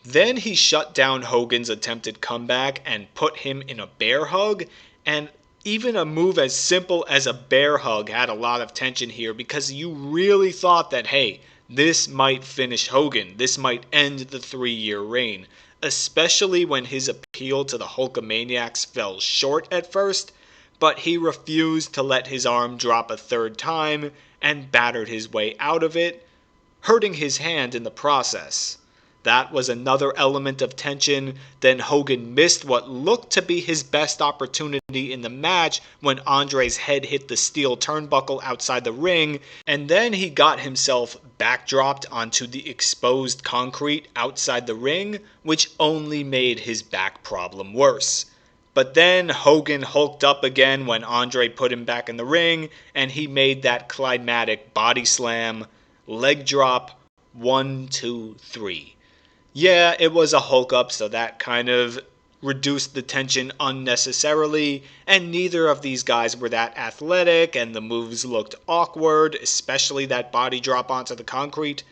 Then he shut down Hogan's attempted comeback and put him in a bear hug, and even a move as simple as a bear hug had a lot of tension here because you really thought that, hey, this might finish Hogan. This might end the 3-year reign, especially when his appeal to the Hulkamaniacs fell short at first, but he refused to let his arm drop a third time and battered his way out of it, hurting his hand in the process. That was another element of tension. Then Hogan missed what looked to be his best opportunity in the match when Andre's head hit the steel turnbuckle outside the ring, and then he got himself backdropped onto the exposed concrete outside the ring, which only made his back problem worse. But then Hogan hulked up again when Andre put him back in the ring, and he made that climactic body slam, leg drop, 1, 2, 3. Yeah, it was a Hulk up, so that kind of reduced the tension unnecessarily, and neither of these guys were that athletic, and the moves looked awkward, especially that body drop onto the concrete,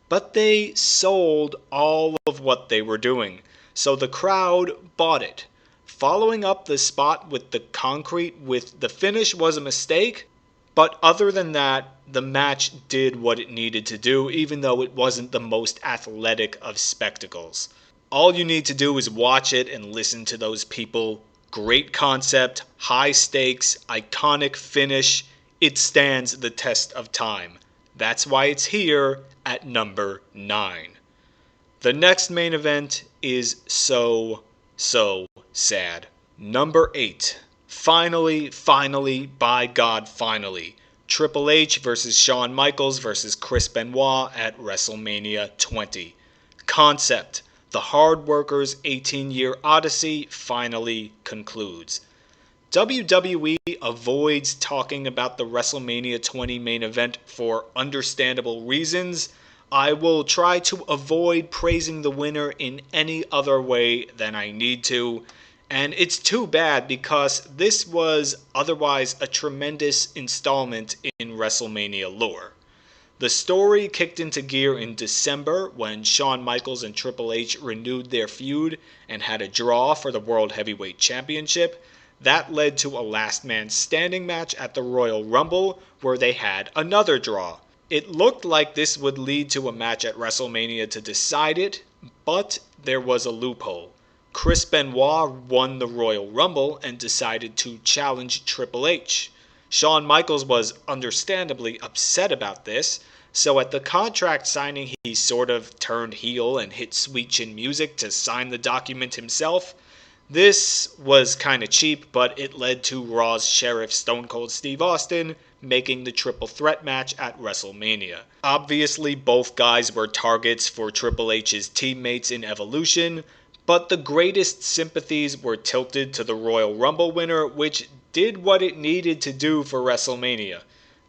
but they sold all of what they were doing, so the crowd bought it. Following up the spot with the concrete with the finish was a mistake, but other than that, the match did what it needed to do, even though it wasn't the most athletic of spectacles. All you need to do is watch it and listen to those people. Great concept, high stakes, iconic finish. It stands the test of time. That's why it's here at number 9. The next main event is so sad. Number 8. Finally, by God, finally. Triple H versus Shawn Michaels versus Chris Benoit at WrestleMania 20. Concept: the Hard Workers' 18-year odyssey finally concludes. WWE avoids talking about the WrestleMania 20 main event for understandable reasons. I will try to avoid praising the winner in any other way than I need to. And it's too bad because this was otherwise a tremendous installment in WrestleMania lore. The story kicked into gear in December when Shawn Michaels and Triple H renewed their feud and had a draw for the World Heavyweight Championship. That led to a last man standing match at the Royal Rumble where they had another draw. It looked like this would lead to a match at WrestleMania to decide it, but there was a loophole. Chris Benoit won the Royal Rumble and decided to challenge Triple H. Shawn Michaels was understandably upset about this, so at the contract signing he sort of turned heel and hit Sweet Chin Music to sign the document himself. This was kinda cheap, but it led to Raw's Sheriff Stone Cold Steve Austin making the triple threat match at WrestleMania. Obviously both guys were targets for Triple H's teammates in Evolution, but the greatest sympathies were tilted to the Royal Rumble winner, which did what it needed to do for WrestleMania.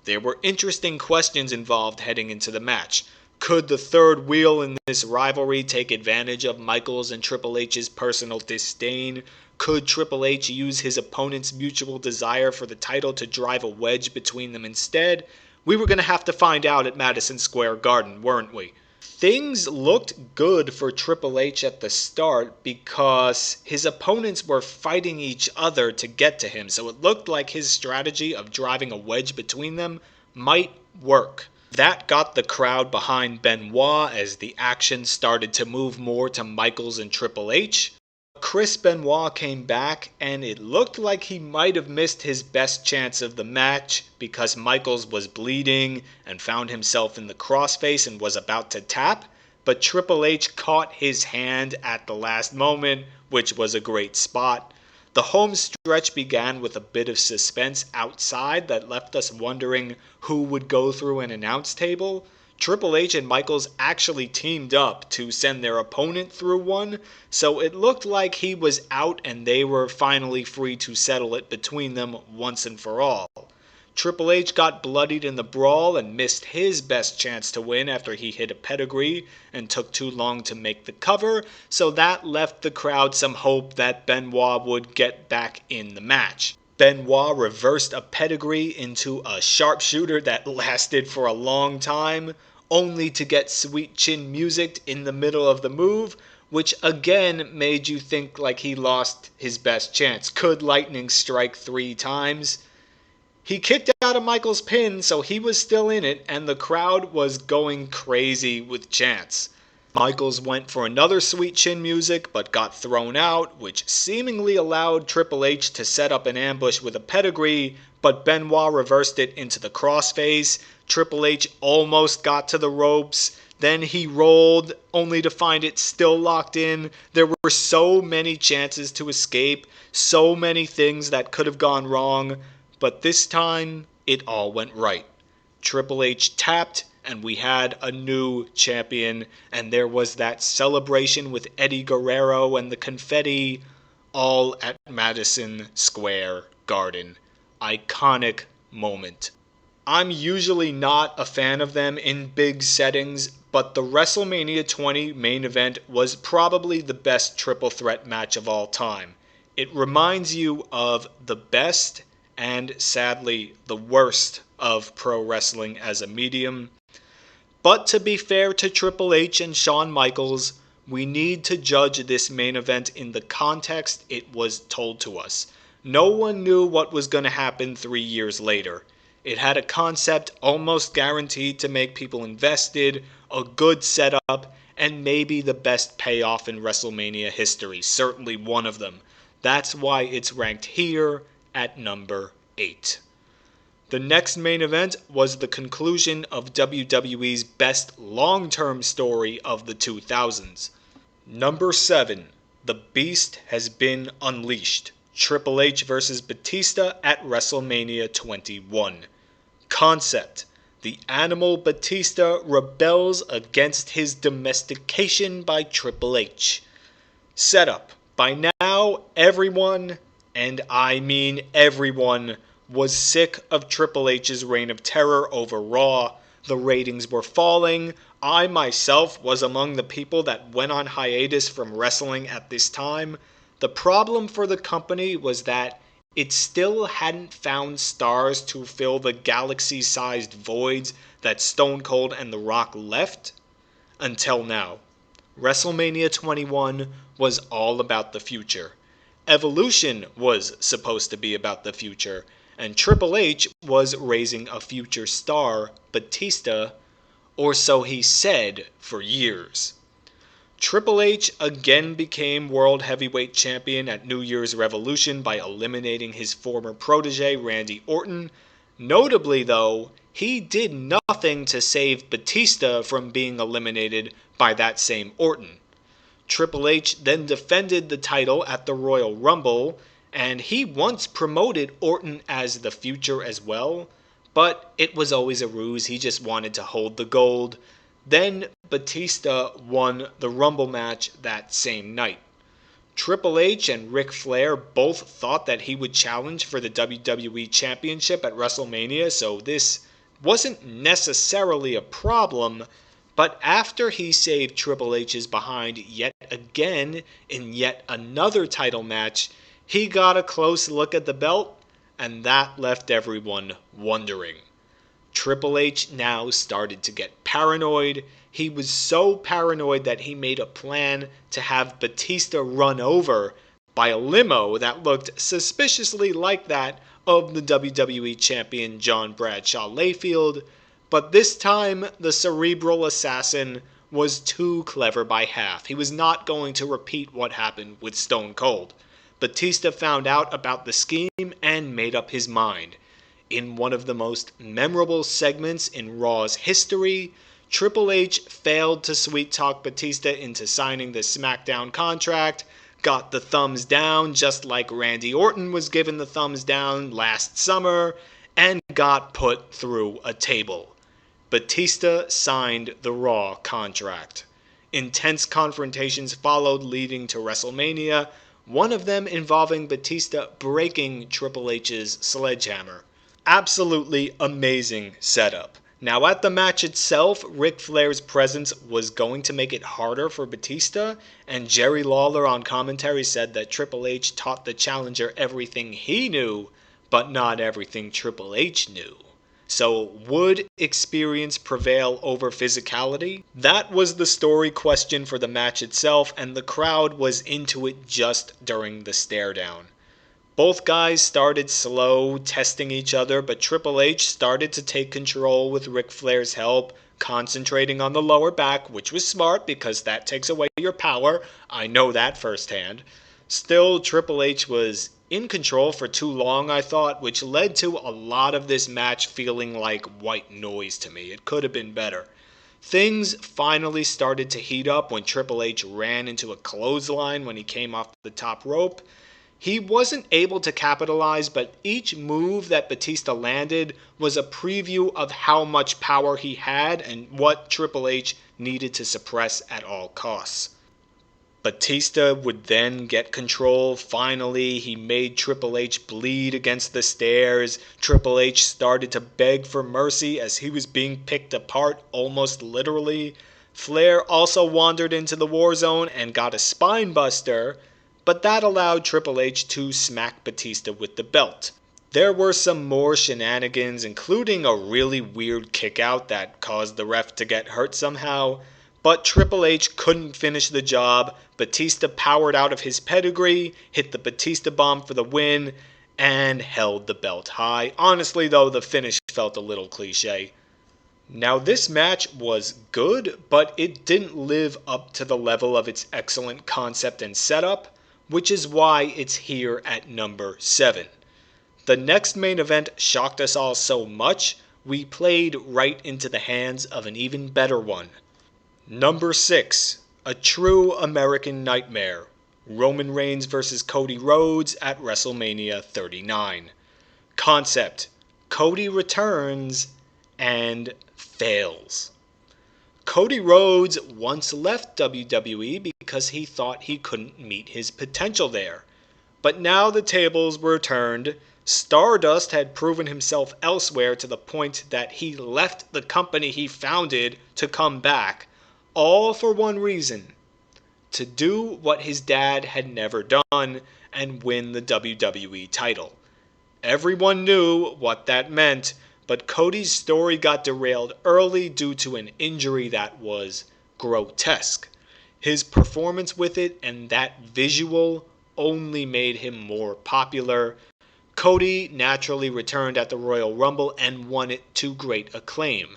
There were interesting questions involved heading into the match. Could the third wheel in this rivalry take advantage of Michaels and Triple H's personal disdain? Could Triple H use his opponent's mutual desire for the title to drive a wedge between them instead? We were going to have to find out at Madison Square Garden, weren't we? Things looked good for Triple H at the start because his opponents were fighting each other to get to him, so it looked like his strategy of driving a wedge between them might work. That got the crowd behind Benoit as the action started to move more to Michaels and Triple H. Chris Benoit came back, and it looked like he might have missed his best chance of the match because Michaels was bleeding and found himself in the crossface and was about to tap, but Triple H caught his hand at the last moment, which was a great spot. The home stretch began with a bit of suspense outside that left us wondering who would go through an announce table. Triple H and Michaels actually teamed up to send their opponent through one, so it looked like he was out and they were finally free to settle it between them once and for all. Triple H got bloodied in the brawl and missed his best chance to win after he hit a pedigree and took too long to make the cover, so that left the crowd some hope that Benoit would get back in the match. Benoit reversed a pedigree into a sharpshooter that lasted for a long time, only to get sweet chin music in the middle of the move, which again made you think like he lost his best chance. Could lightning strike 3 times? He kicked out of Michaels' pin, so he was still in it, and the crowd was going crazy with chants. Michaels went for another sweet chin music, but got thrown out, which seemingly allowed Triple H to set up an ambush with a pedigree, but Benoit reversed it into the crossface. Triple H almost got to the ropes. Then he rolled, only to find it still locked in. There were so many chances to escape, so many things that could have gone wrong. But this time, it all went right. Triple H tapped, and we had a new champion, and there was that celebration with Eddie Guerrero and the confetti, all at Madison Square Garden. Iconic moment. I'm usually not a fan of them in big settings, but the WrestleMania 20 main event was probably the best triple threat match of all time. It reminds you of the best and sadly the worst of pro wrestling as a medium. But to be fair to Triple H and Shawn Michaels, we need to judge this main event in the context it was told to us. No one knew what was going to happen 3 years later. It had a concept almost guaranteed to make people invested, a good setup, and maybe the best payoff in WrestleMania history, certainly one of them. That's why it's ranked here at number 8. The next main event was the conclusion of WWE's best long-term story of the 2000s. Number 7. The Beast has been unleashed. Triple H vs. Batista at WrestleMania 21. Concept: the animal Batista rebels against his domestication by Triple H. Setup: by now, everyone, and I mean everyone, was sick of Triple H's reign of terror over Raw. The ratings were falling. I myself was among the people that went on hiatus from wrestling at this time. The problem for the company was that it still hadn't found stars to fill the galaxy-sized voids that Stone Cold and The Rock left. Until now. WrestleMania 21 was all about the future. Evolution was supposed to be about the future, and Triple H was raising a future star, Batista, or so he said for years. Triple H again became World Heavyweight Champion at New Year's Revolution by eliminating his former protege Randy Orton. Notably though, he did nothing to save Batista from being eliminated by that same Orton. Triple H then defended the title at the Royal Rumble, and he once promoted Orton as the future as well, but it was always a ruse. He just wanted to hold the gold. Then Batista won the Rumble match that same night. Triple H and Ric Flair both thought that he would challenge for the WWE Championship at WrestleMania, so this wasn't necessarily a problem, but after he saved Triple H's behind yet again in yet another title match, he got a close look at the belt, and that left everyone wondering. Triple H now started to get paranoid. He was so paranoid that he made a plan to have Batista run over by a limo that looked suspiciously like that of the WWE Champion John Bradshaw Layfield. But this time, the cerebral assassin was too clever by half. He was not going to repeat what happened with Stone Cold. Batista found out about the scheme and made up his mind. In one of the most memorable segments in Raw's history, Triple H failed to sweet-talk Batista into signing the SmackDown contract, got the thumbs down just like Randy Orton was given the thumbs down last summer, and got put through a table. Batista signed the Raw contract. Intense confrontations followed leading to WrestleMania, one of them involving Batista breaking Triple H's sledgehammer. Absolutely amazing setup. Now at the match itself, Ric Flair's presence was going to make it harder for Batista, and Jerry Lawler on commentary said that Triple H taught the challenger everything he knew, but not everything Triple H knew. So would experience prevail over physicality? That was the story question for the match itself, and the crowd was into it just during the stare down. Both guys started slow, testing each other, but Triple H started to take control with Ric Flair's help, concentrating on the lower back, which was smart because that takes away your power. I know that firsthand. Still, Triple H was in control for too long, I thought, which led to a lot of this match feeling like white noise to me. It could have been better. Things finally started to heat up when Triple H ran into a clothesline when he came off the top rope. He wasn't able to capitalize, but each move that Batista landed was a preview of how much power he had and what Triple H needed to suppress at all costs. Batista would then get control. Finally, he made Triple H bleed against the stairs. Triple H started to beg for mercy as he was being picked apart, almost literally. Flair also wandered into the war zone and got a spine buster, but that allowed Triple H to smack Batista with the belt. There were some more shenanigans, including a really weird kickout that caused the ref to get hurt somehow, but Triple H couldn't finish the job. Batista powered out of his pedigree, hit the Batista bomb for the win, and held the belt high. Honestly though, the finish felt a little cliche. Now this match was good, but it didn't live up to the level of its excellent concept and setup, which is why it's here at number 7. The next main event shocked us all so much, we played right into the hands of an even better one. Number 6, a true American nightmare. Roman Reigns vs. Cody Rhodes at WrestleMania 39. Concept: Cody returns and fails. Cody Rhodes once left WWE because he thought he couldn't meet his potential there. But now the tables were turned. Stardust had proven himself elsewhere to the point that he left the company he founded to come back, all for one reason: to do what his dad had never done and win the WWE title. Everyone knew what that meant, but Cody's story got derailed early due to an injury that was grotesque. His performance with it and that visual only made him more popular. Cody naturally returned at the Royal Rumble and won it to great acclaim.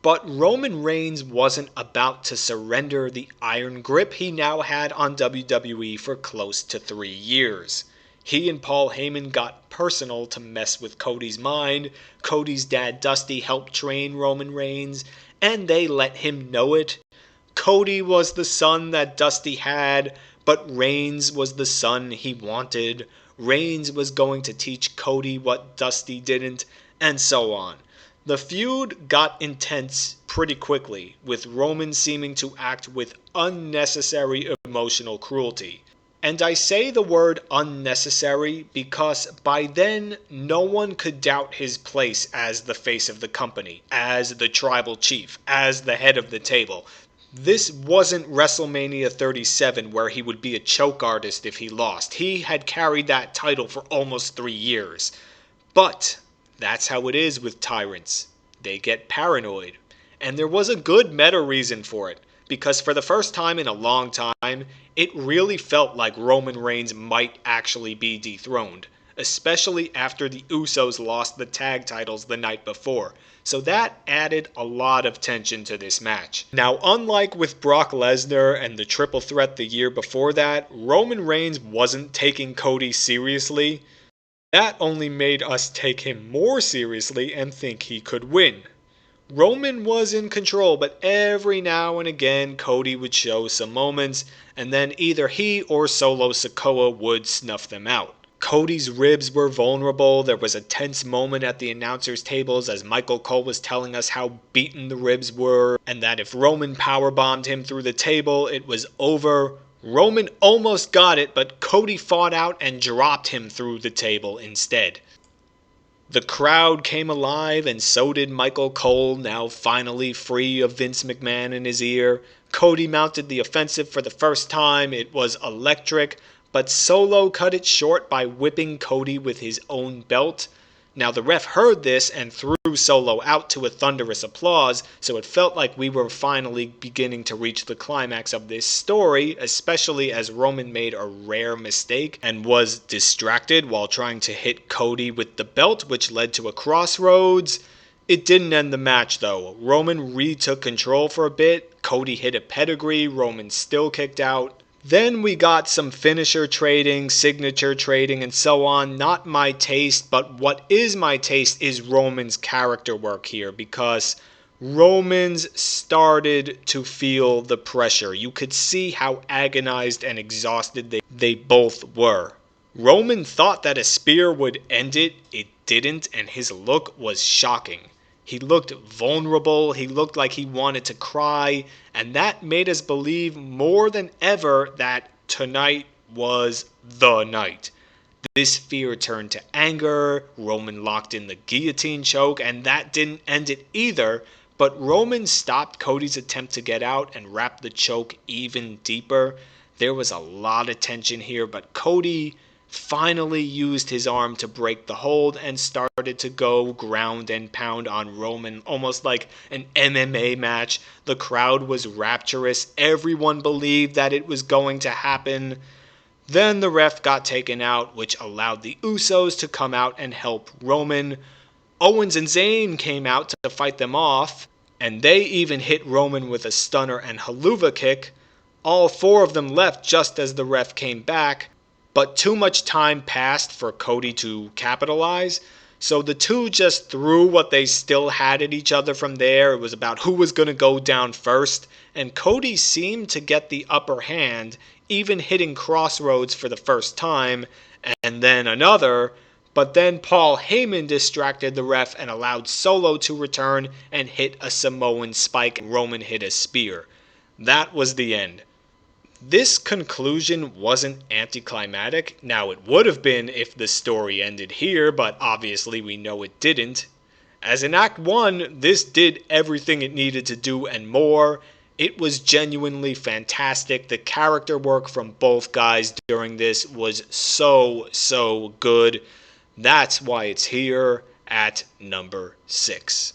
But Roman Reigns wasn't about to surrender the iron grip he now had on WWE for close to 3 years. He and Paul Heyman got personal to mess with Cody's mind. Cody's dad Dusty helped train Roman Reigns, and they let him know it. Cody was the son that Dusty had, but Reigns was the son he wanted. Reigns was going to teach Cody what Dusty didn't, and so on. The feud got intense pretty quickly, with Roman seeming to act with unnecessary emotional cruelty. And I say the word unnecessary because by then no one could doubt his place as the face of the company, as the tribal chief, as the head of the table. This wasn't WrestleMania 37 where he would be a choke artist if he lost. He had carried that title for almost 3 years. But that's how it is with tyrants. They get paranoid. And there was a good meta reason for it, because for the first time in a long time, it really felt like Roman Reigns might actually be dethroned, especially after the Usos lost the tag titles the night before. So that added a lot of tension to this match. Now, unlike with Brock Lesnar and the Triple Threat the year before that, Roman Reigns wasn't taking Cody seriously. That only made us take him more seriously and think he could win. Roman was in control, but every now and again Cody would show some moments, and then either he or Solo Sikoa would snuff them out. Cody's ribs were vulnerable. There was a tense moment at the announcers' tables as Michael Cole was telling us how beaten the ribs were, and that if Roman powerbombed him through the table, it was over. Roman almost got it, but Cody fought out and dropped him through the table instead. The crowd came alive, and so did Michael Cole, now finally free of Vince McMahon in his ear. Cody mounted the offensive for the first time. It was electric, but Solo cut it short by whipping Cody with his own belt. Now the ref heard this and threw Solo out to a thunderous applause, so it felt like we were finally beginning to reach the climax of this story, especially as Roman made a rare mistake and was distracted while trying to hit Cody with the belt, which led to a crossroads. It didn't end the match though. Roman retook control for a bit, Cody hit a pedigree, Roman still kicked out. Then we got some finisher trading, signature trading, and so on. Not my taste, but what is my taste is Roman's character work here, because Romans started to feel the pressure. You could see how agonized and exhausted they both were. Roman thought that a spear would end it. It didn't, and his look was shocking. He looked vulnerable, he looked like he wanted to cry, and that made us believe more than ever that tonight was the night. This fear turned to anger, Roman locked in the guillotine choke, and that didn't end it either, but Roman stopped Cody's attempt to get out and wrapped the choke even deeper. There was a lot of tension here, but Cody finally used his arm to break the hold and started to go ground and pound on Roman, almost like an MMA match. The crowd was rapturous. Everyone believed that it was going to happen. Then the ref got taken out, which allowed the Usos to come out and help Roman. Owens and Zayn came out to fight them off, and they even hit Roman with a stunner and haluva kick. All four of them left just as the ref came back, but too much time passed for Cody to capitalize, so the two just threw what they still had at each other from there. It was about who was going to go down first, and Cody seemed to get the upper hand, even hitting crossroads for the first time, and then another, but then Paul Heyman distracted the ref and allowed Solo to return and hit a Samoan spike, and Roman hit a spear. That was the end. This conclusion wasn't anticlimactic. Now, it would have been if the story ended here, but obviously we know it didn't. As in Act 1, this did everything it needed to do and more. It was genuinely fantastic. The character work from both guys during this was so good. That's why it's here at number 6.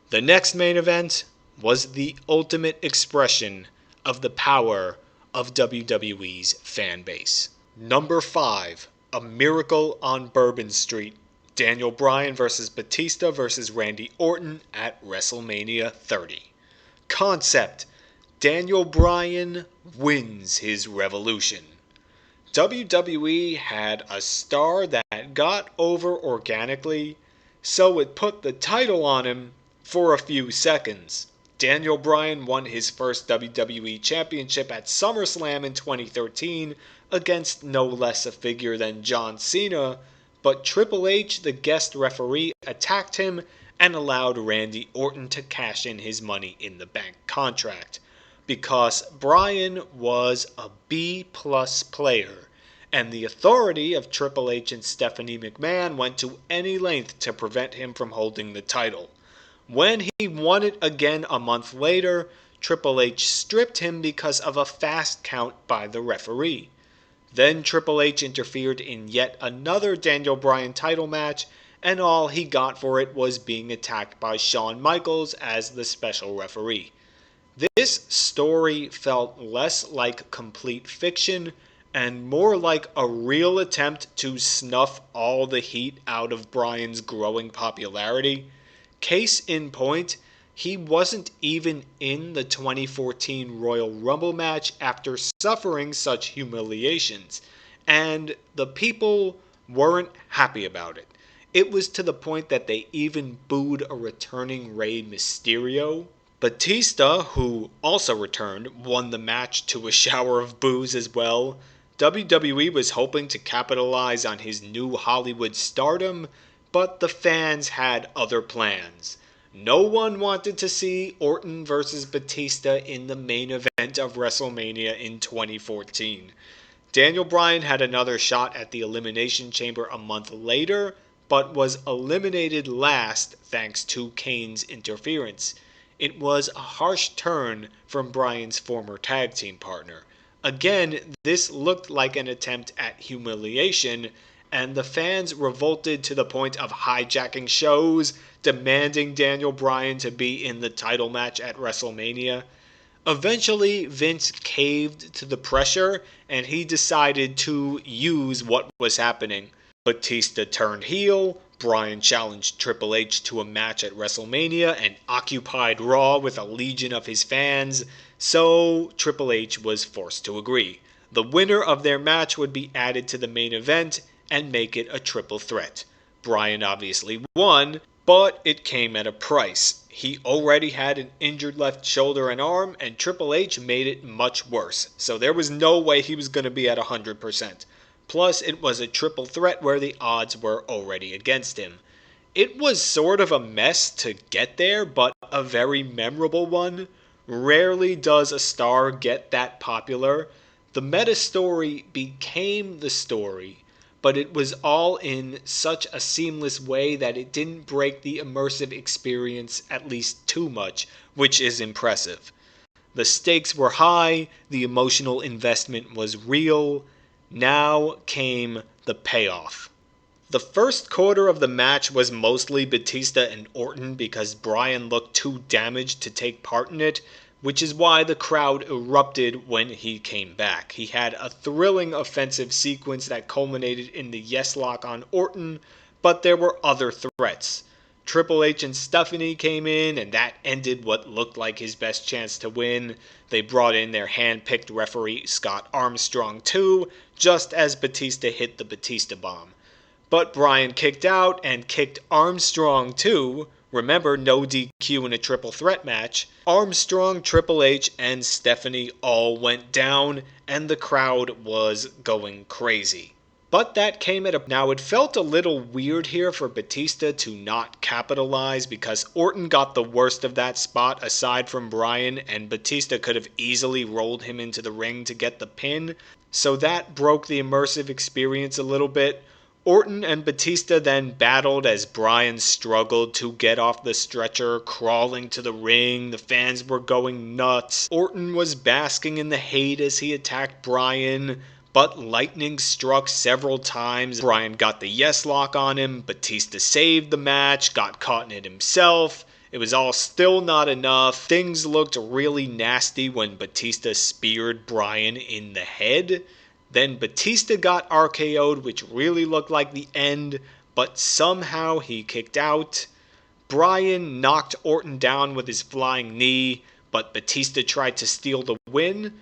The next main event was the ultimate expression of the power of WWE's fan base. Number 5, A Miracle on Bourbon Street. Daniel Bryan vs. Batista vs. Randy Orton at WrestleMania 30. Concept: Daniel Bryan wins his revolution. WWE had a star that got over organically, so it put the title on him for a few seconds. Daniel Bryan won his first WWE Championship at SummerSlam in 2013 against no less a figure than John Cena, but Triple H, the guest referee, attacked him and allowed Randy Orton to cash in his Money in the Bank contract, because Bryan was a B-plus player, and the authority of Triple H and Stephanie McMahon went to any length to prevent him from holding the title. When he won it again a month later, Triple H stripped him because of a fast count by the referee. Then Triple H interfered in yet another Daniel Bryan title match, and all he got for it was being attacked by Shawn Michaels as the special referee. This story felt less like complete fiction and more like a real attempt to snuff all the heat out of Bryan's growing popularity. Case in point, he wasn't even in the 2014 Royal Rumble match after suffering such humiliations, and the people weren't happy about it. It was to the point that they even booed a returning Rey Mysterio. Batista, who also returned, won the match to a shower of boos as well. WWE was hoping to capitalize on his new Hollywood stardom, but the fans had other plans. No one wanted to see Orton versus Batista in the main event of WrestleMania in 2014. Daniel Bryan had another shot at the Elimination Chamber a month later, but was eliminated last thanks to Kane's interference. It was a harsh turn from Bryan's former tag team partner. Again, this looked like an attempt at humiliation, and the fans revolted to the point of hijacking shows, demanding Daniel Bryan to be in the title match at WrestleMania. Eventually, Vince caved to the pressure, and he decided to use what was happening. Batista turned heel, Bryan challenged Triple H to a match at WrestleMania and occupied Raw with a legion of his fans, so Triple H was forced to agree. The winner of their match would be added to the main event and make it a triple threat. Bryan obviously won, but it came at a price. He already had an injured left shoulder and arm, and Triple H made it much worse, so there was no way he was going to be at 100%. Plus, it was a triple threat where the odds were already against him. It was sort of a mess to get there, but a very memorable one. Rarely does a star get that popular. The meta story became the story, but it was all in such a seamless way that it didn't break the immersive experience at least too much, which is impressive. The stakes were high, the emotional investment was real. Now came the payoff. The first quarter of the match was mostly Batista and Orton because Bryan looked too damaged to take part in it, which is why the crowd erupted when he came back. He had a thrilling offensive sequence that culminated in the yes lock on Orton, but there were other threats. Triple H and Stephanie came in, and that ended what looked like his best chance to win. They brought in their hand-picked referee Scott Armstrong too, just as Batista hit the Batista bomb. But Bryan kicked out and kicked Armstrong too. Remember, no DQ in a triple threat match. Armstrong, Triple H, and Stephanie all went down, and the crowd was going crazy. But that came at a... Now, it felt a little weird here for Batista to not capitalize because Orton got the worst of that spot aside from Bryan, and Batista could have easily rolled him into the ring to get the pin. So that broke the immersive experience a little bit. Orton and Batista then battled as Bryan struggled to get off the stretcher, crawling to the ring. The fans were going nuts. Orton was basking in the hate as he attacked Bryan, but lightning struck several times. Bryan got the yes lock on him. Batista saved the match, got caught in it himself. It was all still not enough. Things looked really nasty when Batista speared Bryan in the head. Then Batista got RKO'd, which really looked like the end, but somehow he kicked out. Bryan knocked Orton down with his flying knee, but Batista tried to steal the win.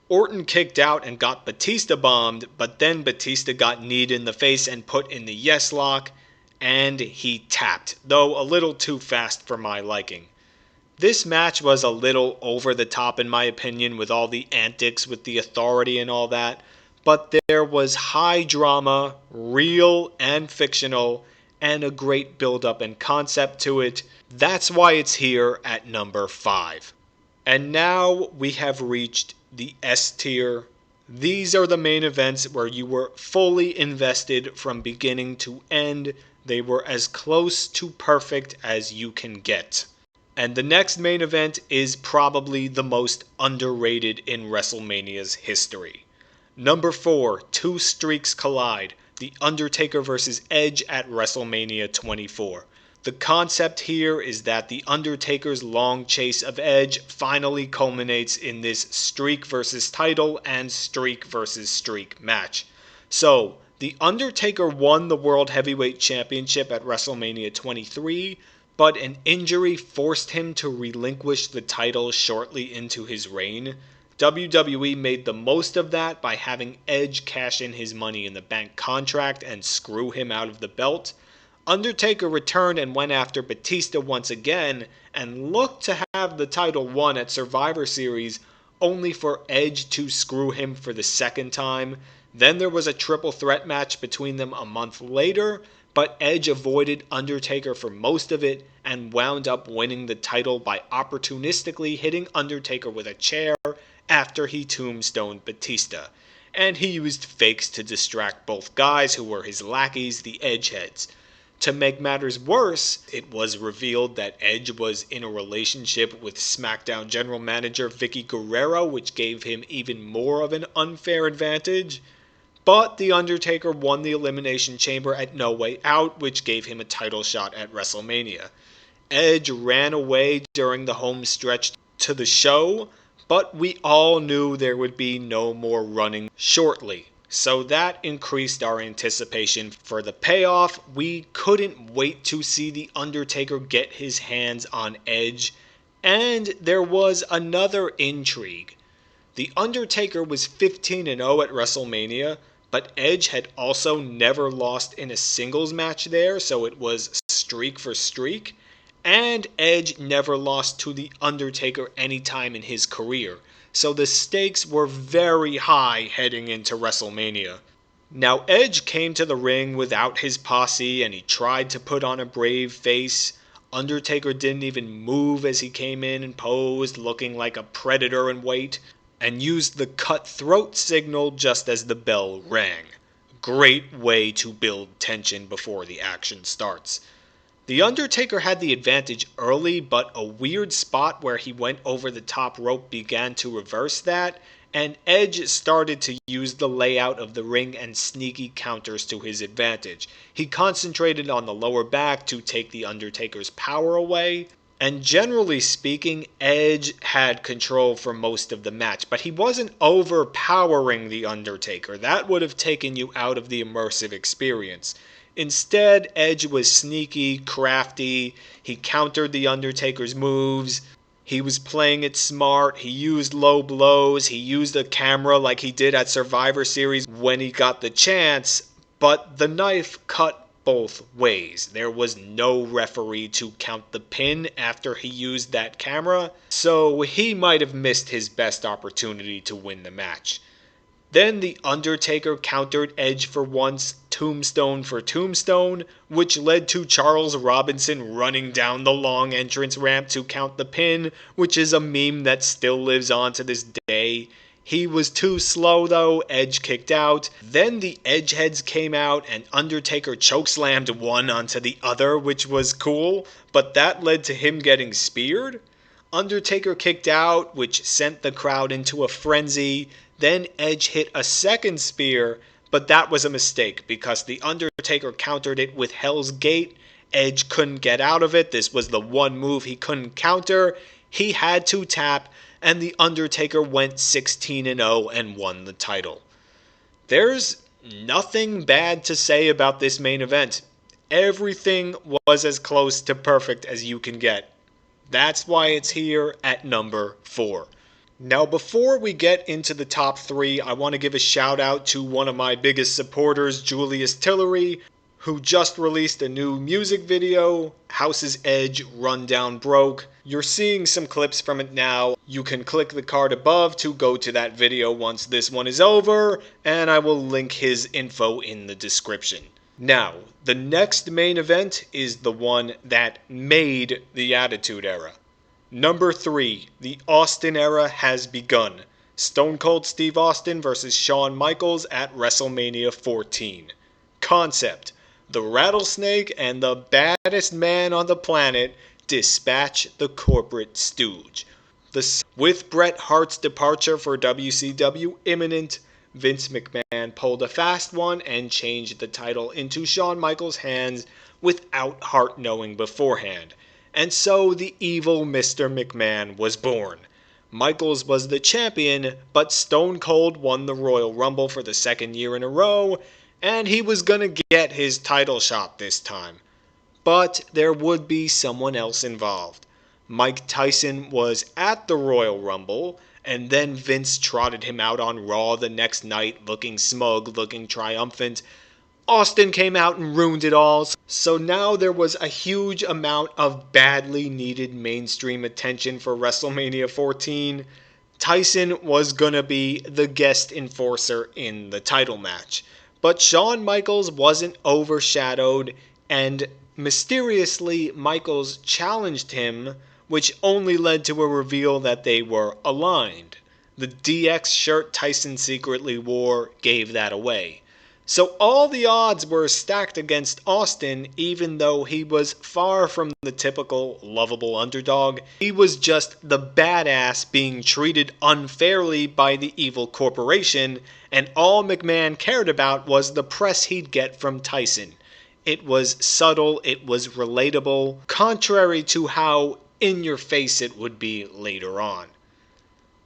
Orton kicked out and got Batista bombed, but then Batista got kneed in the face and put in the yes lock, and he tapped, though a little too fast for my liking. This match was a little over the top in my opinion with all the antics with the authority and all that, but there was high drama, real and fictional, and a great build-up and concept to it. That's why it's here at number 5. And now we have reached the S tier. These are the main events where you were fully invested from beginning to end. They were as close to perfect as you can get. And the next main event is probably the most underrated in WrestleMania's history. Number 4, two streaks collide. The Undertaker vs. Edge at WrestleMania 24. The concept here is that The Undertaker's long chase of Edge finally culminates in this streak versus title and streak versus streak match. So, The Undertaker won the World Heavyweight Championship at WrestleMania 23, but an injury forced him to relinquish the title shortly into his reign. WWE made the most of that by having Edge cash in his Money in the Bank contract and screw him out of the belt. Undertaker returned and went after Batista once again and looked to have the title won at Survivor Series, only for Edge to screw him for the second time. Then there was a triple threat match between them a month later, but Edge avoided Undertaker for most of it and wound up winning the title by opportunistically hitting Undertaker with a chair after he tombstoned Batista. And he used fakes to distract both guys who were his lackeys, the Edgeheads. To make matters worse, it was revealed that Edge was in a relationship with SmackDown General Manager Vicky Guerrero, which gave him even more of an unfair advantage. But The Undertaker won the Elimination Chamber at No Way Out, which gave him a title shot at WrestleMania. Edge ran away during the home stretch to the show, but we all knew there would be no more running shortly. So that increased our anticipation for the payoff. We couldn't wait to see The Undertaker get his hands on Edge. And there was another intrigue. The Undertaker was 15-0 at WrestleMania, but Edge had also never lost in a singles match there, so it was streak for streak. And Edge never lost to The Undertaker anytime in his career. So the stakes were very high heading into WrestleMania. Now Edge came to the ring without his posse and he tried to put on a brave face. Undertaker didn't even move as he came in and posed, looking like a predator in wait, and used the cutthroat signal just as the bell rang. Great way to build tension before the action starts. The Undertaker had the advantage early, but a weird spot where he went over the top rope began to reverse that, and Edge started to use the layout of the ring and sneaky counters to his advantage. He concentrated on the lower back to take the Undertaker's power away, and generally speaking, Edge had control for most of the match, but he wasn't overpowering the Undertaker. That would have taken you out of the immersive experience. Instead, Edge was sneaky, crafty, he countered the Undertaker's moves, he was playing it smart, he used low blows, he used a camera like he did at Survivor Series when he got the chance, but the knife cut both ways. There was no referee to count the pin after he used that camera, so he might have missed his best opportunity to win the match. Then The Undertaker countered Edge for once, tombstone for tombstone, which led to Charles Robinson running down the long entrance ramp to count the pin, which is a meme that still lives on to this day. He was too slow though, Edge kicked out. Then the Edgeheads came out and Undertaker chokeslammed one onto the other, which was cool, but that led to him getting speared. Undertaker kicked out, which sent the crowd into a frenzy. Then Edge hit a second spear, but that was a mistake because The Undertaker countered it with Hell's Gate. Edge couldn't get out of it. This was the one move he couldn't counter. He had to tap, and The Undertaker went 16-0 and won the title. There's nothing bad to say about this main event. Everything was as close to perfect as you can get. That's why it's here at number 4. Now, before we get into the top 3, I want to give a shout out to one of my biggest supporters, Julius Tillery, who just released a new music video, House's Edge Rundown Broke. You're seeing some clips from it now. You can click the card above to go to that video once this one is over, and I will link his info in the description. Now, the next main event is the one that made the Attitude Era. Number 3, the Austin Era has begun. Stone Cold Steve Austin vs. Shawn Michaels at WrestleMania 14. Concept: the Rattlesnake and the baddest man on the planet dispatch the corporate stooge. With Bret Hart's departure for WCW imminent, Vince McMahon pulled a fast one and changed the title into Shawn Michaels' hands without Hart knowing beforehand. And so the evil Mr. McMahon was born. Michaels was the champion, but Stone Cold won the Royal Rumble for the second year in a row, and he was gonna get his title shot this time. But there would be someone else involved. Mike Tyson was at the Royal Rumble, and then Vince trotted him out on Raw the next night looking smug, looking triumphant. Austin came out and ruined it all, so now there was a huge amount of badly needed mainstream attention for WrestleMania 14. Tyson was gonna be the guest enforcer in the title match, but Shawn Michaels wasn't overshadowed, and mysteriously Michaels challenged him, which only led to a reveal that they were aligned. The DX shirt Tyson secretly wore gave that away. So all the odds were stacked against Austin, even though he was far from the typical lovable underdog. He was just the badass being treated unfairly by the evil corporation, and all McMahon cared about was the press he'd get from Tyson. It was subtle, it was relatable, contrary to how in your face it would be later on.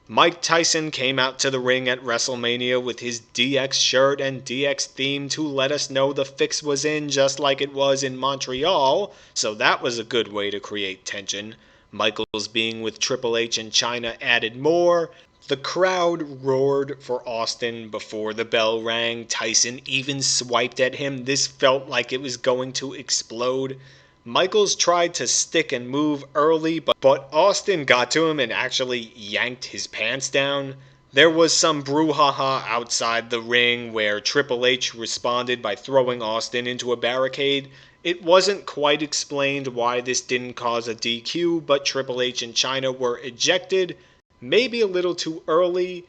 Mike Tyson came out to the ring at WrestleMania with his DX shirt and DX theme to let us know the fix was in, just like it was in Montreal, so that was a good way to create tension. Michaels being with Triple H in China added more. The crowd roared for Austin before the bell rang. Tyson even swiped at him. This felt like it was going to explode. Michaels tried to stick and move early, but Austin got to him and actually yanked his pants down. There was some brouhaha outside the ring where Triple H responded by throwing Austin into a barricade. It wasn't quite explained why this didn't cause a DQ, but Triple H and Chyna were ejected, maybe a little too early.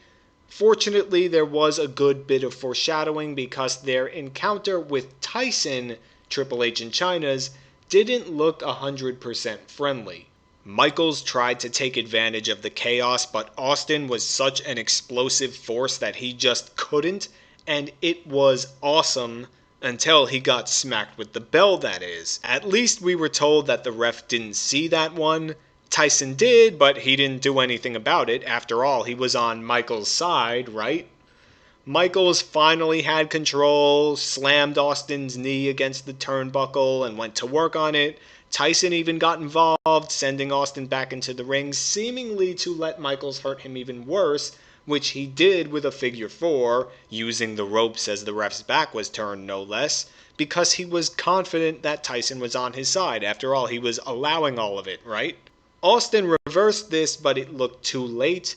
Fortunately, there was a good bit of foreshadowing because their encounter with Tyson, Triple H and Chyna's, didn't look 100% friendly. Michaels tried to take advantage of the chaos, but Austin was such an explosive force that he just couldn't, and it was awesome until he got smacked with the bell, that is. At least we were told that the ref didn't see that one. Tyson did, but he didn't do anything about it. After all, he was on Michaels' side, right? Michaels finally had control, slammed Austin's knee against the turnbuckle and went to work on it. Tyson even got involved, sending Austin back into the ring, seemingly to let Michaels hurt him even worse, which he did with a figure four, using the ropes as the ref's back was turned no less, because he was confident that Tyson was on his side. After all, he was allowing all of it, right? Austin reversed this, but it looked too late.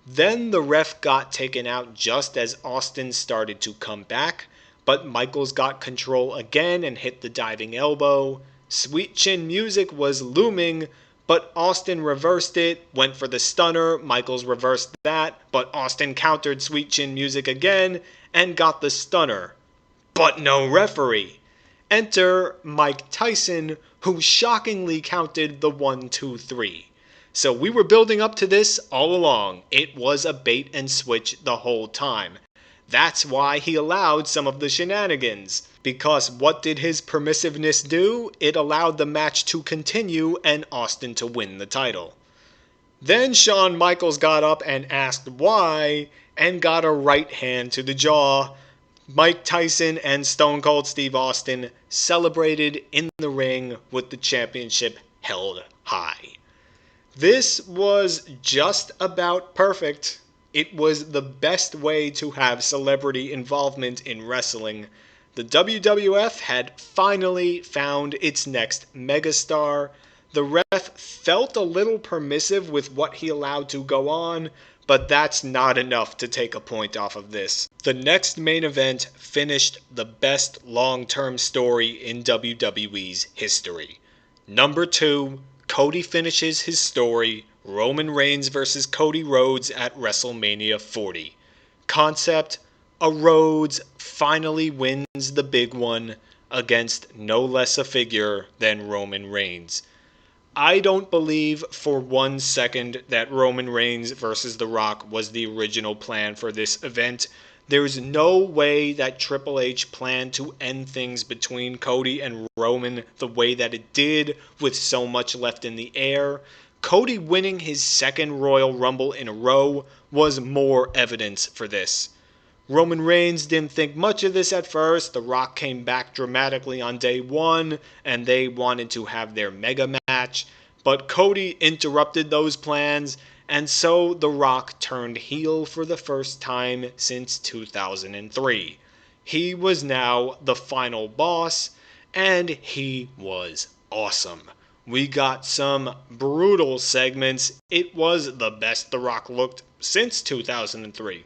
Then the ref got taken out just as Austin started to come back, but Michaels got control again and hit the diving elbow. Sweet Chin Music was looming, but Austin reversed it, went for the stunner. Michaels reversed that, but Austin countered Sweet Chin Music again and got the stunner. But no referee. Enter Mike Tyson, who shockingly counted the 1, 2, 3. So we were building up to this all along. It was a bait and switch the whole time. That's why he allowed some of the shenanigans. Because what did his permissiveness do? It allowed the match to continue and Austin to win the title. Then Shawn Michaels got up and asked why, and got a right hand to the jaw. Mike Tyson and Stone Cold Steve Austin celebrated in the ring with the championship held high. This was just about perfect. It was the best way to have celebrity involvement in wrestling. The WWF had finally found its next megastar. The ref felt a little permissive with what he allowed to go on, but that's not enough to take a point off of this. The next main event finished the best long-term story in WWE's history. Number 2, Cody finishes his story, Roman Reigns vs. Cody Rhodes at WrestleMania 40. Concept, a Rhodes finally wins the big one against no less a figure than Roman Reigns. I don't believe for 1 second that Roman Reigns versus The Rock was the original plan for this event. There's no way that Triple H planned to end things between Cody and Roman the way that it did, with so much left in the air. Cody winning his second Royal Rumble in a row was more evidence for this. Roman Reigns didn't think much of this at first. The Rock came back dramatically on day one, and they wanted to have their mega match. But Cody interrupted those plans, and so The Rock turned heel for the first time since 2003. He was now the final boss, and he was awesome. We got some brutal segments. It was the best The Rock looked since 2003.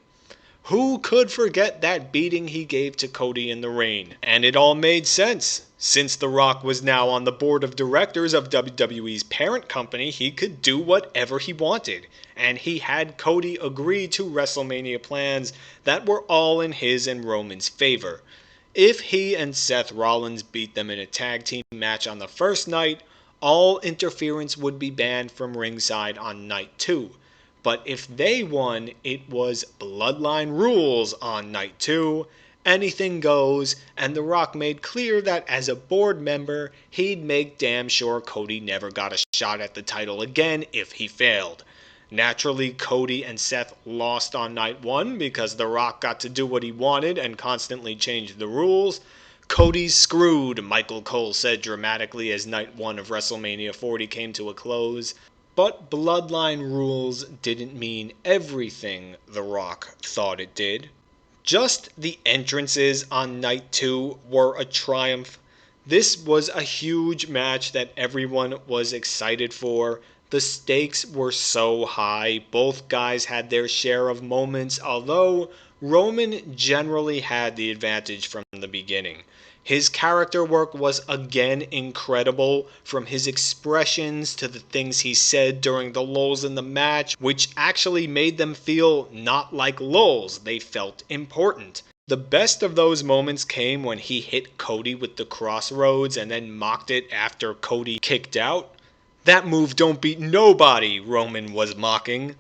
Who could forget that beating he gave to Cody in the ring? And it all made sense. Since The Rock was now on the board of directors of WWE's parent company, he could do whatever he wanted. And he had Cody agree to WrestleMania plans that were all in his and Roman's favor. If he and Seth Rollins beat them in a tag team match on the first night, all interference would be banned from ringside on night 2. But if they won, it was bloodline rules on night 2. Anything goes, and The Rock made clear that as a board member, he'd make damn sure Cody never got a shot at the title again if he failed. Naturally, Cody and Seth lost on night 1 because The Rock got to do what he wanted and constantly changed the rules. Cody's screwed, Michael Cole said dramatically as night 1 of WrestleMania 40 came to a close. But bloodline rules didn't mean everything The Rock thought it did. Just the entrances on night 2 were a triumph. This was a huge match that everyone was excited for. The stakes were so high. Both guys had their share of moments, although Roman generally had the advantage from the beginning. His character work was again incredible, from his expressions to the things he said during the lulls in the match, which actually made them feel not like lulls, they felt important. The best of those moments came when he hit Cody with the crossroads and then mocked it after Cody kicked out. "That move don't beat nobody," Roman was mocking.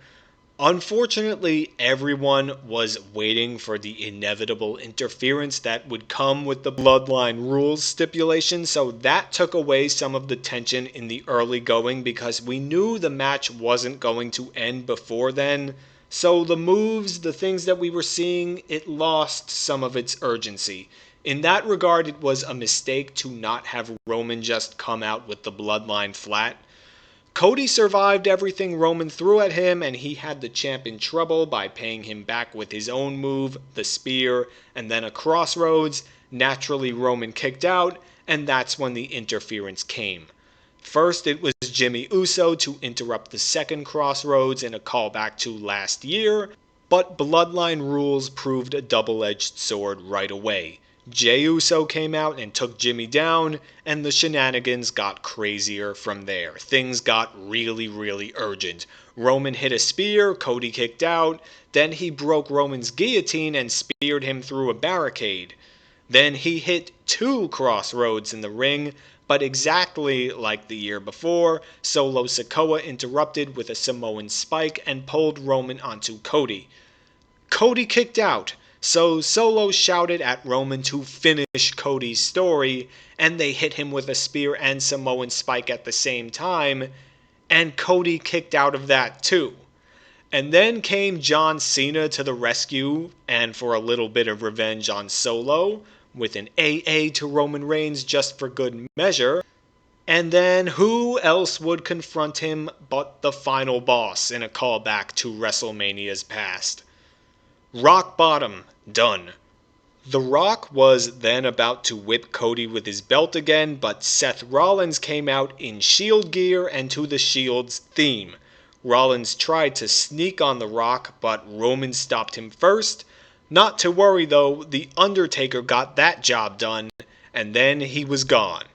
Unfortunately, everyone was waiting for the inevitable interference that would come with the bloodline rules stipulation, so that took away some of the tension in the early going because we knew the match wasn't going to end before then. So the moves, the things that we were seeing, it lost some of its urgency. In that regard, it was a mistake to not have Roman just come out with the bloodline flat. Cody survived everything Roman threw at him, and he had the champ in trouble by paying him back with his own move, the spear, and then a crossroads. Naturally, Roman kicked out, and that's when the interference came. First, it was Jimmy Uso to interrupt the second crossroads in a callback to last year, but bloodline rules proved a double-edged sword right away. Jey Uso came out and took Jimmy down, and the shenanigans got crazier from there. Things got really urgent. Roman hit a spear, Cody kicked out, then he broke Roman's guillotine and speared him through a barricade. Then he hit 2 crossroads in the ring, but exactly like the year before, Solo Sikoa interrupted with a Samoan spike and pulled Roman onto Cody. Cody kicked out, so Solo shouted at Roman to finish Cody's story, and they hit him with a spear and Samoan spike at the same time, and Cody kicked out of that too. And then came John Cena to the rescue, and for a little bit of revenge on Solo, with an AA to Roman Reigns just for good measure. And then who else would confront him but the final boss in a callback to WrestleMania's past? Rock bottom, done. The Rock was then about to whip Cody with his belt again, but Seth Rollins came out in Shield gear and to the Shield's theme. Rollins tried to sneak on The Rock, but Roman stopped him first. Not to worry though, the Undertaker got that job done, and then he was gone.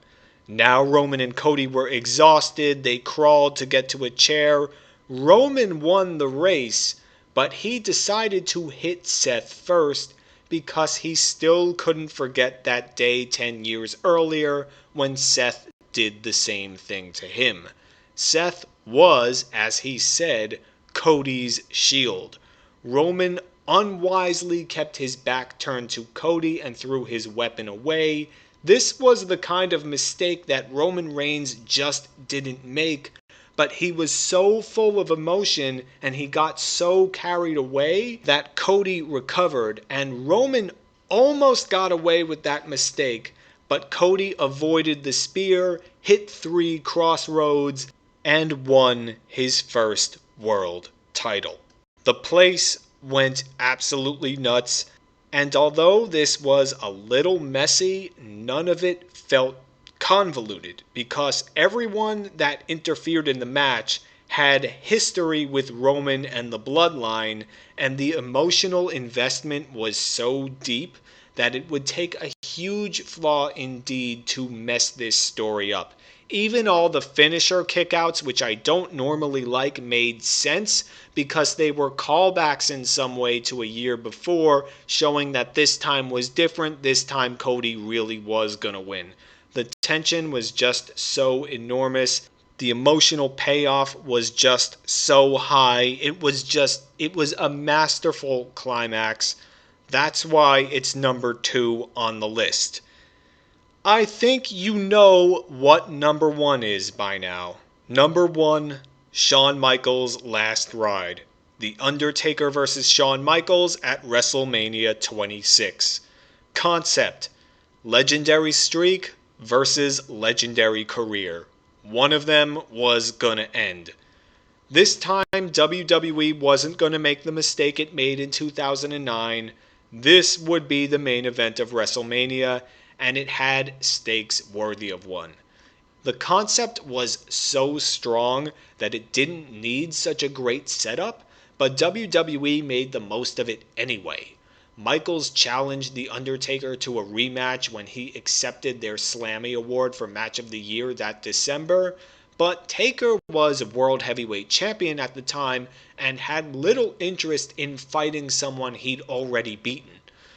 Now Roman and Cody were exhausted, they crawled to get to a chair. Roman won the race, but he decided to hit Seth first because he still couldn't forget that day 10 years earlier when Seth did the same thing to him. Seth was, as he said, Cody's shield. Roman unwisely kept his back turned to Cody and threw his weapon away. This was the kind of mistake that Roman Reigns just didn't make, but he was so full of emotion and he got so carried away that Cody recovered, and Roman almost got away with that mistake, but Cody avoided the spear, hit 3 crossroads, and won his first world title. The place went absolutely nuts, and although this was a little messy, none of it felt convoluted because everyone that interfered in the match had history with Roman and the bloodline, and the emotional investment was so deep that it would take a huge flaw indeed to mess this story up. Even all the finisher kickouts, which I don't normally like, made sense because they were callbacks in some way to a year before, showing that this time was different. This time Cody really was gonna win. The tension was just so enormous. The emotional payoff was just so high. It was a masterful climax. That's why it's number 2 on the list. I think you know what number 1 is by now. Number 1, Shawn Michaels' Last Ride. The Undertaker vs. Shawn Michaels at WrestleMania 26. Concept: legendary streak versus legendary career. One of them was gonna end. This time, WWE wasn't gonna make the mistake it made in 2009. This would be the main event of WrestleMania, and it had stakes worthy of one. The concept was so strong that it didn't need such a great setup, but WWE made the most of it anyway. Michaels challenged The Undertaker to a rematch when he accepted their Slammy Award for Match of the Year that December, but Taker was World Heavyweight Champion at the time and had little interest in fighting someone he'd already beaten.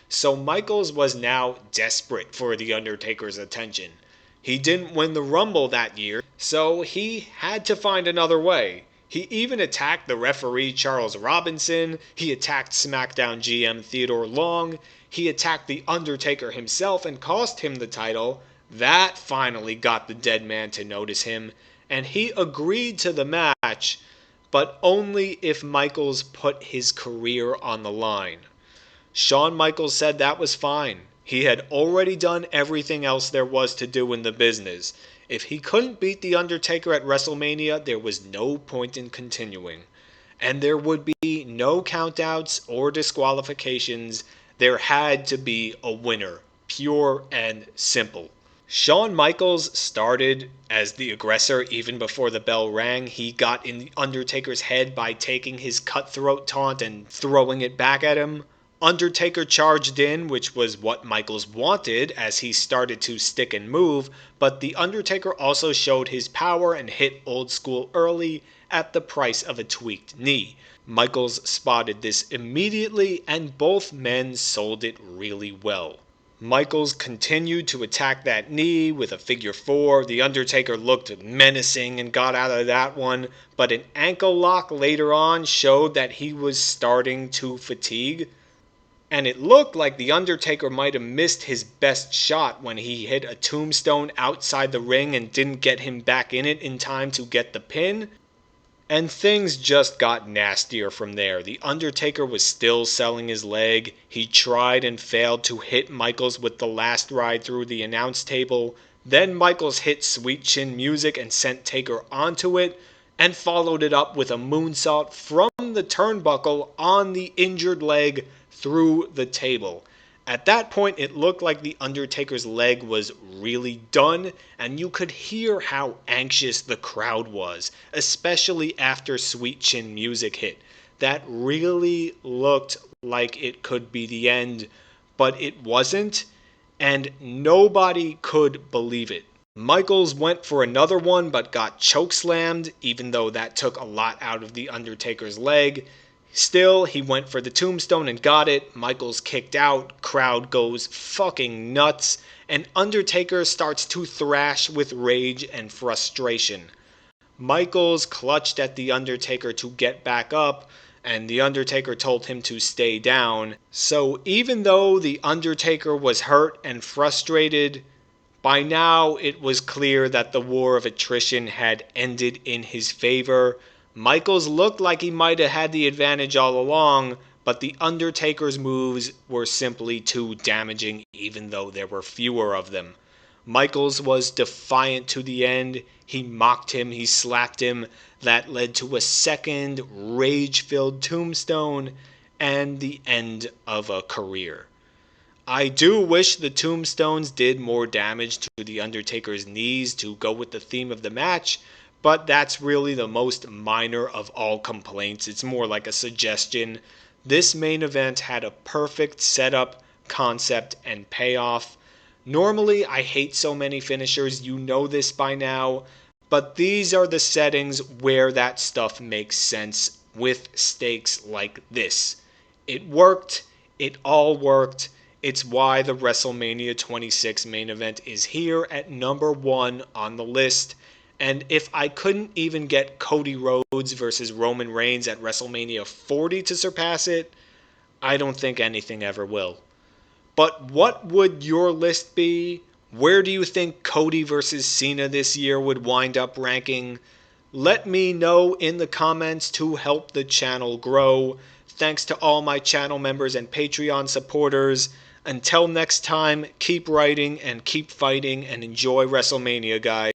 So Michaels was now desperate for The Undertaker's attention. He didn't win the Rumble that year, so he had to find another way. He even attacked the referee Charles Robinson, he attacked SmackDown GM Theodore Long, he attacked The Undertaker himself and cost him the title. That finally got the dead man to notice him, and he agreed to the match, but only if Michaels put his career on the line. Shawn Michaels said that was fine. He had already done everything else there was to do in the business. If he couldn't beat The Undertaker at WrestleMania, there was no point in continuing. And there would be no countouts or disqualifications. There had to be a winner, pure and simple. Shawn Michaels started as the aggressor even before the bell rang. He got in The Undertaker's head by taking his cutthroat taunt and throwing it back at him. Undertaker charged in, which was what Michaels wanted as he started to stick and move, but The Undertaker also showed his power and hit old school early at the price of a tweaked knee. Michaels spotted this immediately and both men sold it really well. Michaels continued to attack that knee with a figure 4. The Undertaker looked menacing and got out of that one, but an ankle lock later on showed that he was starting to fatigue. And it looked like The Undertaker might have missed his best shot when he hit a tombstone outside the ring and didn't get him back in it in time to get the pin. And things just got nastier from there. The Undertaker was still selling his leg. He tried and failed to hit Michaels with the Last Ride through the announce table. Then Michaels hit Sweet Chin Music and sent Taker onto it, and followed it up with a moonsault from the turnbuckle on the injured leg through the table. At that point, it looked like The Undertaker's leg was really done, and you could hear how anxious the crowd was, especially after Sweet Chin Music hit. That really looked like it could be the end, but it wasn't, and nobody could believe it. Michaels went for another one but got chokeslammed, even though that took a lot out of The Undertaker's leg. Still, he went for the tombstone and got it. Michaels kicked out, crowd goes fucking nuts, and Undertaker starts to thrash with rage and frustration. Michaels clutched at The Undertaker to get back up, and The Undertaker told him to stay down. So even though The Undertaker was hurt and frustrated, by now it was clear that the war of attrition had ended in his favor. Michaels looked like he might have had the advantage all along, but The Undertaker's moves were simply too damaging even though there were fewer of them. Michaels was defiant to the end. He mocked him, he slapped him. That led to a second rage-filled tombstone and the end of a career. I do wish the tombstones did more damage to The Undertaker's knees to go with the theme of the match, but that's really the most minor of all complaints. It's more like a suggestion. This main event had a perfect setup, concept, and payoff. Normally, I hate so many finishers, you know this by now, but these are the settings where that stuff makes sense with stakes like this. It worked, it all worked. It's why the WrestleMania 26 main event is here at number 1 on the list. And if I couldn't even get Cody Rhodes versus Roman Reigns at WrestleMania 40 to surpass it, I don't think anything ever will. But what would your list be? Where do you think Cody versus Cena this year would wind up ranking? Let me know in the comments to help the channel grow. Thanks to all my channel members and Patreon supporters. Until next time, keep writing and keep fighting and enjoy WrestleMania, guys.